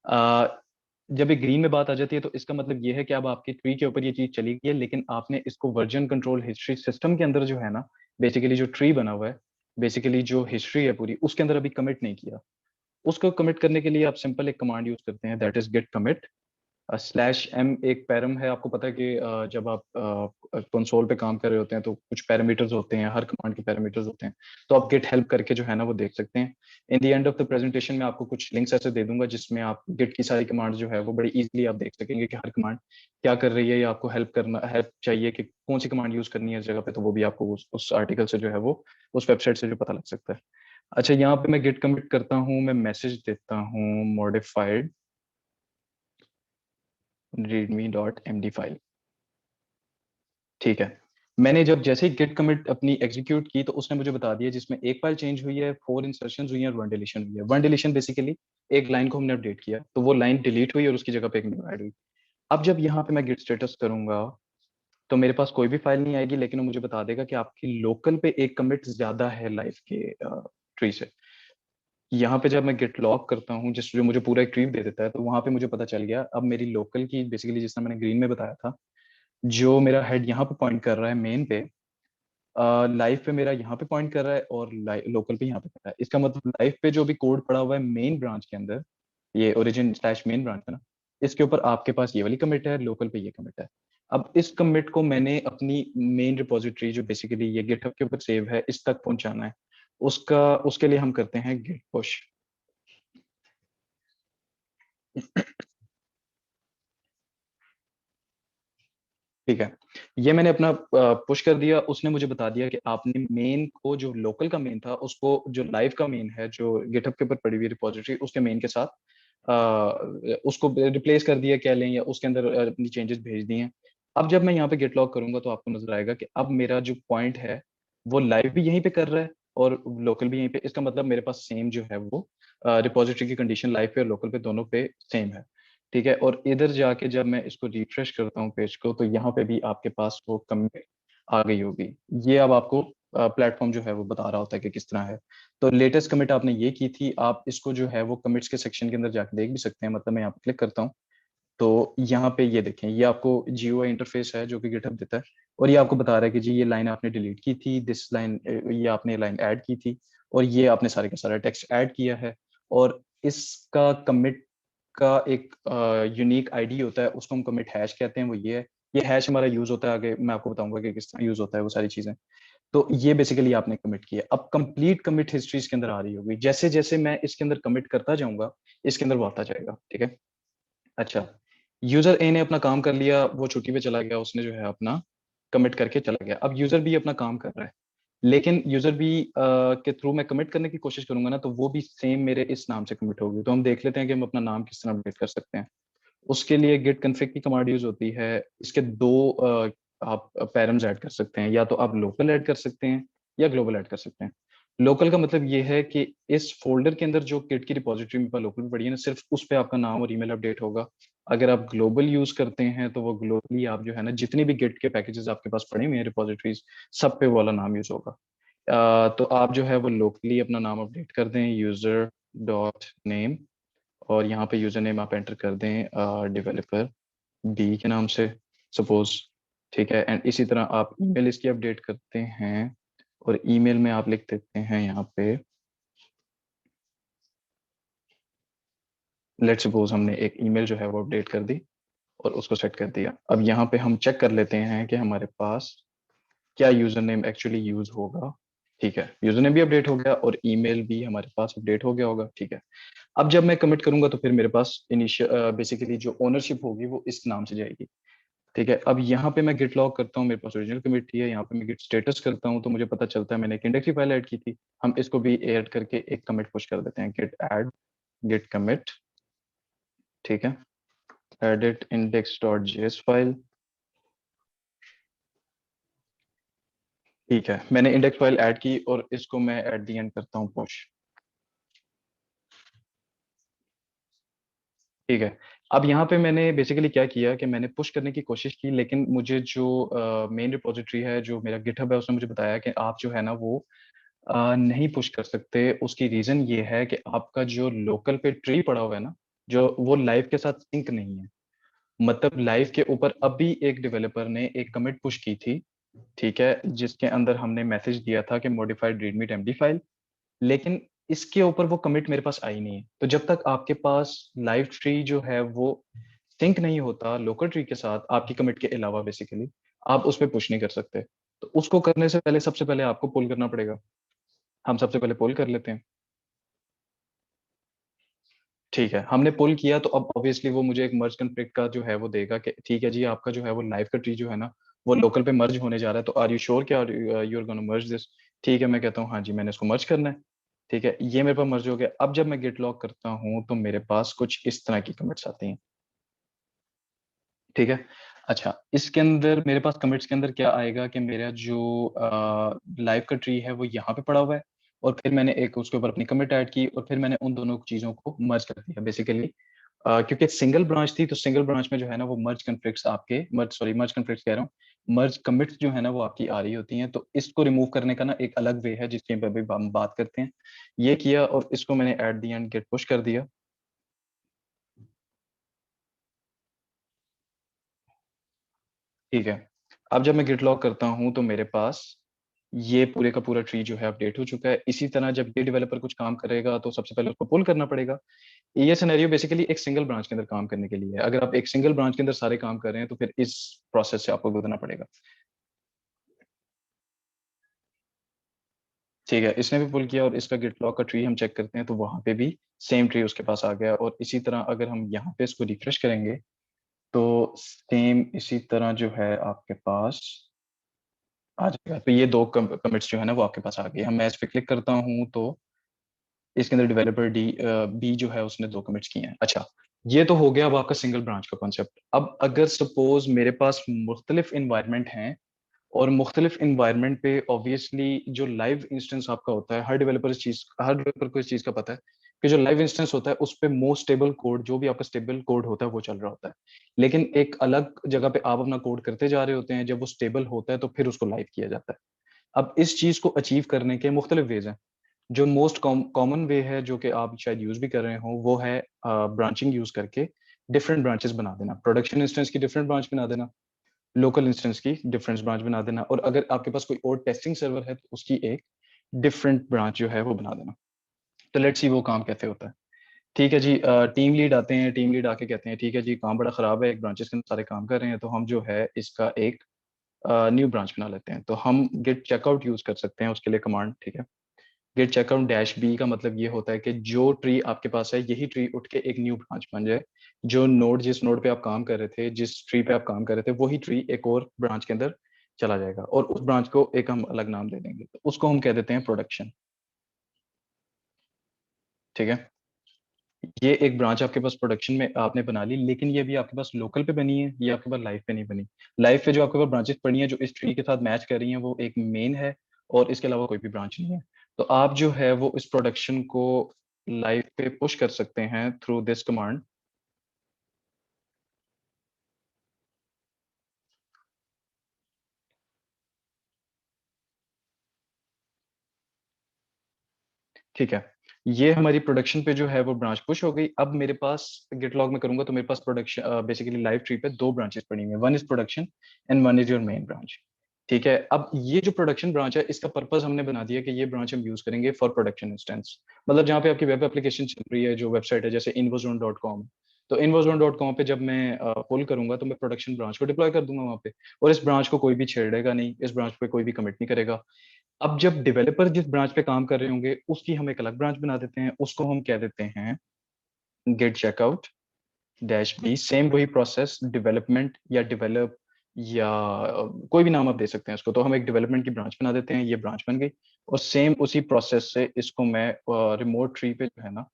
अ, जब ये ग्रीन में बात आ जाती है तो इसका मतलब ये है कि अब आपके ट्री के ऊपर ये चीज चली गई है, लेकिन आपने इसको वर्जन कंट्रोल हिस्ट्री सिस्टम के अंदर जो है ना, बेसिकली जो ट्री बना हुआ है, बेसिकली जो हिस्ट्री है पूरी उसके अंदर अभी कमिट नहीं किया। उसको कमिट करने के लिए आप सिंपल एक कमांड यूज करते हैं, that is git commit. Slash M एक पैरम है, आपको पता है कि जब आप कंसोल पे काम कर रहे होते हैं तो कुछ पैरामीटर्स होते हैं, हर कमांड के पैरामीटर्स होते हैं, तो आप गेट हेल्प करके जो है ना वो देख सकते हैं। In the end of the presentation में आपको कुछ लिंक्स ऐसे दे दूंगा जिसमें आप गेट की सारी कमांड जो है वो बड़ी इजीली आप देख सकेंगे कि हर कमांड क्या कर रही है, या आपको हेल्प चाहिए कि कौन सी कमांड यूज करनी है इस जगह पे, तो वो भी आपको उस आर्टिकल से जो है वो उस वेबसाइट से जो पता लग सकता है। अच्छा, यहाँ पे मैं गेट कमिट करता हूँ, मैं मैसेज देता हूँ मॉडिफाइड readme.md फाइल। ठीक है, मैंने जब जैसे ही गेट कमिट अपनी एग्जीक्यूट की तो उसने मुझे बता दिया जिसमें एक फाइल चेंज हुई है, 4 इंसर्शंस हुई हैं और 1 डिलीशन हुई है। 1 डिलीशन बेसिकली एक लाइन को हमने अपडेट किया तो वो लाइन डिलीट हुई और उसकी जगह पे एक न्यू ऐड हुई। अब जब यहाँ पे मैं गेट स्टेटस करूंगा तो मेरे पास कोई भी फाइल नहीं आएगी, लेकिन वो मुझे बता देगा कि आपकी लोकल पे एक कमिट ज्यादा है लाइव के ट्री से। यहाँ पे जब मैं गेट लॉग करता हूँ जिस जो मुझे पूरा एक ट्री दे देता है, तो वहां पे मुझे पता चल गया अब मेरी लोकल की बेसिकली, जिस तरह मैंने ग्रीन में बताया था, जो मेरा हेड यहाँ पे पॉइंट कर रहा है मेन पे, लाइव पे मेरा यहाँ पे पॉइंट कर रहा है और लोकल पे यहाँ पे कर रहा है। इसका मतलब लाइव पे जो भी कोड पड़ा हुआ है मेन ब्रांच के अंदर, ये ओरिजिन स्लैश मेन ब्रांच है ना, इसके ऊपर आपके पास ये वाली कमिट है, लोकल पे ये कमिट है। अब इस कमिट को मैंने अपनी मेन रिपोजिटरी जो बेसिकली ये गिटहब के ऊपर सेव है इस तक पहुंचाना है। उसका उसके लिए हम करते हैं गिट पुश। ठीक है, ये मैंने अपना पुश कर दिया, उसने मुझे बता दिया कि आपने मेन को, जो लोकल का मेन था, उसको जो लाइव का मेन है, जो गिटहब के ऊपर पड़ी हुई रिपोजिटरी, उसके मेन के साथ उसको रिप्लेस कर दिया कह लें, या उसके अंदर अपनी चेंजेस भेज दिए हैं। अब जब मैं यहाँ पे गेट लॉग करूंगा तो आपको नजर आएगा कि अब मेरा जो पॉइंट है वो लाइव भी यहीं पे कर रहा है और लोकल भी यहीं पे। इसका मतलब मेरे पास सेम जो है वो रिपोजिटरी की कंडीशन लाइव पे और लोकल पे दोनों पे सेम है। ठीक है, और इधर जाके जब मैं इसको रिफ्रेश करता हूँ पेज को, तो यहाँ पे भी आपके पास वो कमिट आ गई होगी। ये अब आपको प्लेटफॉर्म जो है वो बता रहा होता है कि किस तरह है। तो लेटेस्ट कमिट आपने ये की थी, आप इसको जो है वो कमिट्स के सेक्शन के अंदर जाके देख भी सकते हैं। मतलब मैं यहाँ पे क्लिक करता हूँ तो यहाँ पे ये देखें, ये आपको GUI इंटरफेस है जो कि गिटहब देता है, और ये आपको बता रहा है कि जी ये लाइन आपने डिलीट की थी, दिस लाइन, ये आपने लाइन ऐड की थी, और ये आपने सारे का सारा टेक्स्ट ऐड किया है। और इसका कमिट का एक यूनिक आईडी होता है, उसको हम कमिट हैश कहते हैं, वो ये है। ये हैश हमारा यूज होता है, आगे मैं आपको बताऊंगा कि किस तरह यूज होता है वो सारी चीजें। तो ये बेसिकली आपने कमिट किया। अब कंप्लीट कमिट हिस्ट्री इसके अंदर आ रही होगी, जैसे जैसे मैं इसके अंदर कमिट करता जाऊंगा इसके अंदर वो आता जाएगा। ठीक है, अच्छा, यूजर ए ने अपना काम कर लिया, वो छुट्टी पे चला गया, उसने जो है अपना कमिट करके चला गया। अब यूजर भी अपना काम कर रहा है, लेकिन यूजर भी के थ्रू मैं कमिट करने की कोशिश करूंगा ना, तो वो भी सेम मेरे इस नाम से कमिट होगी। तो हम देख लेते हैं कि हम अपना नाम किस तरह अपडेट कर सकते हैं। उसके लिए गिट कन्फिग की कमांड यूज होती है। इसके दो आप पैरम्स ऐड कर सकते हैं, या तो आप लोकल ऐड कर सकते हैं या ग्लोबल ऐड कर सकते हैं। लोकल का मतलब ये है कि इस फोल्डर के अंदर जो गिट की रिपोजिटरी में लोकल में पड़ी है ना, सिर्फ उस पे आपका नाम और ईमेल अपडेट होगा। अगर आप ग्लोबल यूज करते हैं तो वो ग्लोबली आप जो है ना, जितनी भी गिट के पैकेजेस आपके पास पड़े हुए हैं रिपोजिटरीज, सब पे वो वाला नाम यूज होगा। तो आप जो है वो लोकली अपना नाम अपडेट कर दें, यूजर डॉट नेम, और यहाँ पे यूजर नेम आप एंटर कर दें डेवलपर बी के नाम से सपोज। ठीक है, एंड इसी तरह आप ईमेल इसकी अपडेट करते हैं, और ईमेल में आप लिख देते हैं यहाँ पे, लेट्स सपोज हमने एक ईमेल जो है वो अपडेट कर दी और उसको सेट कर दिया। अब यहाँ पे हम चेक कर लेते हैं कि हमारे पास क्या यूजर नेम एक्चुअली यूज होगा। ठीक है, यूजर नेम भी अपडेट हो गया और ईमेल भी हमारे पास अपडेट हो गया होगा। ठीक है, अब जब मैं कमिट करूंगा तो फिर मेरे पास इनिशियल बेसिकली जो ओनरशिप होगी वो इस नाम से जाएगी। ठीक है, अब यहाँ पे मैं गिट लॉग करता हूँ, मेरे पास ओरिजिनल कमिटी है। यहाँ पे मैं गिट स्टेटस करता हूँ तो मुझे पता चलता है मैंने एक इंडेक्स की फाइल ऐड की थी। हम इसको भी ऐड करके एक कमिट पुश कर देते हैं, गिट ऐड गिट कमिट। ठीक है, edit index.js फाइल। ठीक है, मैंने इंडेक्स फाइल ऐड की और इसको मैं एट दी एंड करता हूँ पुश। ठीक है, अब यहाँ पे मैंने बेसिकली क्या किया कि मैंने पुश करने की कोशिश की, लेकिन मुझे जो मेन रिपोजिटरी है, जो मेरा गिटहब है, उसने मुझे बताया कि आप जो है ना वो नहीं पुश कर सकते। उसकी रीजन ये है कि आपका जो लोकल पे ट्री पड़ा हुआ है ना, जो वो लाइव के साथ सिंक नहीं है। मतलब लाइव के ऊपर अभी एक डेवलपर ने एक कमिट पुश की थी, ठीक है, जिसके अंदर हमने मैसेज दिया था कि मॉडिफाइड रीडमी एमडी फाइल, लेकिन इसके ऊपर वो कमिट मेरे पास आई नहीं है। तो जब तक आपके पास लाइव ट्री जो है वो सिंक नहीं होता लोकल ट्री के साथ, आपकी कमिट के अलावा बेसिकली, आप उस पर पुश नहीं कर सकते। तो उसको करने से पहले सबसे पहले आपको पुल करना पड़ेगा। हम सबसे पहले पुल कर लेते हैं। ठीक है, हमने पुल किया तो अब ऑब्वियसली वो मुझे एक मर्ज कॉन्फ्लिक्ट का जो है वो देगा कि ठीक है जी, आपका जो है वो लाइव का ट्री जो है ना वो लोकल पे मर्ज होने जा रहा है, तो आर यू श्योर क्या you are gonna merge this. ठीक है, मैं कहता हूँ हाँ जी, मैंने इसको मर्ज करना है। ठीक है, ये मेरे पास मर्ज हो गया। अब जब मैं गिट लॉग करता हूँ तो मेरे पास कुछ इस तरह की कमिट्स आती हैं। ठीक है, अच्छा, इसके अंदर मेरे पास कमिट्स के अंदर क्या आएगा कि मेरा जो लाइव का ट्री है वो यहाँ पे पड़ा हुआ है, और फिर मैंने एक उसके ऊपर अपनी कमिट ऐड की, और फिर मैंने उन दोनों चीजों को मर्ज कर दिया बेसिकली। क्योंकि सिंगल ब्रांच थी, तो सिंगल ब्रांच में जो है ना वो मर्ज कन्फ्लिक्ट्स आपके मर्ज कन्फ्लिक्ट्स कह रहा हूँ, मर्ज कमिट्स जो है ना वो आपकी आ रही होती हैं। तो इसको रिमूव करने का ना एक अलग वे है जिसके अभी हम बात करते हैं। ये किया और इसको मैंने at the end git push कर दिया। ठीक है, अब जब मैं गिट लॉग करता हूँ तो मेरे पास ये पूरे का पूरा ट्री जो है अपडेट हो चुका है। इसी तरह जब ये डेवलपर कुछ काम करेगा तो सबसे पहले उसको पुल करना पड़ेगा। ये सिनेरियो बेसिकली एक सिंगल ब्रांच के अंदर काम करने के लिए है। अगर आप एक सिंगल ब्रांच के अंदर सारे काम कर रहे हैं तो फिर इस प्रोसेस से आपको गुजरना पड़ेगा। ठीक है, इसने भी पुल किया और इसका गिट लॉग का ट्री हम चेक करते हैं तो वहां पे भी सेम ट्री उसके पास आ गया। और इसी तरह अगर हम यहाँ पे इसको रिफ्रेश करेंगे तो सेम इसी तरह जो है आपके पास आ जाएगा। तो ये दो कमिट्स जो है ना वो आपके पास आ गए। हम मैच पे क्लिक करता हूँ तो इसके अंदर डेवलपर बी जो है उसने दो कमिट्स किए हैं। अच्छा, ये तो हो गया अब आपका सिंगल ब्रांच का कॉन्सेप्ट। अब अगर सपोज मेरे पास मुख्तलिफ इन्वायरमेंट हैं और मुख्तलिफ इन्वायरमेंट पे ऑब्वियसली जो लाइव इंस्टेंस आपका होता है, हर डेवलपर को इस चीज का पता है कि जो लाइव इंस्टेंस होता है उस पे मोस्ट स्टेबल कोड, जो भी आपका स्टेबल कोड होता है वो चल रहा होता है। लेकिन एक अलग जगह पे आप अपना कोड करते जा रहे होते हैं, जब वो स्टेबल होता है तो फिर उसको लाइव किया जाता है। अब इस चीज को अचीव करने के मुख्तलिफ वेज हैं। जो मोस्ट कॉमन वे है जो कि आप शायद यूज भी कर रहे हो वो है ब्रांचिंग यूज करके डिफरेंट ब्रांचेस बना देना। प्रोडक्शन इंस्टेंस की डिफरेंट ब्रांच बना देना, लोकल इंस्टेंस की डिफरेंट ब्रांच बना देना, और अगर आपके पास कोई और टेस्टिंग सर्वर है तो उसकी एक डिफरेंट ब्रांच जो है वो बना देना। तो लेट्स सी वो काम कैसे होता है। ठीक है जी, टीम लीड आते हैं, टीम लीड आके कहते हैं ठीक है जी काम बड़ा खराब है, एक ब्रांचेस के अंदर सारे काम कर रहे हैं, तो हम जो है इसका एक न्यू ब्रांच बना लेते हैं। तो हम गिट चेकआउट यूज कर सकते हैं उसके लिए कमांड। ठीक है, गिट चेकआउट डैश बी का मतलब ये होता है कि जो ट्री आपके पास है यही ट्री उठ के एक न्यू ब्रांच बन जाए। जो नोड, जिस नोड पे आप काम कर रहे थे, जिस ट्री पे आप काम कर रहे थे, वही ट्री एक और ब्रांच के अंदर चला जाएगा और उस ब्रांच को एक हम अलग नाम दे देंगे, तो उसको हम कह देते हैं प्रोडक्शन। ठीक है, ये एक ब्रांच आपके पास प्रोडक्शन में आपने बना ली, लेकिन ये भी आपके पास लोकल पे बनी है, ये आपके पास लाइव पे नहीं बनी। लाइव पे जो आपके पास ब्रांचेस पड़ी हैं जो इस ट्री के साथ मैच कर रही हैं वो एक मेन है और इसके अलावा कोई भी ब्रांच नहीं है। तो आप जो है वो इस प्रोडक्शन को लाइव पे पुश कर सकते हैं थ्रू दिस कमांड। ठीक है, ये हमारी प्रोडक्शन पे जो है वो ब्रांच पुश हो गई। अब मेरे पास गिट लॉग में करूंगा तो मेरे पास प्रोडक्शन बेसिकली लाइव ट्री पे दो ब्रांचेस पड़ी हुई हैं, one is production and one is your main branch. ठीक है, अब ये जो प्रोडक्शन ब्रांच है इसका पर्पस हमने बना दिया कि ये ब्रांच हम यूज करेंगे फॉर प्रोडक्शन इंस्टेंस। मतलब जहाँ पे आपकी वेब एप्लीकेशन चल रही है, जो वेबसाइट है जैसे invozoone.com, तो invozoone.com पे जब मैं पुल करूंगा तो मैं प्रोडक्शन ब्रांच को डिप्लॉय कर दूंगा वहाँ पे, और इस ब्रांच को कोई भी छेड़ेगा नहीं, इस ब्रांच पे कोई भी कमिट नहीं करेगा। अब जब डेवलपर जिस ब्रांच पे काम कर रहे होंगे उसकी हम एक अलग ब्रांच बना देते हैं, उसको हम कह देते हैं git checkout dash B. Same वही प्रोसेस, डेवलपमेंट या डेवलप या कोई भी नाम आप दे सकते हैं इसको। तो हम एक डेवलपमेंट की ब्रांच बना देते हैं, ये ब्रांच बन गई। और सेम उसी प्रोसेस से इसको मैं रिमोट ट्री पे जो है ना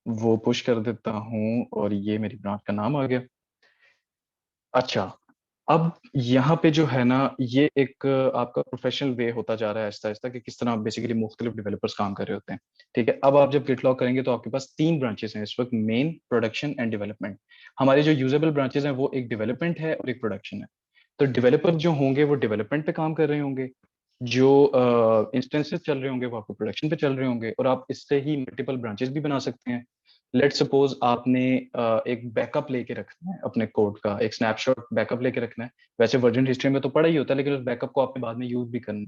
वो पुश कर देता हूँ और ये मेरी ब्रांच का नाम आ गया। अच्छा, अब यहाँ पे जो है ना ये एक आपका प्रोफेशनल वे होता जा रहा है आहिस्ता आहिस्ता कि किस तरह बेसिकली मुख्तलिफ डेवलपर्स काम कर रहे होते हैं। ठीक है, अब आप जब गिट लॉग करेंगे तो आपके पास तीन ब्रांचेस हैं इस वक्त, मेन, प्रोडक्शन एंड डेवलपमेंट। हमारे जो यूजेबल ब्रांचेस हैं वो एक डेवलपमेंट है और एक प्रोडक्शन है। तो डेवलपर जो होंगे वो डेवलपमेंट पे काम कर रहे होंगे, जो इंस्टेंसेस चल रहे होंगे वो आपके प्रोडक्शन पे चल रहे होंगे, और आप इससे ही मल्टीपल ब्रांचेस भी बना सकते हैं। लेट सपोज आपने एक बैकअप लेके रखना है अपने कोड का, एक स्नैपशॉट बैकअप लेके रखना है। वैसे वर्जन हिस्ट्री में तो पड़ा ही होता है, लेकिन उस बैकअप को आपने बाद में यूज भी करना है।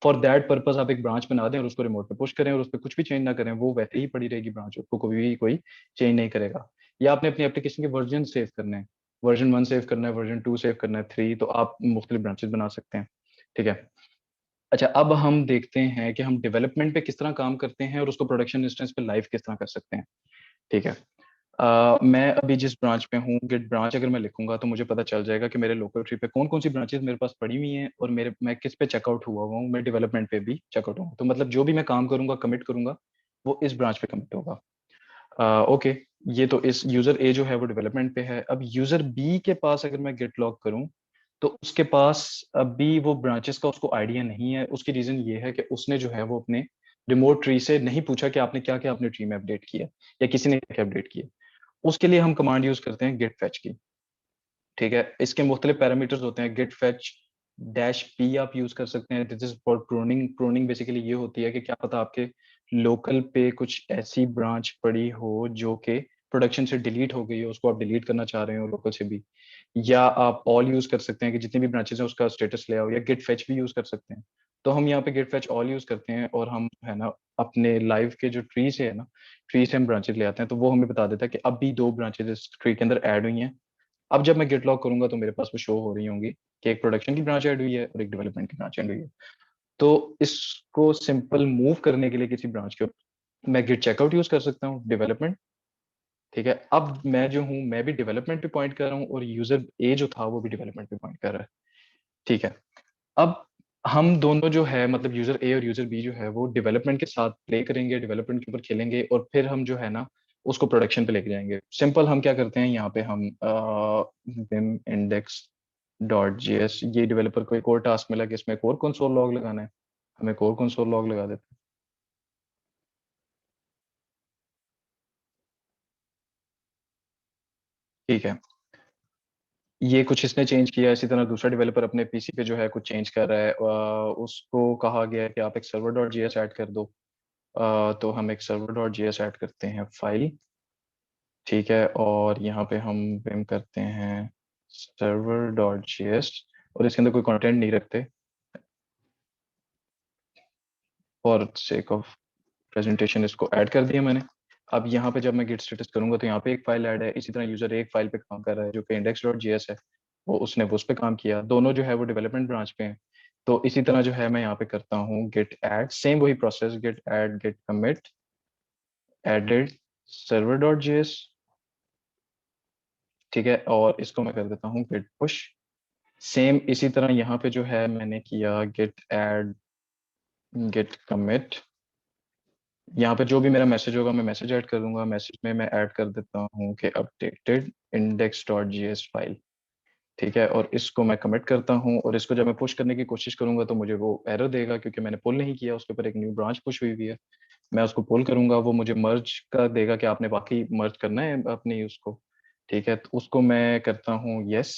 फॉर दैट पर्पस आप एक ब्रांच बना दें और उसको रिमोट पे पुश करें और उस पर कुछ भी चेंज ना करें, वो वैसे ही पड़ी रहेगी ब्रांच, उसको कोई चेंज नहीं करेगा। या आपने अपनी एप्लीकेशन के वर्जन सेव करने हैं, वर्जन 1 सेव करना है, वर्जन 2 सेव करना है, 3, तो आप मुख्तलिफ ब्रांचेस बना सकते हैं। ठीक है, अच्छा अब हम देखते हैं कि हम डेवलपमेंट पे किस तरह काम करते हैं और उसको प्रोडक्शन इंस्टेंस पे लाइव किस तरह कर सकते हैं। ठीक है, मैं अभी जिस ब्रांच पे हूँ, गिट ब्रांच अगर मैं लिखूंगा तो मुझे पता चल जाएगा कि मेरे लोकल ट्री पे कौन कौन सी ब्रांचेस मेरे पास पड़ी हुई हैं और मैं किस पे चेकआउट हुआ हूँ। मैं डेवलपमेंट पे भी चेकआउट हूँ, तो मतलब जो भी मैं काम करूंगा, कमिट करूंगा, वो इस ब्रांच पे कमिट होगा। ओके, ये तो इस यूजर ए जो है वो डेवलपमेंट पे है। अब यूजर बी के पास अगर मैं गिट लॉग करूं तो उसके पास अभी वो ब्रांचेस का उसको आइडिया नहीं है। उसकी रीजन ये है कि उसने जो है वो अपने रिमोट ट्री से नहीं पूछा कि आपने क्या क्या अपने ट्री में अपडेट किया या किसी ने क्या अपडेट किया। उसके लिए हम कमांड यूज करते हैं गेट फेच की। ठीक है, इसके मुख्तलिफ पैरामीटर्स होते हैं। गेट फेच डैश पी आप यूज कर सकते हैं, this is for pruning. Pruning basically ये होती है कि क्या पता आपके लोकल पे कुछ ऐसी ब्रांच पड़ी हो जो कि प्रोडक्शन से डिलीट हो गई हो, उसको आप डिलीट करना चाह रहे हो लोकल से भी। या आप ऑल यूज कर सकते हैं कि जितनी भी ब्रांचेस हैं उसका स्टेटस ले आओ, या गेट फेच भी यूज कर सकते हैं। तो हम यहाँ पे गेट फेच ऑल यूज करते हैं और हम है ना अपने लाइव के जो ट्री से है ना, ट्री से हम ब्रांचेस ले आते हैं, तो वो हमें बता देता है कि अभी दो ब्रांचेस इस ट्री के अंदर ऐड हुई हैं। अब जब मैं गिट लॉग करूंगा तो मेरे पास वो शो हो रही होंगी कि एक प्रोडक्शन की ब्रांच ऐड हुई है और एक डेवलपमेंट की ब्रांच ऐड हुई है। तो इसको सिंपल मूव करने के लिए किसी ब्रांच के मैं गिट चेकआउट यूज कर सकता हूँ, डेवलपमेंट ठीक है, अब मैं जो हूँ मैं भी डेवलपमेंट पे पॉइंट कर रहा हूँ और यूजर ए जो था वो भी डेवलपमेंट पे पॉइंट कर रहा है। ठीक है, अब हम दोनों जो है मतलब यूजर ए और यूजर बी जो है वो डेवलपमेंट के साथ प्ले करेंगे, डेवलपमेंट के ऊपर खेलेंगे और फिर हम जो है ना उसको प्रोडक्शन पे लेके जाएंगे। सिंपल हम क्या करते हैं यहाँ पे हम विम इंडेक्स डॉट जेएस, ये डेवलपर को एक और टास्क मिला कि इसमें एक और कंसोल लॉग लगाना है, हम एक और कंसोल लॉग लगा देते हैं। ठीक है, ये कुछ इसने चेंज किया, इसी तरह दूसरा डेवलपर अपने पीसी पे जो है कुछ चेंज कर रहा है, उसको कहा गया है कि आप एक सर्वर डॉट जेएस ऐड कर दो। तो हम एक सर्वर डॉट जेएस ऐड करते हैं फाइल। ठीक है, और यहाँ पे हम विम करते हैं सर्वर डॉट जेएस और इसके अंदर कोई कंटेंट नहीं रखते फॉर सेक ऑफ प्रेजेंटेशन, इसको ऐड कर दिया मैंने। अब यहाँ पे जब मैं गिट स्टेटस करूंगा तो यहाँ पे एक फाइल ऐड है, इसी तरह यूजर एक फाइल पे काम कर रहा है जो कि इंडेक्स डॉट जेएस है, वो उसने उस पे काम किया, दोनों जो है वो डेवलपमेंट ब्रांच पे हैं। तो इसी तरह जो है मैं यहाँ पे करता हूँ गिट ऐड, सेम वही process, git add git commit added server dot JS. ठीक है, और इसको मैं कर देता हूँ गिट पुश। सेम इसी तरह यहाँ पे जो है मैंने किया गिट ऐड गिट कमिट, यहाँ पे जो भी मेरा मैसेज होगा मैं मैसेज ऐड कर दूंगा, मैसेज में मैं ऐड कर देता हूँ कि updated index dot JS file. ठीक है, और इसको मैं कमिट करता हूँ और इसको जब मैं पुश करने की कोशिश करूंगा तो मुझे वो एरर देगा क्योंकि मैंने पुल नहीं किया, उसके ऊपर एक न्यू ब्रांच पुश हुई हुई है। मैं उसको पुल करूंगा, वो मुझे मर्ज का देगा कि आपने बाकी मर्ज करना है अपनी उसको। ठीक है, तो उसको मैं करता हूँ यस।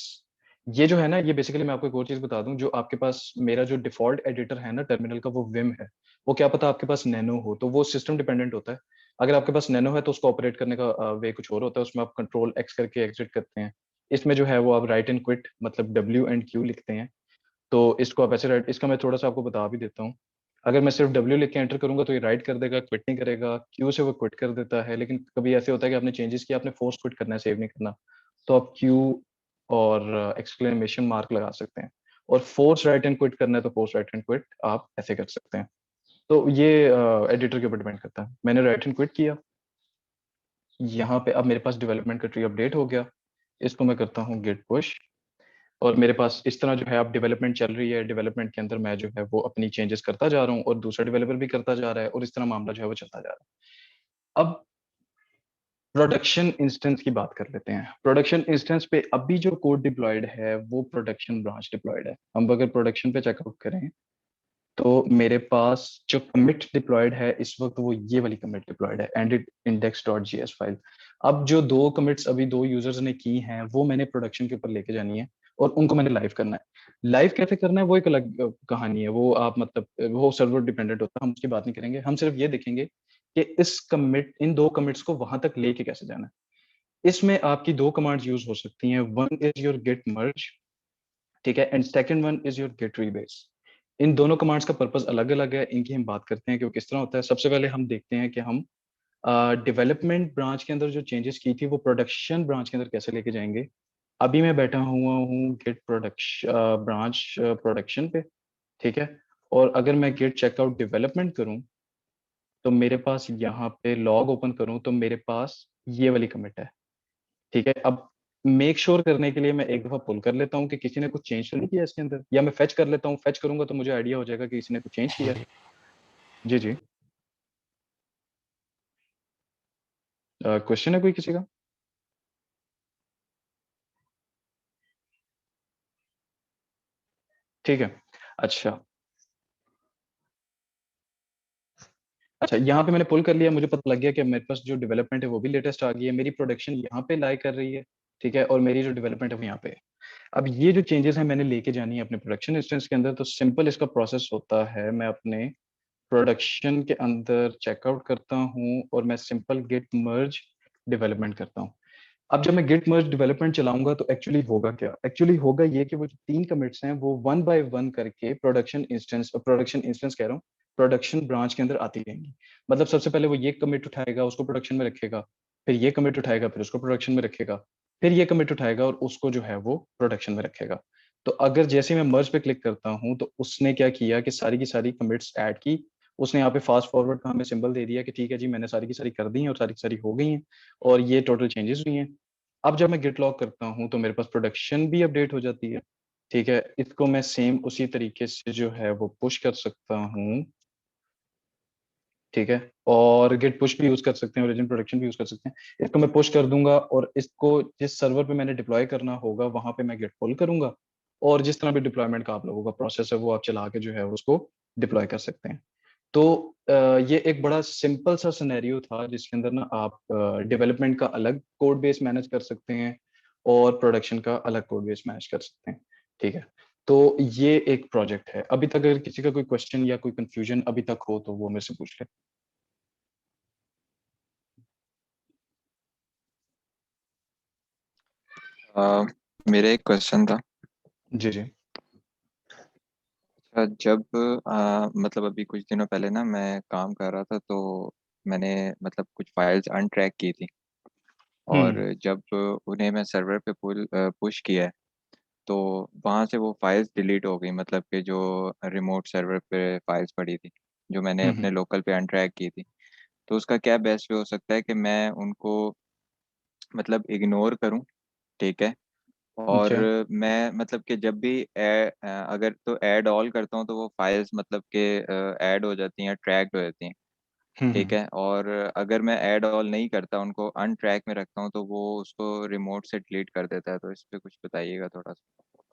ये जो है ना, ये बेसिकली मैं आपको एक और चीज बता दूं, जो आपके पास मेरा जो डिफॉल्ट एडिटर है ना टर्मिनल का वो विम है, वो क्या पता आपके पास नैनो हो, तो वो सिस्टम डिपेंडेंट होता है। अगर आपके पास नैनो है तो उसको ऑपरेट करने का वे कुछ और होता है, उसमें आप कंट्रोल एक्स करके एग्जिट करते हैं। इसमें जो है वो आप राइट एंड क्विट मतलब डब्ल्यू एंड क्यू लिखते हैं। तो इसको आप ऐसे राइट, इसका मैं थोड़ा सा आपको बता भी देता हूँ। अगर मैं सिर्फ डब्ल्यू लिख के एंटर करूंगा तो ये राइट कर देगा, क्विट नहीं करेगा, क्यू से वो क्विट कर देता है। लेकिन कभी ऐसे होता है कि आपने चेंजेस किया, आपने फोर्स क्विट करना है, सेव नहीं करना, तो आप क्यू और एक्सक्लेमेशन मार्क लगा सकते हैं। और फोर्स राइट एंड क्विट करना है तो फोर्स राइट एंड क्विट आप ऐसे कर सकते हैं। तो ये एडिटर के ऊपर डिपेंड करता है। मैंने राइट एंड क्विट किया, यहाँ पे अब मेरे पास डेवलपमेंट का ट्री अपडेट हो गया। इसको मैं करता हूँ गेट पुश और मेरे पास इस तरह जो है अब डेवलपमेंट चल रही है, डेवलपमेंट के अंदर मैं जो है वो अपनी चेंजेस करता जा रहा हूँ और दूसरा डेवलपर भी करता जा रहा है और इस तरह मामला जो है वो चलता जा रहा है। अब प्रोडक्शन इंस्टेंस की बात कर लेते हैं। प्रोडक्शन इंस्टेंस पे अभी जो कोड डिप्लॉयड है वो प्रोडक्शन ब्रांच डिप्लॉयड है। हम अगर प्रोडक्शन पे चेकआउट करें तो मेरे पास जो कमिट डिप्लॉयड है इस वक्त वो ये वाली कमिट डिप्लॉयड है, and index dot JS file. अब जो दो कमिट्स अभी दो यूजर्स ने की हैं वो मैंने प्रोडक्शन के ऊपर लेके जानी है और उनको मैंने लाइव करना है। लाइव कैसे करना है वो एक अलग कहानी है, वो आप मतलब वो सर्वर डिपेंडेंट होता है, हम उसकी बात नहीं करेंगे। हम सिर्फ ये देखेंगे कि इस कमिट इन दो कमिट्स को वहां तक लेके कैसे जाना है। इसमें आपकी दो कमांड्स यूज हो सकती हैं, one is your git merge, ठीक है, and second one is your git rebase. इन दोनों कमांड्स का पर्पस अलग अलग है, इनकी हम बात करते हैं कि वो किस तरह होता है। सबसे पहले हम देखते हैं कि हम डेवलपमेंट ब्रांच के अंदर जो चेंजेस की थी वो प्रोडक्शन ब्रांच के अंदर कैसे लेके जाएंगे। अभी मैं बैठा हुआ हूँ गेट प्रोडक्शन ब्रांच प्रोडक्शन पे। ठीक है, और अगर मैं गेट चेकआउट डेवलपमेंट करूँ तो मेरे पास यहाँ पे लॉग ओपन करूँ तो मेरे पास ये वाली कमिट है। ठीक है, अब मेक श्योर करने के लिए मैं एक दफा पुल कर लेता हूँ कि किसी ने कुछ चेंज तो नहीं किया इसके अंदर, या मैं फेच कर लेता हूँ, फेच करूंगा तो मुझे आइडिया हो जाएगा कि किसी ने कुछ चेंज किया है। जी जी, क्वेश्चन है कोई किसी का? ठीक है, अच्छा अच्छा, यहाँ पे मैंने पुल कर लिया, मुझे पता लग गया कि मेरे पास जो डेवलपमेंट है वो भी लेटेस्ट आ गई है, मेरी प्रोडक्शन यहाँ पे लाई कर रही है। ठीक है, और मेरी जो डेवलपमेंट है वो यहाँ पे है। अब ये जो चेंजेस है मैंने लेके जानी है अपने प्रोडक्शन इंस्टेंस के अंदर, तो सिंपल इसका प्रोसेस होता है, मैं अपने प्रोडक्शन के अंदर चेकआउट करता हूँ और मैं सिंपल गिट मर्ज डेवलपमेंट करता हूँ। अब जब मैं गिट मर्ज डेवलपमेंट चलाऊंगा तो एक्चुअली होगा क्या, एक्चुअली होगा ये कि वो जो तीन कमिट्स हैं वो वन बाय वन करके प्रोडक्शन इंस्टेंस कह रहा हूँ, प्रोडक्शन ब्रांच के अंदर आती रहेंगी। मतलब सबसे पहले वो ये कमिट उठाएगा, उसको प्रोडक्शन में रखेगा, फिर ये कमिट उठाएगा, फिर उसको प्रोडक्शन में रखेगा, फिर ये कमिट उठाएगा और उसको जो है वो प्रोडक्शन में रखेगा। तो अगर जैसे मैं मर्ज पे क्लिक करता हूँ तो उसने क्या किया कि सारी की सारी कमिट्स ऐड की उसने यहाँ पे फास्ट फॉरवर्ड का हमें सिंबल दे दिया कि ठीक है जी मैंने सारी की सारी कर दी हैं और सारी की सारी हो गई हैं और ये टोटल चेंजेस हुई हैं। अब जब मैं गिट लॉग करता हूँ तो मेरे पास प्रोडक्शन भी अपडेट हो जाती है। ठीक है, इसको मैं सेम उसी तरीके से जो है वो पुश कर सकता हूँ। ठीक है, और गिट पुश भी यूज कर सकते हैं, ओरिजिन प्रोडक्शन भी यूज कर सकते हैं। इसको मैं पुश कर दूंगा और इसको जिस सर्वर पे मैंने डिप्लॉय करना होगा वहां पे मैं गिट पुल करूंगा, और जिस तरह भी डिप्लॉयमेंट का आप लोगों का प्रोसेस है वो आप चला के जो है उसको डिप्लॉय कर सकते हैं। तो ये एक बड़ा सिंपल सा सिनेरियो था जिसके अंदर ना आप डेवलपमेंट का अलग कोड बेस मैनेज कर सकते हैं और प्रोडक्शन का अलग कोड बेस मैनेज कर सकते हैं। ठीक है, तो ये एक प्रोजेक्ट है। अभी तक अगर किसी का कोई क्वेश्चन या कोई कंफ्यूजन अभी तक हो तो वो मेरे से पूछ ले। मेरा एक क्वेश्चन था। जी जी। जब मतलब अभी कुछ दिनों पहले ना मैं काम कर रहा था, तो मैंने मतलब कुछ फाइल्स अनट्रैक की थी, और हम्म जब उन्हें मैं सर्वर पे पुश किया है, तो वहाँ से वो फाइल्स डिलीट हो गई। मतलब कि जो रिमोट सर्वर पे फाइल्स पड़ी थी, जो मैंने हम्म अपने लोकल पे अनट्रैक की थी, तो उसका क्या बेस्ट वे हो सकता है कि मैं उनको मतलब इग्नोर करूँ? ठीक है। और अच्छा। मैं मतलब कि जब भी अगर तो ऐड ऑल करता हूँ तो वो फाइल्स मतलब कि ऐड हो जाती हैं, ट्रैक्ड हो जाती हैं। ठीक हम्म। है। और अगर मैं ऐड ऑल नहीं करता, उनको अनट्रैक में रखता हूँ, तो वो उसको रिमोट से डिलीट कर देता है। तो इस पे कुछ बताइएगा थोड़ा सा,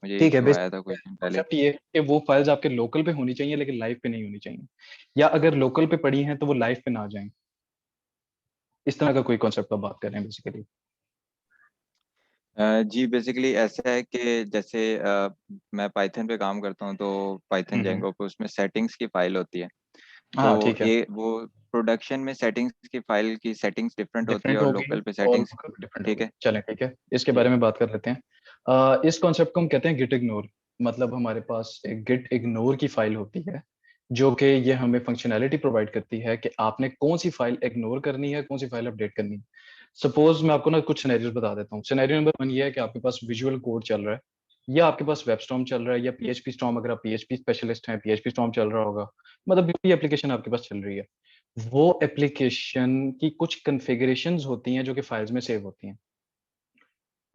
मुझे ठीक है, इशू आया था कुछ दिन पहले। कॉन्सेप्ट ये है कि वो फाइल्स आपके लोकल पे होनी चाहिए लेकिन लाइव पे नहीं होनी चाहिए, या अगर लोकल पे पड़ी हैं तो वो लाइव पे ना जाएं। इस तरह का कोई कॉन्सेप्ट आप बात कर रहे हैं बेसिकली। जी, बेसिकली ऐसा है कि जैसे मैं पाइथन पे काम करता हूँ, तो पाइथन हम्म। जेंगो पे उसमें सेटिंग्स की फाइल होती है। तो हाँ ठीक है। ये वो प्रोडक्शन में सेटिंग्स की फाइल की सेटिंग्स डिफरेंट होती है, डिफरेंट और होगी लोकल पे और सेटिंग्स। लोकल पे डिफरेंट ठीक होगी। है चलें ठीक है, इसके जी। बारे में बात कर लेते हैं। इस कॉन्सेप्ट को हम कहते हैं गिट इग्नोर। मतलब हमारे पास एक गिट इग्नोर की फाइल होती है जो कि ये हमें फंक्शनैलिटी प्रोवाइड करती है कि आपने कौन सी फाइल इग्नोर करनी है, कौन सी फाइल अपडेट करनी है। सपोज मैं आपको ना कुछ सिनेरियोस बता देता हूँ। सिनेरियो नंबर 1 ये है कि आपके पास विजुअल कोड चल रहा है, या आपके पास वेब स्टॉर्म चल रहा है, या पीएचपी स्टॉर्म, अगर आप पीएचपी स्पेशलिस्ट हैं पीएचपी स्टॉर्म चल रहा होगा। मतलब जो भी एप्लीकेशन आपके पास चल रही है, वो एप्लीकेशन की कुछ कॉन्फ़िगरेशंस होती हैं जो कि फाइल्स में सेव होती हैं।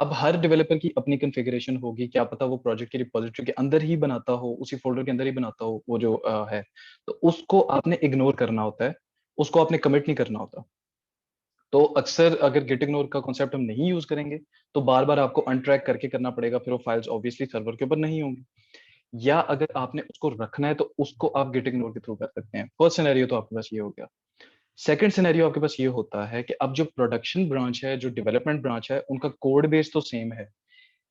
अब हर डेवलपर की अपनी कॉन्फ़िगरेशन होगी, क्या पता वो प्रोजेक्ट की रिपॉजिटरी के अंदर ही बनाता हो, उसी फ़ोल्डर के अंदर ही बनाता हो वो जो है। तो उसको आपने इग्नोर करना होता है, उसको आपने कमिट नहीं करना होता। तो अक्सर अगर गिट इग्नोर का कॉन्सेप्ट हम नहीं यूज़ करेंगे, तो बार-बार आपको अनट्रैक करके करना पड़ेगा, फिर वो फाइल्स ऑब्वियसली सर्वर के ऊपर नहीं होंगी। या अगर आपने उसको रखना है तो उसको आप गिट इग्नोर के थ्रू कर सकते हैं। फर्स्ट सिनेरियो तो आपके पास ये हो गया। सेकंड सिनेरियो आपके पास ये होता है कि अब जो प्रोडक्शन ब्रांच है, जो डेवलपमेंट ब्रांच है, उनका कोड बेस तो सेम है,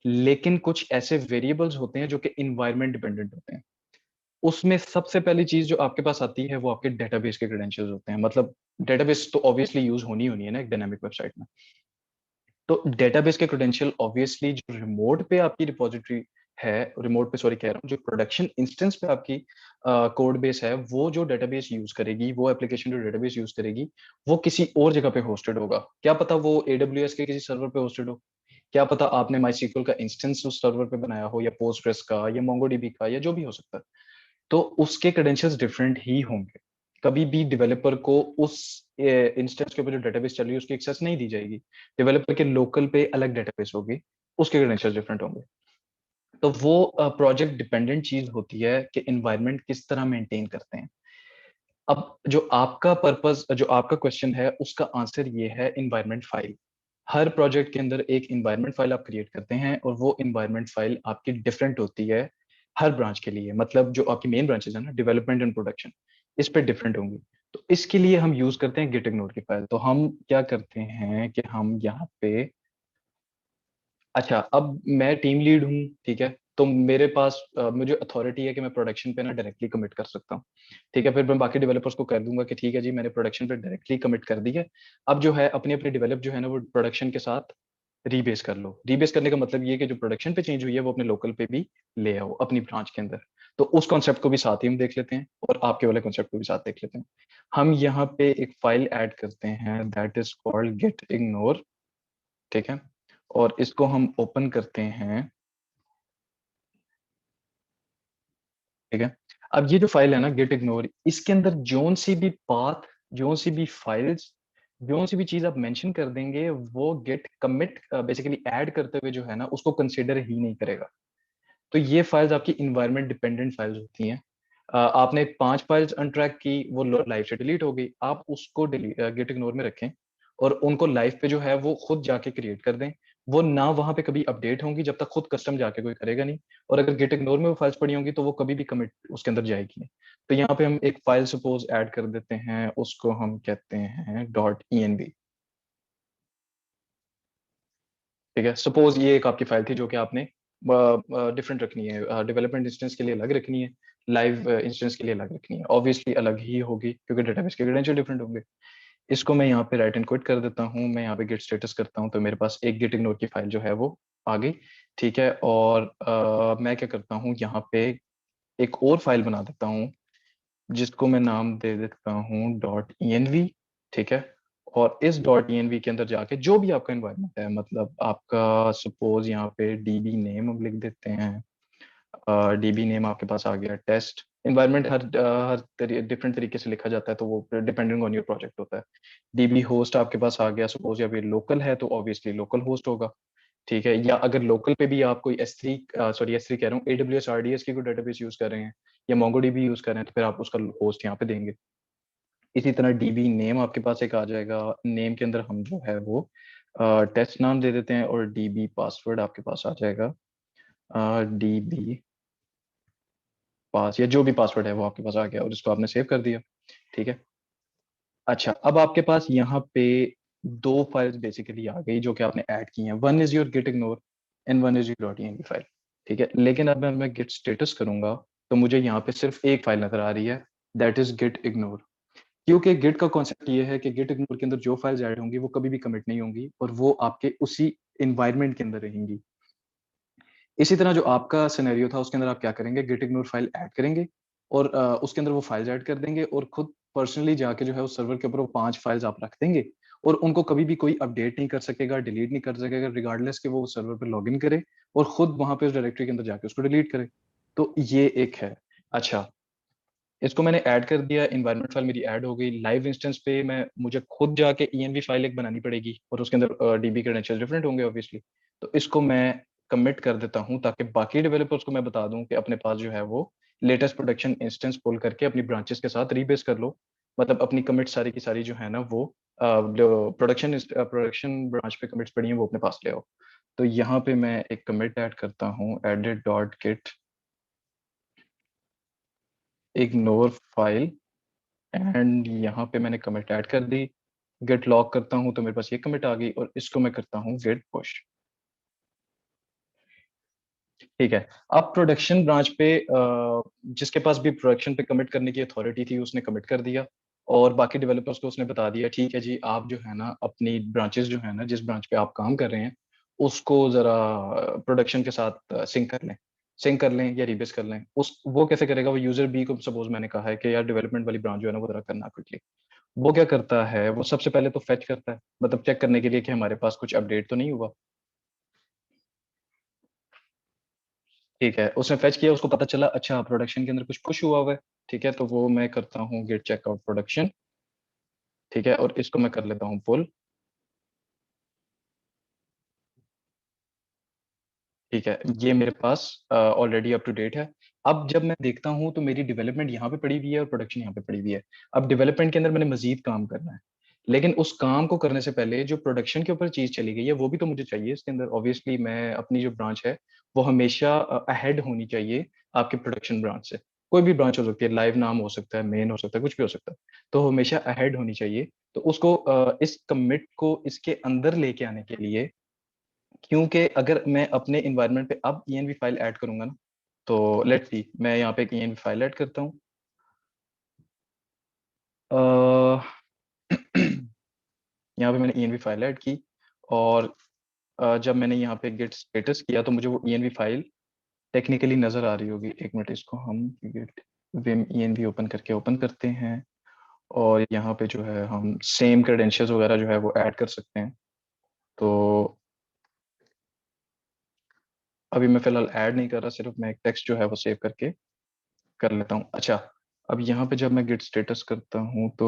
लेकिन कुछ ऐसे वेरिएबल्स होते हैं जो कि एनवायरनमेंट डिपेंडेंट होते हैं। उसमें सबसे पहली चीज़ जो आपके पास आती है वो आपके डेटाबेस के क्रेडेंशियल्स होते हैं। मतलब डेटाबेस तो ऑब्वियसली यूज़ होनी है ना एक डायनामिक वेबसाइट में। तो डेटाबेस के क्रेडेंशियल ऑब्वियसली जो रिमोट पे आपकी रिपॉजिटरी है, रिमोट पे सॉरी कह रहा हूँ, जो प्रोडक्शन इंस्टेंस पे आपकी कोड बेस है, वो जो डेटाबेस यूज़ करेगी, वो एप्लीकेशन जो डेटाबेस यूज़ करेगी, वो किसी और जगह पे होस्टेड होगा। क्या पता वो एडब्ल्यूएस के किसी सर्वर पे होस्टेड हो, क्या पता आपने मायसीक्वल का इंस्टेंस उस सर्वर पे बनाया हो, या पोस्टग्रेस का, या मोंगोडीबी का, या जो भी हो सकता है। तो उसके क्रेडेंशियल्स डिफरेंट ही होंगे। कभी भी डेवलपर को उस इंस्टेंस के ऊपर जो डेटाबेस चल रही है उसकी एक्सेस नहीं दी जाएगी। डेवलपर के लोकल पे अलग डेटाबेस होगी, उसके क्रेडेंशियल्स डिफरेंट होंगे। तो वो प्रोजेक्ट डिपेंडेंट चीज होती है कि एनवायरनमेंट किस तरह मेंटेन करते हैं। अब जो आपका पर्पस, जो आपका क्वेश्चन है, उसका आंसर ये है एनवायरनमेंट फाइल। हर प्रोजेक्ट के अंदर एक एनवायरनमेंट फाइल आप क्रिएट करते हैं और वो एनवायरनमेंट फाइल आपकी डिफरेंट होती है हर ब्रांच के लिए। मतलब जो आपकी मेन ब्रांचेस है ना, डेवलपमेंट एंड प्रोडक्शन, इस पे डिफरेंट होंगी। तो इसके लिए हम यूज करते हैं गिट इग्नोर की फाइल। तो हम क्या करते हैं कि हम यहाँ पे, अच्छा अब मैं टीम लीड हूँ, ठीक है, तो मेरे पास मुझे अथॉरिटी है कि मैं प्रोडक्शन पे ना डायरेक्टली कमिट कर सकता हूँ। ठीक है, फिर मैं बाकी डेवलपर्स को कह दूंगा कि ठीक है जी मैंने प्रोडक्शन पे डायरेक्टली कमिट कर दी है। अब जो है अपनी अपनी डेवलप जो है ना वो प्रोडक्शन के साथ रीबेस कर लो। रीबेस करने का मतलब ये है कि जो प्रोडक्शन पे चेंज हुई है वो अपने लोकल पे भी ले आओ अपनी ब्रांच के अंदर। तो उस कॉन्सेप्ट को भी साथ ही हम देख लेते हैं और आपके वाले कॉन्सेप्ट को भी साथ देख लेते हैं। हम यहाँ पे एक फाइल ऐड करते हैं that is called git ignore. ठीक है, और इसको हम ओपन करते हैं। ठीक है, अब ये जो फाइल है ना गेट इग्नोर, इसके अंदर जोन सी भी पाथ, जोन सी भी फाइल्स, जोन सी भी चीज आप मेंशन कर देंगे, वो गेट कमिट बेसिकली ऐड करते हुए जो है ना उसको कंसिडर ही नहीं करेगा। तो ये फाइल्स आपकी इन्वायरमेंट डिपेंडेंट फाइल्स होती हैं। आपने 5 फाइल्स अनट्रैक की, वो लाइव से डिलीट हो गई, आप उसको गेट इग्नोर में रखें और उनको लाइव पे जो है वो खुद जाके क्रिएट कर दें। वो ना वहां पे कभी अपडेट होंगी जब तक खुद कस्टम जाके कोई करेगा नहीं, और अगर गेट इग्नोर में वो फाइल्स पड़ी होंगी तो वो कभी भी कमिट उसके अंदर जाएगी नहीं। तो यहाँ पे हम एक फाइल सपोज ऐड कर देते हैं, उसको हम कहते हैं .env। ठीक है, सपोज ये एक आपकी फाइल थी जो कि आपने डिफरेंट रखनी है, डेवलपमेंट इंस्टेंस के लिए अलग रखनी है, लाइव इंस्टेंस के लिए अलग रखनी है, ऑब्वियसली अलग ही होगी क्योंकि डेटाबेस के क्रेडेंशियल डिफरेंट होंगे। इसको मैं यहाँ पे राइट एंड क्विट कर देता हूँ, मैं यहाँ पे गेट स्टेटस करता हूँ, तो मेरे पास एक गेट इग्नोर की फाइल जो है वो आ गई। ठीक है, और मैं क्या करता हूँ, यहाँ पे एक और फाइल बना देता हूँ जिसको मैं नाम दे देता हूँ .env। ठीक है, और इस .env के अंदर जाके जो भी आपका एनवायरनमेंट है, मतलब आपका सपोज यहाँ पे db नेम हम लिख देते हैं, db नेम आपके पास आ गया, टेस्ट एनवायरनमेंट हर डिफरेंट तरीके से लिखा जाता है, तो वो डिपेंडिंग ऑन योर प्रोजेक्ट होता है। db होस्ट आपके पास आ गया, सपोज या फिर लोकल है तो ऑब्वियसली लोकल होस्ट होगा। ठीक है, या अगर लोकल पे भी आप कोई S3 कह रहा हूँ, AWS RDS की कोई डेटाबेस यूज कर रहे हैं या MongoDB यूज कर रहे हैं, तो फिर आप उसका होस्ट यहाँ पे देंगे। इसी तरह DB नेम आपके पास एक आ जाएगा, नेम के अंदर हम जो है वो टेस्ट नाम दे देते हैं, और DB पासवर्ड आपके पास आ जाएगा DB पास, या जो भी पासवर्ड है वो आपके पास आ गया और इसको आपने सेव कर दिया। ठीक है, अच्छा अब आपके पास यहाँ पे दो फाइल्स बेसिकली आ गई जो कि आपने ऐड की हैं, one is your git ignore and one is your .env file. ठीक है, लेकिन अब मैं गेट स्टेटस करूंगा तो मुझे यहाँ पे सिर्फ एक फाइल नजर आ रही है, दैट इज गेट इग्नोर। क्योंकि गिट का कॉन्सेप्ट ये है कि गिट इग्नोर के अंदर जो फाइल्स ऐड होंगी वो कभी भी कमिट नहीं होंगी और वो आपके उसी इन्वायरमेंट के अंदर रहेंगी। इसी तरह जो आपका सिनेरियो था उसके अंदर आप क्या करेंगे, गिट इग्नोर फाइल ऐड करेंगे और उसके अंदर वो फाइल्स ऐड कर देंगे और खुद पर्सनली जाके जो है उस सर्वर के ऊपर वो 5 फाइल्स आप रख देंगे और उनको कभी भी कोई अपडेट नहीं कर सकेगा, डिलीट नहीं कर सकेगा, रिगार्डलेस कि वो सर्वर पर लॉग इन करे और खुद वहां पे उस डायरेक्टरी के अंदर जाके उसको डिलीट करे। तो ये एक है। अच्छा, इसको मैंने ऐड कर दिया, इन्वायरमेंट फाइल मेरी ऐड हो गई, लाइव इंस्टेंस पे मैं मुझे खुद जाके env फाइल एक बनानी पड़ेगी और उसके अंदर डीबी क्रेडेंशियल डिफरेंट होंगे ऑब्वियसली। तो इसको मैं कमिट कर देता हूँ ताकि बाकी डेवलपर्स को मैं बता दूं कि अपने पास जो है वो लेटेस्ट प्रोडक्शन इंस्टेंस पुल करके अपनी ब्रांचेस के साथ रीबेस कर लो। मतलब अपनी कमिट सारी की सारी जो है ना वो जो प्रोडक्शन ब्रांच पे कमिट्स पड़ी हैं वो अपने पास ले आओ। तो यहाँ पे मैं एक कमिट ऐड करता हूँ, edit.git ignore फाइल, एंड यहाँ पे मैंने कमिट ऐड कर दी, गेट लॉग करता हूँ तो मेरे पास ये कमिट आ गई और इसको मैं करता हूँ गेट पुश। ठीक है, अब प्रोडक्शन ब्रांच पे जिसके पास भी प्रोडक्शन पे कमिट करने की अथॉरिटी थी उसने कमिट कर दिया और बाकी डेवलपर्स को उसने बता दिया ठीक है जी, आप जो है ना अपनी ब्रांचेस जो है ना जिस ब्रांच पे आप काम कर रहे हैं उसको जरा प्रोडक्शन के साथ सिंक कर लें या रिबेस कर लें। उस वो कैसे करेगा, वो यूजर बी को सपोज मैंने कहा है कि यार डेवलपमेंट वाली ब्रांच जो है ना वो जरा करना क्विकली। वो क्या करता है, वो सबसे पहले तो फेच करता है, मतलब चेक करने के लिए कि हमारे पास कुछ अपडेट तो नहीं हुआ। ठीक है, उसने फेच किया, उसको पता चला अच्छा प्रोडक्शन के अंदर कुछ पुश हुआ है। ठीक है, तो वो मैं करता हूँ गेट चेकआउट प्रोडक्शन। ठीक है, और इसको मैं कर लेता हूँ पुल। ठीक है, ये मेरे पास ऑलरेडी अप टू डेट है। अब जब मैं देखता हूँ तो मेरी डेवलपमेंट यहाँ पे पड़ी हुई है और प्रोडक्शन यहाँ पे पड़ी हुई है। अब डेवलपमेंट के अंदर मैंने मजीद काम करना है, लेकिन उस काम को करने से पहले जो प्रोडक्शन के ऊपर चीज चली गई है वो भी तो मुझे चाहिए इसके अंदर। ऑब्वियसली मैं अपनी जो ब्रांच है वो हमेशा अहेड होनी चाहिए आपके प्रोडक्शन ब्रांच से। कोई भी ब्रांच हो सकती है, लाइव नाम हो सकता है, मेन हो सकता है, कुछ भी हो सकता है, तो हमेशा अहेड होनी चाहिए। तो उसको इस कमिट को इसके अंदर लेके आने के लिए, क्योंकि अगर मैं अपने इन्वायरमेंट पे अब env फाइल ऐड करूंगा ना, तो लेट्स सी मैं यहाँ पे एक env फाइल ऐड करता हूँ। यहाँ पे मैंने env फाइल ऐड की और जब मैंने यहाँ पे गेट स्टेटस किया तो मुझे वो env फाइल टेक्निकली नजर आ रही होगी। एक मिनट, इसको हम गेट विम env ओपन करके ओपन करते हैं और यहाँ पे जो है हम सेम क्रेडेंशियल्स वगैरह जो है वो ऐड कर सकते हैं। तो अभी मैं फिलहाल ऐड नहीं कर रहा, सिर्फ मैं एक टेक्स्ट जो है वो सेव करके कर लेता हूँ। अच्छा, अब यहाँ पे जब मैं गिट स्टेटस करता हूँ तो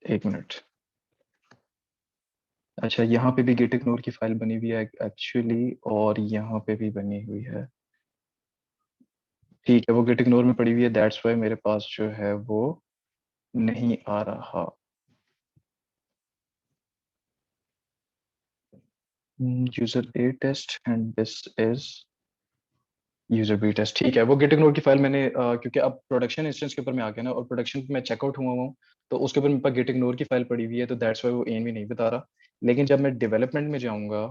1 मिनट। अच्छा, यहाँ पे भी गिट इग्नोर की फाइल बनी हुई है एक्चुअली, और यहाँ पे भी बनी हुई है। ठीक है, वो गिट इग्नोर में पड़ी हुई है, दैट्स वाई मेरे पास जो है वो नहीं आ रहा। User A test and this is user B test. ठीक है, वो गेट इग्नोर की फाइल मैंने क्योंकि अब प्रोडक्शन इंस्टेंस के ऊपर मैं आ गया ना, और प्रोडक्शन में चेकआउट हुआ हूँ, तो उसके ऊपर मेरे पास गेट इग्नोर की फाइल पड़ी हुई है, तो दैट्स वाई वो एनवी नहीं बता रहा। लेकिन जब मैं डेवलपमेंट में जाऊंगा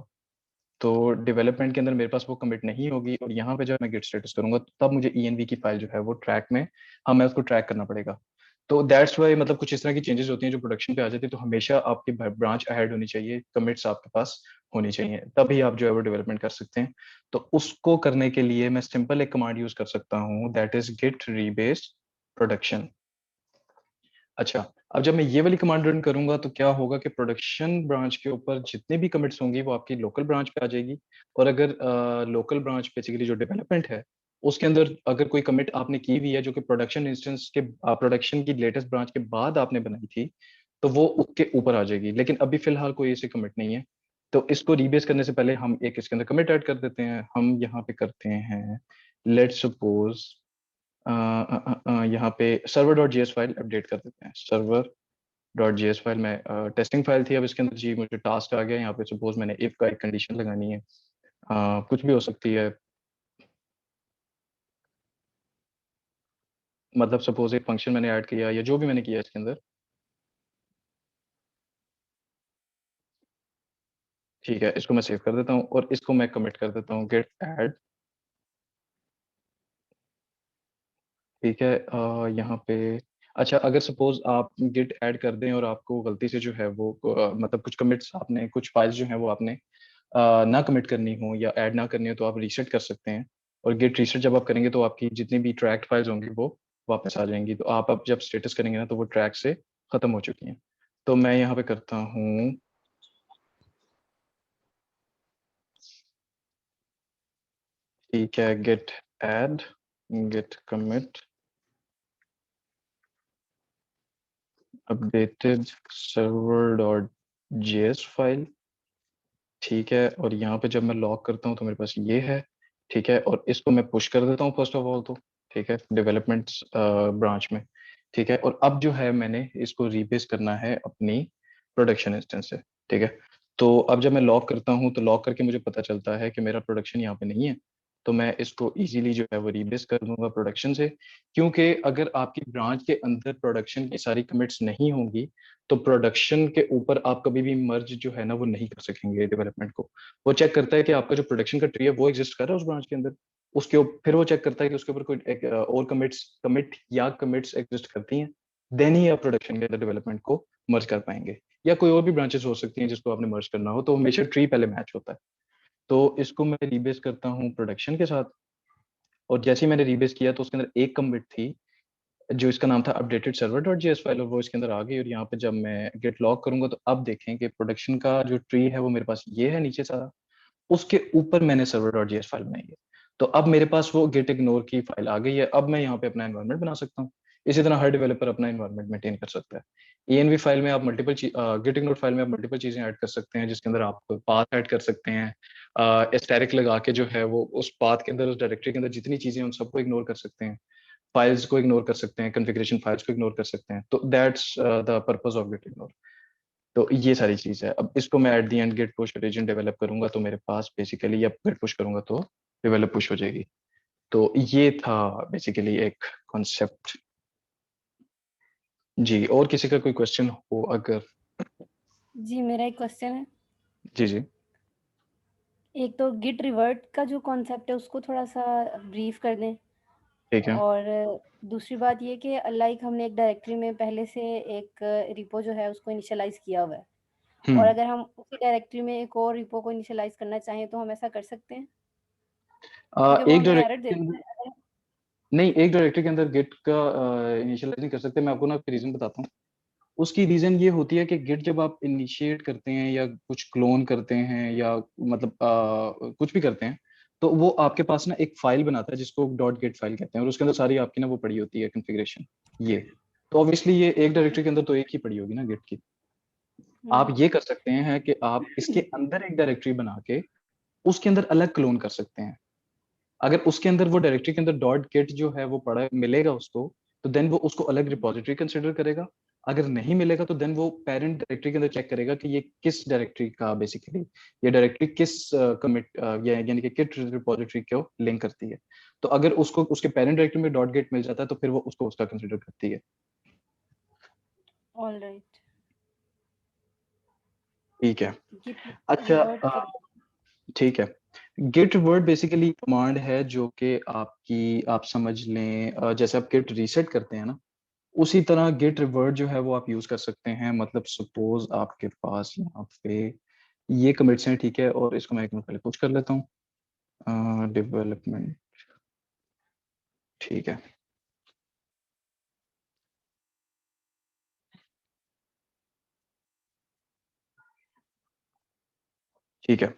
तो डेवलपमेंट के अंदर मेरे पास वो कमिट नहीं होगी, और यहाँ पे जब मैं गेट स्टेटस करूंगा तो तब मुझे ENV की फाइल जो है वो ट्रैक में, हमें उसको ट्रैक करना पड़ेगा। तो दैट्स वाई मतलब कुछ इस तरह की चेंजेस होती हैं जो प्रोडक्शन पे आ जाती है, तो हमेशा आपकी ब्रांच अहेड होनी चाहिए, कमिट्स आपके पास होनी चाहिए, तभी आप जो है वो डेवलपमेंट कर सकते हैं। तो उसको करने के लिए मैं सिंपल एक कमांड यूज कर सकता हूँ, that is git rebase production. अच्छा, अब जब मैं ये वाली कमांड रन करूंगा तो क्या होगा कि प्रोडक्शन ब्रांच के ऊपर जितने भी कमिट्स होंगी वो आपकी लोकल ब्रांच पे आ जाएगी, और अगर लोकल ब्रांच बेसिकली जो डेवलपमेंट है उसके अंदर अगर कोई कमिट आपने की हुई है जो कि प्रोडक्शन इंस्टेंस के प्रोडक्शन की लेटेस्ट ब्रांच के बाद आपने बनाई थी, तो वो उसके ऊपर आ जाएगी। लेकिन अभी फिलहाल कोई ऐसी कमिट नहीं है, तो इसको रीबेस करने से पहले हम एक इसके अंदर कमिट ऐड कर देते हैं। हम यहाँ पे करते हैं, लेट्स सपोज यहाँ पे server dot GS file update कर देते हैं। सर्वर डॉट जीएस फाइल में टेस्टिंग फाइल थी, अब इसके अंदर जी मुझे टास्क आ गया। यहाँ पे सपोज मैंने इफ का एक कंडीशन लगानी है, कुछ भी हो सकती है, मतलब सपोज एक फंक्शन मैंने ऐड किया या जो भी मैंने किया इसके अंदर। ठीक है, इसको मैं सेव कर देता हूँ और इसको मैं कमिट कर देता हूँ गेट ऐड। ठीक है, यहाँ पे अच्छा, अगर सपोज आप गिट ऐड कर दें और आपको गलती से जो है वो मतलब कुछ कमिट्स आपने, कुछ फाइल्स जो है वो आपने ना कमिट करनी हो या ऐड ना करनी हो, तो आप रीसेट कर सकते हैं। और गिट रीसेट जब आप करेंगे तो आपकी जितनी भी ट्रैक्ड फाइल्स होंगी वो वापस आ जाएंगी। तो आप अब जब स्टेटस करेंगे ना तो वो ट्रैक से खत्म हो चुकी हैं। तो मैं यहाँ पे करता हूँ, ठीक है, git add git commit updated server dot JS file. ठीक है, और यहाँ पे जब मैं लॉग करता हूँ तो मेरे पास ये है। ठीक है, और इसको मैं पुश कर देता हूँ फर्स्ट ऑफ ऑल तो। ठीक है, डेवलपमेंट ब्रांच में। ठीक है, और अब जो है मैंने इसको रीबेस करना है अपनी प्रोडक्शन इंस्टेंस से। ठीक है, तो अब जब मैं लॉग करता हूँ तो लॉग करके मुझे पता चलता है कि मेरा प्रोडक्शन यहाँ पे नहीं है, तो मैं इसको इजीली जो है वो रीबेस कर दूंगा प्रोडक्शन से। क्योंकि अगर आपकी ब्रांच के अंदर प्रोडक्शन की सारी कमिट्स नहीं होंगी तो प्रोडक्शन के ऊपर आप कभी भी मर्ज जो है ना वो नहीं कर सकेंगे डेवलपमेंट को। वो चेक करता है कि आपका जो प्रोडक्शन का ट्री है वो एग्जिस्ट कर रहा है उस ब्रांच के अंदर, उसके फिर वो चेक करता है कि उसके ऊपर कोई और कमिट्स एग्जिस्ट करती हैं, देन ही आप प्रोडक्शन के अंदर डेवलपमेंट को मर्ज कर पाएंगे। या कोई और भी ब्रांचेस हो सकती हैं जिसको आपने मर्ज करना हो, तो हमेशा ट्री पहले मैच होता है। तो इसको मैं रीबेस करता हूँ प्रोडक्शन के साथ, और जैसे ही मैंने रीबेस किया तो उसके अंदर एक कमिट थी जो इसका नाम था updated server dot JS file, और वो इसके अंदर आ गई। और यहाँ पे जब मैं गेट लॉग करूंगा तो अब देखें कि प्रोडक्शन का जो ट्री है वो मेरे पास ये है नीचे सारा, उसके ऊपर मैंने सर्वर डॉट जेएस फाइल बनाई है। तो अब मेरे पास वो गेट इग्नोर की फाइल आ गई है, अब मैं यहाँ पे अपना एनवायरनमेंट बना सकता हूँ। इसी तरह हर डेवलपर अपना एनवायरनमेंट मेंटेन कर सकता है। ENV फाइल में आप मल्टीपल गेट इग्नोर फाइल में आप मल्टीपल चीजें ऐड कर सकते हैं, जिसके अंदर आप पाथ ऐड कर सकते हैं, एस्टेरिक लगा के जो है वो उस पाथ के अंदर, उस डायरेक्टरी के अंदर जितनी चीजें हैं उन सबको इग्नोर कर सकते हैं, फाइल्स को इग्नोर कर सकते हैं, कॉन्फ़िगरेशन फाइल्स को इग्नोर कर सकते हैं। तो that's the purpose of git ignore. तो ये सारी चीज है। अब इसको मैं at the end git push origin develop करूंगा तो मेरे पास बेसिकली, अब गिट पुश करूंगा तो डेवलप पुश हो जाएगी। तो ये था बेसिकली एक कॉन्सेप्ट। जी, और किसी का कोई क्वेश्चन हो अगर? जी मेरा एक क्वेश्चन है। जी जी। एक तो गिट रिवर्ट का जो कॉन्सेप्ट है उसको थोड़ा सा ब्रीफ कर दें। ठीक है। और दूसरी बात ये कि लाइक हमने एक डायरेक्टरी में पहले से एक रिपो जो है उसको इनिशियलाइज किया हुआ है, और अगर हम उसी डायरेक्टरी में एक और रिपो को इनिशियलाइज करना चाहें तो हम ऐसा कर सकते हैं, क्योंकि वो एक हमें एरर डायरेक्टरी के देता अंदर, है अगर नहीं, एक डायरेक्टरी के अंदर गिट का इनिशियलाइज नहीं कर सकते। मैं आपको ना रीजन बताता हूँ। उसकी रीजन ये होती है कि गिट जब आप इनिशिएट करते हैं या कुछ क्लोन करते हैं या मतलब कुछ भी करते हैं, तो वो आपके पास ना एक फाइल बनाता है जिसको .git फाइल कहते हैं, और उसके अंदर सारी आपकी ना वो पड़ी होती है कॉन्फ़िगरेशन। ये तो ऑब्वियसली ये एक डायरेक्टरी के अंदर तो एक ही पड़ी होगी ना गिट की। आप ये कर सकते हैं कि आप इसके अंदर एक डायरेक्टरी बना के उसके अंदर अलग क्लोन कर सकते हैं। अगर उसके अंदर वो डायरेक्टरी के अंदर .git जो है वो पड़ा मिलेगा उसको, तो देन वो उसको अलग रिपॉजिटरी कंसीडर करेगा। अगर नहीं मिलेगा तो देन वो पेरेंट डायरेक्टरी के अंदर चेक करेगा कि ये किस डायरेक्टरी का बेसिकली ये डायरेक्टरी किस कमिट यानी कि किट रिपॉजिटरी को लिंक करती है। तो अगर उसको उसके पेरेंट डायरेक्टरी में .git मिल जाता है तो फिर वो उसको उसका कंसीडर करती है। All right. ठीक है। गिट अच्छा रिवर्ट कर ठीक है। गिट रिवर्ट बेसिकली कमांड है जो कि आपकी आप समझ लें जैसे आप गिट रीसेट करते हैं ना, उसी तरह गिट रिवर्ट जो है वो आप यूज कर सकते हैं। मतलब सपोज आपके पास यहाँ पे ये कमिट्स हैं, ठीक है, और इसको मैं एक मिनट पहले पुश कर लेता हूँ डेवलपमेंट। ठीक है, ठीक है।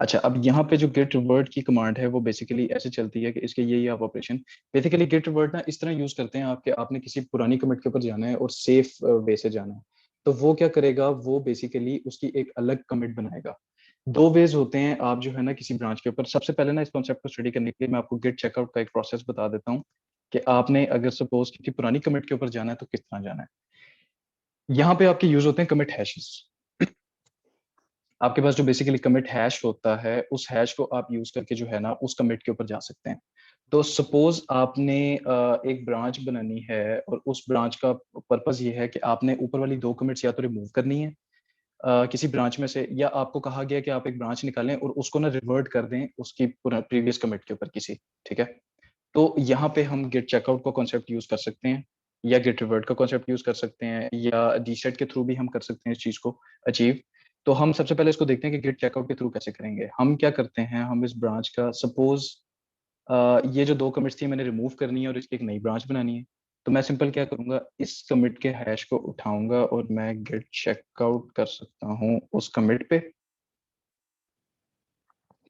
अच्छा, अब यहाँ पे जो गेट रिवर्ट की कमांड है वो बेसिकली ऐसे चलती है कि इसके यही आप ऑपरेशन बेसिकली गेट रिवर्ट ना इस तरह यूज करते हैं आपके आपने किसी पुरानी कमिट के ऊपर जाना है और सेफ वे से जाना है, तो वो क्या करेगा, वो बेसिकली उसकी एक अलग कमिट बनाएगा। दो वेज होते हैं, आप जो है ना किसी ब्रांच के ऊपर, सबसे पहले ना इस कॉन्सेप्ट को स्टडी करने के लिए मैं आपको गेट चेकआउट का एक प्रोसेस बता देता हूँ कि आपने अगर सपोज किसी पुरानी कमिट के ऊपर जाना है तो किस तरह जाना है। यहाँ पे आपके यूज होते हैं कमिट हैशेस। आपके पास जो बेसिकली कमिट हैश होता है उस हैश को आप यूज करके जो है ना उस कमिट के ऊपर जा सकते हैं। तो सपोज आपने एक ब्रांच बनानी है और उस ब्रांच का पर्पस ये है कि आपने ऊपर वाली दो कमिट्स या तो रिमूव करनी है किसी ब्रांच में से, या आपको कहा गया कि आप एक ब्रांच निकालें और उसको ना रिवर्ट कर दें उसकी प्रीवियस कमिट के ऊपर किसी, ठीक है। तो यहाँ पे हम गेट चेकआउट का कॉन्सेप्ट यूज कर सकते हैं या गेट रिवर्ट का कॉन्सेप्ट यूज कर सकते हैं या डीसेट के थ्रू भी हम कर सकते हैं इस चीज को अचीव। तो हम सबसे पहले इसको देखते हैं कि गेट चेकआउट के थ्रू कैसे करेंगे। हम क्या करते हैं, हम इस ब्रांच का सपोज ये जो दो कमिट्स थी मैंने रिमूव करनी है और इसकी एक नई ब्रांच बनानी है। तो मैं सिंपल क्या करूंगा, इस कमिट के हैश को उठाऊंगा और मैं गेट चेकआउट कर सकता हूँ उस कमिट पे,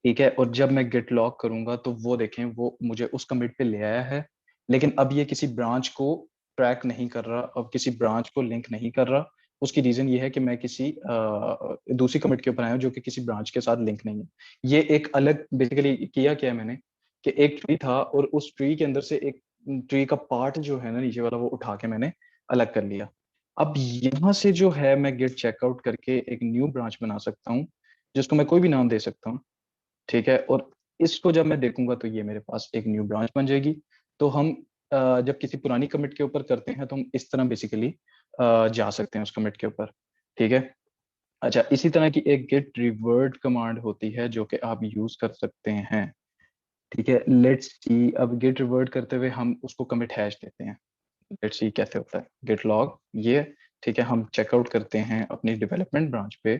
ठीक है। और जब मैं गिट लॉग करूंगा तो वो देखें वो मुझे उस कमिट पे ले आया है, लेकिन अब ये किसी ब्रांच को ट्रैक नहीं कर रहा, अब किसी ब्रांच को लिंक नहीं कर रहा। उसकी रीजन ये है कि मैं किसी दूसरी कमिट के ऊपर आया हूं जो कि किसी ब्रांच के साथ लिंक नहीं है। ये एक अलग बेसिकली किया क्या है मैंने कि एक ट्री था और उस ट्री के अंदर से एक ट्री का पार्ट जो है ना नीचे वाला वो उठा के मैंने अलग कर लिया। अब यहाँ से जो है मैं गिट चेकआउट करके एक न्यू ब्रांच बना सकता हूँ जिसको मैं कोई भी नाम दे सकता हूँ, ठीक है। और इसको जब मैं देखूंगा तो ये मेरे पास एक न्यू ब्रांच बन जाएगी। तो हम जब किसी पुरानी कमिट के ऊपर करते हैं तो हम इस तरह बेसिकली जा सकते हैं उस कमिट के ऊपर, ठीक है। अच्छा, इसी तरह की एक गेट रिवर्ट कमांड होती है जो कि आप यूज कर सकते हैं, ठीक है। लेट्स सी, अब गेट रिवर्ट करते हुए हम उसको कमिट हैश देते हैं। लेट्स सी कैसे होता है गेट लॉग ये, ठीक है। हम चेकआउट करते हैं अपनी डेवलपमेंट ब्रांच पे,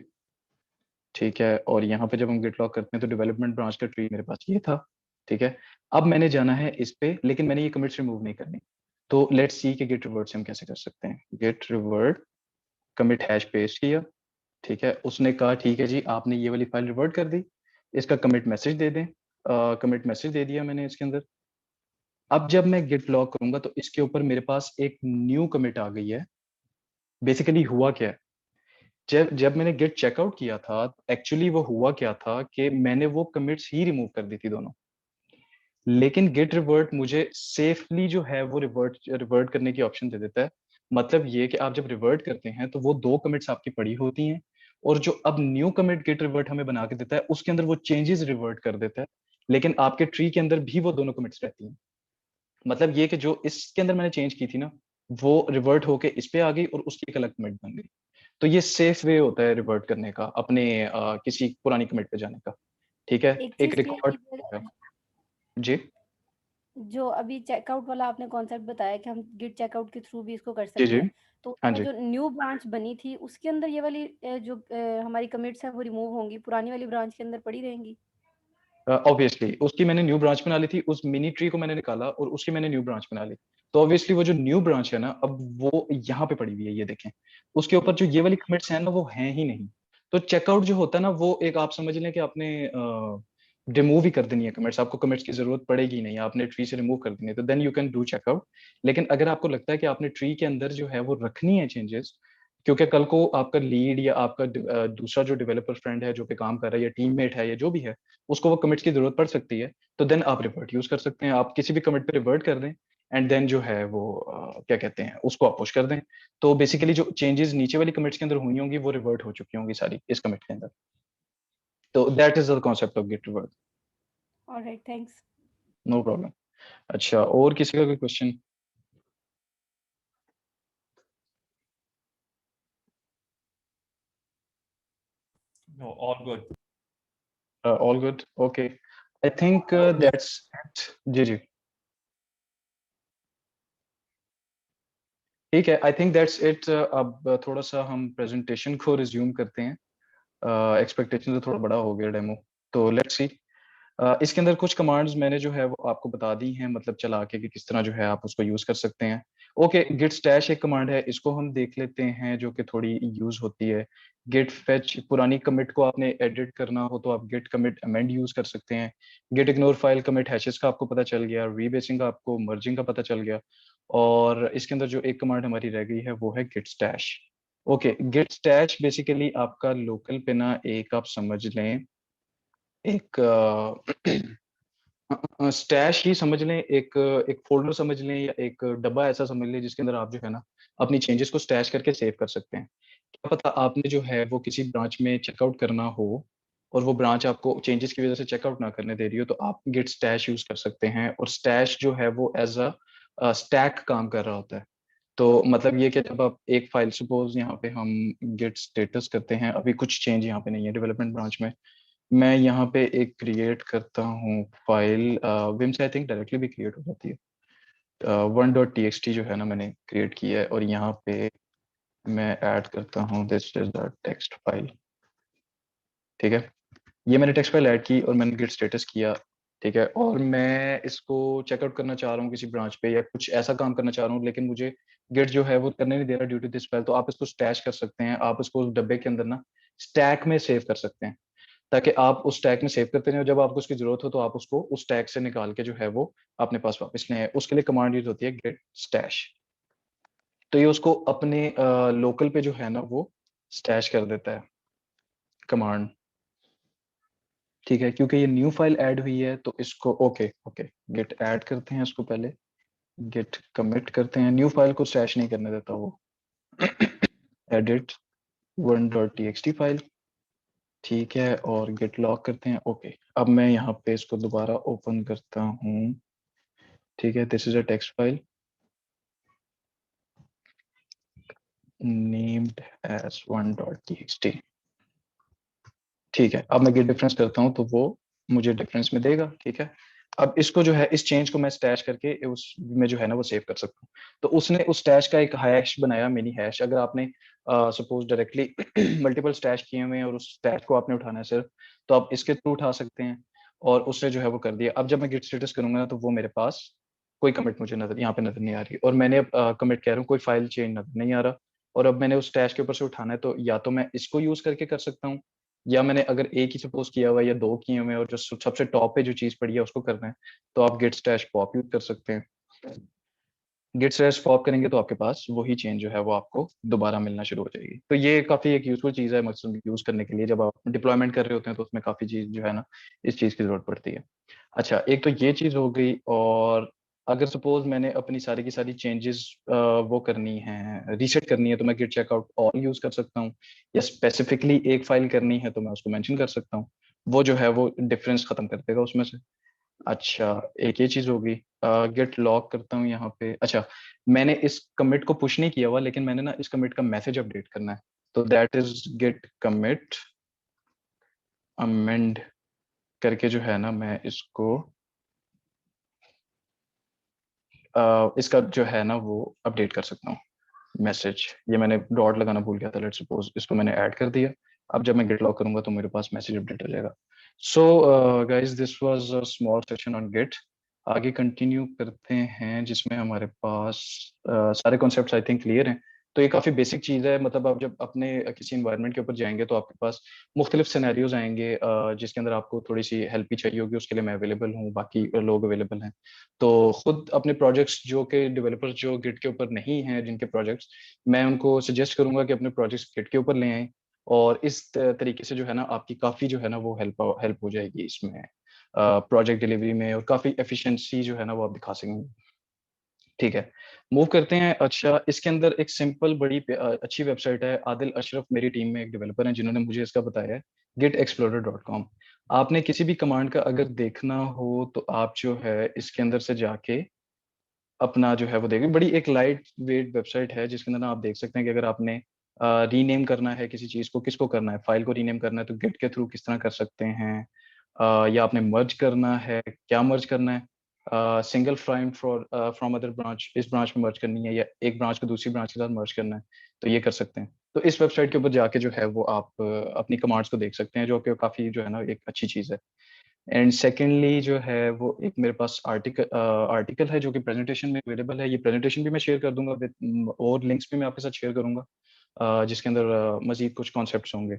ठीक है। और यहाँ पे जब हम गिट लॉक करते हैं तो डेवलपमेंट ब्रांच का ट्री मेरे पास ये था, ठीक है। अब मैंने जाना है इस पे, लेकिन मैंने ये कमिट्स रिमूव नहीं करनी। तो लेट्स सी कि गेट रिवर्ट से हम कैसे कर सकते हैं। Git revert commit hash paste किया, ठीक है। उसने कहा ठीक है जी आपने ये वाली फाइल रिवर्ट कर दी, इसका कमिट मैसेज दे दें। कमिट मैसेज दे दिया मैंने इसके अंदर। अब जब मैं गिट लॉक करूंगा तो इसके ऊपर मेरे पास एक न्यू कमिट आ गई है। बेसिकली हुआ क्या है, जब जब मैंने गेट चेकआउट किया था एक्चुअली वो हुआ क्या था कि मैंने वो कमिट्स ही रिमूव कर दी थी दोनों, लेकिन गेट रिवर्ट मुझे सेफली जो है वो रिवर्ट रिवर्ट करने की ऑप्शन दे देता है। मतलब ये कि आप जब रिवर्ट करते हैं तो वो दो कमिट्स आपकी पड़ी होती हैं और जो अब न्यू कमिट गेट रिवर्ट हमें बना के देता है उसके अंदर वो चेंजेस रिवर्ट कर देता है, लेकिन आपके ट्री के अंदर भी वो दोनों कमिट्स रहती हैं। मतलब ये कि जो इसके अंदर मैंने चेंज की थी ना वो रिवर्ट होके इस पे आ गई और उसकी एक अलग कमिट बन गई। तो ये सेफ वे होता है रिवर्ट करने का अपने किसी पुरानी कमिट पे जाने का, ठीक है। एक एक चीज क्लियर रिकॉर्ड कीजिएगा, जी जो अभी चेकआउट वाला आपने कॉन्सेप्ट बताया कि हम गिट चेकआउट के थ्रू भी इसको कर जी जी सकते हैं, तो हाँ उसमें जी। जो न्यू ब्रांच बनी थी उसके अंदर ये वाली जो हमारी कमिट्स है वो रिमूव होंगी, पुरानी वाली ब्रांच के अंदर पड़ी रहेंगी। ऑब्वियसली उसकी मैंने न्यू ब्रांच बना ली थी, उस मिनी ट्री को मैंने निकाला और उसकी मैंने न्यू ब्रांच बना ली। तो ऑब्वियसली वो जो न्यू ब्रांच है ना अब वो यहाँ पे पड़ी हुई है, ये देखें। उसके ऊपर जो ये वाली कमिट्स हैं ना वो हैं ही नहीं। तो चेकआउट जो होता है ना वो एक आप समझ लें कि आपने रिमूव ही कर देनी है कमिट्स, आपको कमिट्स की जरूरत पड़ेगी नहीं, आपने ट्री से रिमूव कर देनी है, तो then you can do checkout. लेकिन अगर आपको लगता है कि आपने ट्री के अंदर जो है वो रखनी है चेंजेस, क्योंकि कल को आपका लीड या आपका दूसरा जो डेवलपर फ्रेंड है जो कि काम कर रहा है या टीममेट है या जो भी है, उसको वो कमिट्स की जरूरत पड़ सकती है, तो देन आप रिवर्ट यूज कर सकते हैं, आप किसी भी कमिट पे रिवर्ट कर दें एंड देन जो है वो क्या कहते हैं उसको आप पुश कर दें। तो बेसिकली जो चेंजेस नीचे वाली कमिट्स के अंदर हुई होंगी वो रिवर्ट हो चुकी होंगी सारी इस कमिट के अंदर। तो that is the concept of git revert. Alright, thanks. No problem. अच्छा, और किसी का कोई question? No, all good. All good, okay. I think that's it. जी जी, ठीक है, आई थिंक दैट्स इट। अब थोड़ा सा हम प्रेजेंटेशन को रिज्यूम करते हैं। एक्सपेक्टेशन से थोड़ा बड़ा हो गया डेमो, तो लेट्स सी। इसके अंदर कुछ कमांड्स मैंने जो है वो आपको बता दी हैं, मतलब चला के कि किस तरह जो है आप उसको यूज कर सकते हैं। ओके, गिट स्टैश एक कमांड है, इसको हम देख लेते हैं जो कि थोड़ी यूज होती है। गिट फेच, पुरानी कमिट को आपने एडिट करना हो तो आप गिट कमिट अमेंड यूज कर सकते हैं। Git ignore file commit hashes का आपको पता चल गया, रीबेसिंग का आपको मर्जिंग का पता चल गया। और इसके अंदर जो एक कमांड हमारी रह गई है वो है git stash. Okay, git stash basically आपका लोकल पे ना एक आप समझ लें एक स्टैश ही समझ लें, एक एक फोल्डर समझ लें या एक डब्बा ऐसा समझ लें जिसके अंदर आप जो है ना अपनी चेंजेस को स्टैश करके सेव कर सकते हैं। क्या पता आपने जो है वो किसी ब्रांच में चेकआउट करना हो और वो ब्रांच आपको चेंजेस की वजह से चेकआउट ना करने दे रही हो, तो आप गिट स्टैश यूज कर सकते हैं। और स्टैश जो है वो एज अ स्टैक काम कर रहा होता है। तो मतलब ये कि जब आप एक फाइल, सपोज यहाँ पे हम गिट स्टेटस करते हैं, अभी कुछ चेंज यहाँ पे नहीं है डेवलपमेंट ब्रांच में, मैं यहाँ पे एक क्रिएट करता हूँ फाइल, विम से आई थिंक डायरेक्टली भी क्रिएट हो जाती है। 1.txt जो है ना मैंने क्रिएट किया है, और यहाँ पे मैं ऐड करता हूँ this is the text file. ठीक है, ये मैंने टेक्स्ट फाइल ऐड की और मैंने गिट स्टेटस किया। ठीक है, और मैं इसको चेकआउट करना चाह रहा हूँ किसी ब्रांच पे या कुछ ऐसा काम करना चाह रहा हूँ, लेकिन मुझे गिट जो है वो करने नहीं दे रहा ड्यू टू दिस फाइल। तो आप इसको स्टैश कर सकते हैं, आप इसको उस डब्बे के अंदर ना स्टैक में सेव कर सकते हैं, ताकि आप उस टैग में सेव करते रहे, जब आपको उसकी जरूरत हो तो आप उसको उस टैग से निकाल के जो है वो अपने पास वापस ले आए। उसके लिए कमांड यूज होती है गेट स्टैश। तो ये उसको अपने लोकल पे जो है ना वो स्टैश कर देता है कमांड। ठीक है, क्योंकि ये न्यू फाइल ऐड हुई है तो इसको ओके ओके गेट ऐड करते हैं इसको पहले, गेट कमिट करते हैं, न्यू फाइल को स्टैश नहीं करने देता वो। एडिट 1.txt फाइल, ठीक है, और गेट लॉक करते हैं। ओके, अब मैं यहाँ पे इसको दोबारा ओपन करता हूँ। ठीक है, this is a text file named as 1.txt। ठीक है, अब मैं गेट डिफरेंस करता हूँ तो वो मुझे डिफरेंस में देगा। ठीक है, अब इसको जो है इस चेंज को मैं स्टैश करके उस में जो है ना वो सेव कर सकता हूँ। तो उसने उस स्टैश का एक हैश बनाया, मिनी हैश। अगर आपने सपोज डायरेक्टली मल्टीपल स्टैश किए हुए हैं और उस स्टैश को आपने उठाना है सिर्फ, तो आप इसके थ्रू उठा सकते हैं, और उसने जो है वो कर दिया। अब जब मैं गिट स्टेटस करूंगा ना तो वो मेरे पास कोई कमिट मुझे नजर यहाँ पे नजर नहीं आ रही, और मैंने अब कमिट कह रहा हूँ कोई फाइल चेंज नजर नहीं आ रहा, और अब मैंने उस स्टैश के ऊपर से उठाना है, तो या तो मैं इसको यूज करके कर सकता हूँ, या मैंने अगर एक ही सपोज किया हुआ है या दो किए हुए हैं और जो सबसे टॉप पे जो चीज पड़ी है उसको करना है, तो आप गिट स्टैश पॉप यूज कर सकते हैं। गिट स्टैश पॉप करेंगे तो आपके पास वही चेंज जो है वो आपको दोबारा मिलना शुरू हो जाएगी। तो ये काफी एक यूजफुल चीज है मतलब यूज करने के लिए, जब आप डिप्लॉयमेंट कर रहे होते हैं तो उसमें काफी चीज जो है ना इस चीज की जरूरत पड़ती है। अच्छा, एक तो ये चीज हो गई, और अगर सपोज मैंने अपनी सारी की सारी चेंजेस वो करनी है, रीसेट करनी है, तो मैं गिट चेकआउट ऑल यूज कर सकता हूँ, या स्पेसिफिकली एक फाइल करनी है तो मैं उसको मेंशन कर सकता हूँ, वो जो है वो डिफरेंस खत्म कर देगा उसमें से। अच्छा, एक ये चीज होगी। गेट लॉक करता हूँ यहाँ पे। अच्छा, मैंने इस कमिट को पुश नहीं किया हुआ, लेकिन मैंने ना इस कमिट का मैसेज अपडेट करना है, तो that is git commit amend करके जो है ना मैं इसको इसका जो है ना वो अपडेट कर सकता हूँ मैसेज। ये मैंने डॉट लगाना भूल गया था, लेट्स सपोज इसको मैंने ऐड कर दिया। अब जब मैं गेट लॉक करूंगा तो मेरे पास मैसेज अपडेट हो जाएगा। So guys, this was a small session on git. आगे कंटिन्यू करते हैं जिसमें हमारे पास सारे कॉन्सेप्ट्स आई थिंक क्लियर हैं। तो ये काफ़ी बेसिक चीज़ है, मतलब आप जब अपने किसी एनवायरनमेंट के ऊपर जाएँगे तो आपके पास मुख्तलिफ सिनेरियोज़ आएँगे जिसके अंदर आपको थोड़ी-सी हेल्प भी चाहिए होगी, उसके लिए मैं अवेलेबल हूँ, बाकी लोग अवेलेबल हैं। तो खुद अपने प्रोजेक्ट्स जो कि डेवलपर्स जो गिट के ऊपर नहीं हैं जिनके प्रोजेक्ट्स, मैं उनको सजेस्ट करूँगा कि अपने प्रोजेक्ट्स गिट के ऊपर ले आएँ और इस तरीके से जो है ना आपकी काफ़ी जो है ना वो हेल्प हो जाएगी इसमें प्रोजेक्ट डिलीवरी में, और काफ़ी एफिशिएंसी जो है ना वो आप दिखा सकेंगे। ठीक है, मूव करते हैं। अच्छा, इसके अंदर एक सिंपल अच्छी वेबसाइट है, आदिल अशरफ मेरी टीम में एक डेवलपर हैं जिन्होंने मुझे इसका बताया है, getexplorer.com। आपने किसी भी कमांड का अगर देखना हो तो आप जो है इसके अंदर से जाके अपना जो है वो देखिए, बड़ी एक लाइट वेट वेबसाइट है जिसके अंदर ना आप देख सकते हैं कि अगर आपने रीनेम करना है किसी चीज़ को, किसको करना है, फाइल को रीनेम करना है तो गिट के थ्रू किस तरह कर सकते हैं। या आपने मर्ज करना है, क्या मर्ज करना है, single file from other branch, इस ब्रांच में मर्ज करनी है या एक ब्रांच को दूसरी ब्रांच के साथ मर्ज करना है, तो ये कर सकते हैं। तो इस वेबसाइट के ऊपर जाके जो है वो आप अपनी कमांड्स को देख सकते हैं, जो कि काफ़ी जो है ना एक अच्छी चीज़ है। एंड सेकेंडली जो है वो एक मेरे पास आर्टिकल है जो कि प्रेजेंटेशन में अवेलेबल है। ये प्रेजेंटेशन भी मैं शेयर कर दूंगा विद और लिंक्स भी मैं आपके साथ शेयर करूंगा, जिसके अंदर मजीद कुछ कॉन्सेप्ट्स होंगे।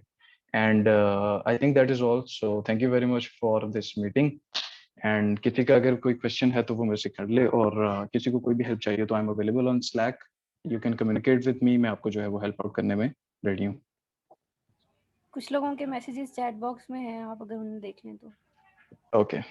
And I think that is all, so thank you very much for this meeting. And किसी का अगर कोई क्वेश्चन है तो वो मेरे से कर ले, और किसी को कोई भी हेल्प चाहिए तो I am available on slack, you can communicate with me, मैं आपको जो है वो हेल्प आउट करने में रेडी हूँ। कुछ लोगों के मैसेजेस चैट बॉक्स में हैं, आप अगर उन्हें देख लें तो। ओके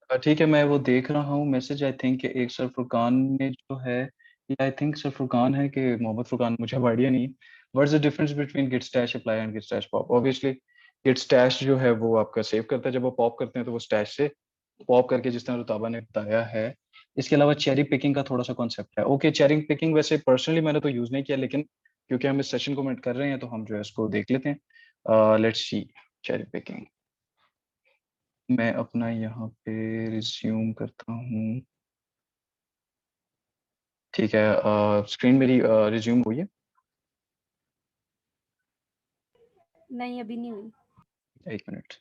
ठीक है, मैं वो देख रहा हूँ मैसेज। आई थिंक एक सर फुरकान ने जो है, आई थिंक सर फुरकान है कि मोहम्मद फुरकान, मुझे अब आइडिया नहीं। What's the difference between git stash apply and git stash pop? Obviously git stash जो है वो आपका सेव करता है, जब वो पॉप करते हैं तो वो स्टैश से पॉप करके, जिस तरह रुताबा ने बताया है। इसके अलावा चेरी पिकिंग का थोड़ा सा कॉन्सेप्ट है। ओके, चेरी पिकिंग वैसे पर्सनली मैंने तो यूज नहीं किया, लेकिन क्योंकि हम इस सेशन को मेंट कर रहे हैं तो हम जो है इसको देख लेते हैं। Let's see cherry picking. मैं अपना यहाँ पे रिज्यूम करता हूँ। ठीक है, स्क्रीन मेरी रिज्यूम हुई है? नहीं, अभी नहीं हुई। एक मिनट।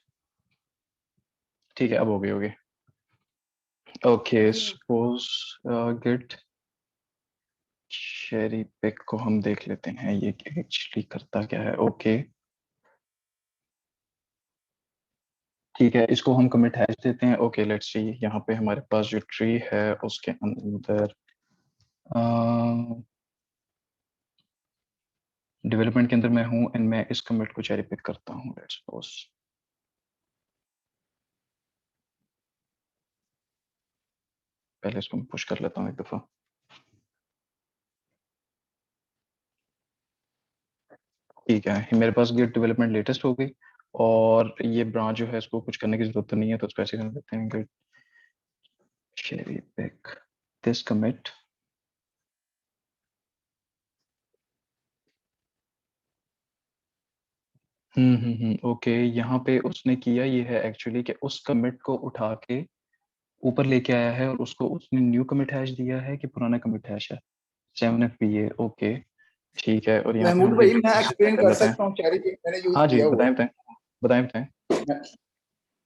ठीक है, अब हो गई होगी। ओके, जी हो सपोज गेट शेरी पिक को हम देख लेते हैं ये एक्चुअली करता क्या है। ओके ठीक है, इसको हम कमिट हैश देते हैं। ओके लेट्स सी, यहाँ पे हमारे पास जो ट्री है उसके अंदर डेवलपमेंट के अंदर मैं हूँ, एंड मैं इस कमिट को चेरी पिक करता हूँ। लेट्स सपोज पहले इसको मैं पुश कर लेता हूँ एक दफा। ठीक है, मेरे पास गिट डेवलपमेंट लेटेस्ट हो गई, और ये ब्रांच जो है इसको कुछ करने की जरूरत तो नहीं है, तो इसको ऐसे कर देते हैं git cherry pick this commit। Okay, यहाँ पे उसने किया ये है एक्चुअली कि उस कमिट को उठा के ऊपर लेके आया है, और उसको उसने न्यू कमिट हैश दिया है कि पुराना कमिट हैश है 7FPA। ओके, ठीक है, और यहाँ पे महमूद हम भाई git मैं एक्सप्लेन कर बताएं। सकता हूँ, चेरी पिक मैंने यूज हाँ जी, किया हुआ बताएं है। बताएं बताएं बताएं।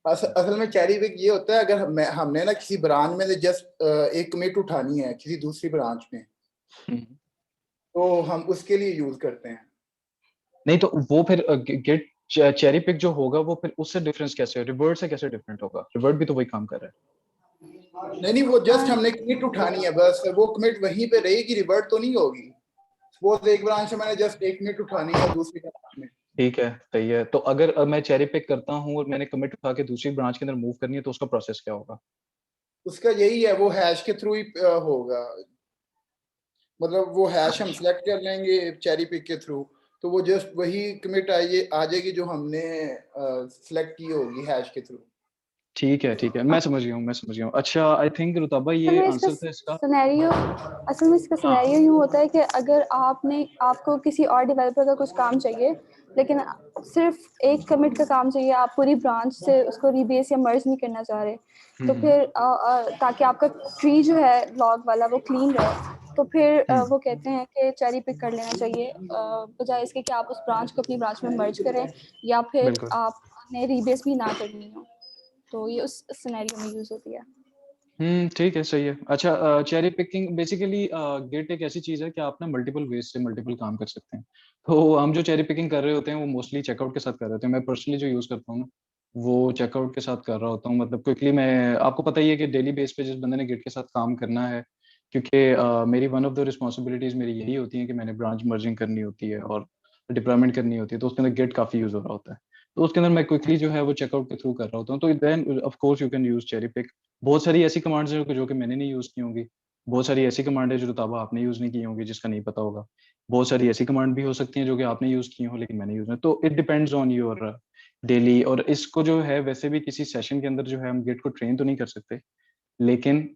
असल में चेरी पिक ये होता है, अगर हमने ना किसी ब्रांच में से जस्ट एक कमिट उठानी है किसी दूसरी ब्रांच में, तो हम उसके लिए यूज करते हैं। नहीं तो वो फिर गेट चेरी पिक जो होगा वो फिर उससे डिफरेंस कैसे, रिवर्ट से कैसे डिफरेंट होगा? रिवर्ट भी तो वही काम कर रहा है। नहीं, वो जस्ट हमने कमिट उठानी है बस, वो कमिट वहीं पे रहेगी, रिवर्ट तो नहीं होगी। सपोज एक ब्रांच से मैंने जस्ट एक कमिट उठानी है दूसरी ब्रांच में। ठीक है, सही है। तो अगर मैं चेरी पिक करता हूँ और मैंने कमिट उठा के दूसरी ब्रांच के अंदर मूव करनी है तो उसका प्रोसेस क्या होगा? उसका यही है, वो हैश के थ्रू ही होगा। मतलब वो हैश हम सिलेक्ट कर लेंगे चेरी पिक के थ्रू, तो वो जस्ट वही कमिट आ जाएगी जो हमने सिलेक्ट की होगी हैश के थ्रू। ठीक है, मैं समझ गया हूँ। अच्छा, आई थिंक रुताबा ये आंसर था इसका। असल में इसका सिनेरियो यूँ होता है कि अगर आपको किसी और डेवलपर का कुछ काम चाहिए, लेकिन सिर्फ एक कमिट का काम चाहिए, आप पूरी ब्रांच से उसको रीबेस या मर्ज नहीं करना चाह रहे, तो फिर ताकि आपका ट्री जो है लॉग वाला वो क्लीन रहे, तो फिर वो कहते हैं कि चेरी पिक कर लेना चाहिए, बजाय इसके कि आप उस ब्रांच को अपनी ब्रांच में मर्ज करें या फिर बिल्कुल। आपने रीबेस भी ना करनी हो, तो ये उस सिनेरियो में यूज होती है। ठीक है, सही है। अच्छा, चेरी पिकिंग बेसिकली गेट एक ऐसी चीज है कि आप ना मल्टीपल वेज से मल्टीपल काम कर सकते हैं। तो हम जो चेरी पिकिंग कर रहे होते हैं वो मोस्टली चेकआउट के साथ कर रहे होते हैं। मैं पर्सनली जो यूज करता हूँ ना वो चेकआउट के साथ कर रहा होता हूँ। मतलब क्विकली, मैं आपको पता ही है कि डेली बेस पे जिस बंदे ने गेट के साथ काम करना है, क्योंकि मेरी वन ऑफ द रिस्पॉन्सिबिलिटीज मेरी यही होती है कि मैंने ब्रांच मर्जिंग करनी होती है और डिप्लॉयमेंट करनी होती है, तो उसके अंदर गेट काफी यूज हो रहा होता है। तो उसके अंदर मैं क्विकली जो है वो चेकआउट के थ्रू कर रहा होता हूँ। तो then of course you can use cherry pick. बहुत सारी ऐसी कमांड्स हैं जो कि मैंने नहीं यूज की होंगी। बहुत सारी ऐसी कमांड है जो रुताबा आपने यूज नहीं की होंगी, जिसका नहीं पता होगा। बहुत सारी ऐसी कमांड भी हो सकती हैं जो कि आपने यूज की हो लेकिन मैंने यूज नहीं। तो it depends on your daily. और इसको जो है वैसे भी किसी सेशन के अंदर जो है हम गेट को ट्रेन तो नहीं कर सकते, लेकिन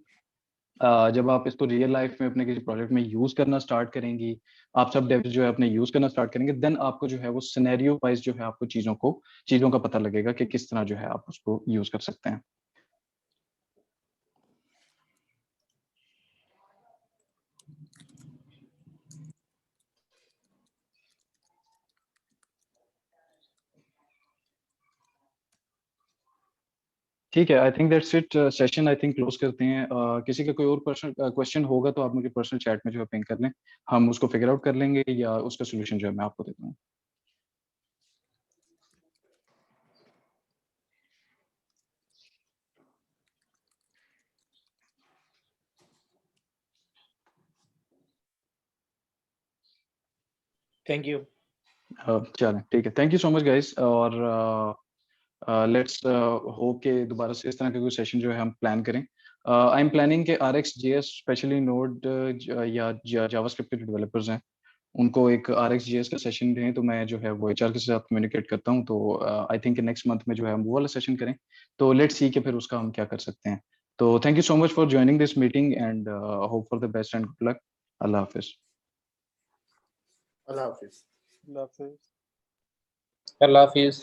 जब आप इसको रियल लाइफ में अपने किसी प्रोजेक्ट में यूज करना स्टार्ट करेंगी, आप सब डेव्स जो है अपने यूज करना स्टार्ट करेंगे, देन आपको जो है वो सिनेरियो वाइज जो है आपको चीजों का पता लगेगा कि किस तरह जो है आप उसको यूज कर सकते हैं। ठीक है, आई think that's it. Session I think close करते हैं। किसी का कोई और क्वेश्चन होगा तो आप मुझे पर्सनल चैट में जो है पिंग कर लें, हम उसको फिगर आउट कर लेंगे या उसका सोल्यूशन जो है मैं आपको देता हूँ। Thank you. चलें, ठीक है, thank you so much guys. और लेट्स होप के दोबारा से इस तरह का कोई सेशन जो है हम प्लान करें। आई एम प्लानिंग के RxJS स्पेशली नोड या जावास्क्रिप्ट के डेवलपर्स हैं, उनको एक RxJS का सेशन दें, तो मैं जो है वो HR के साथ कम्युनिकेट करता हूँ। तो आई थिंक नेक्स्ट मंथ में जो है हम वो वाला सेशन करें। तो लेट्स सी कि फिर उसका हम क्या कर सकते हैं। तो thank you so much for joining this meeting and hope for the best and good luck. Allah Hafiz. Allah Hafiz. Allah Hafiz. Allah Hafiz.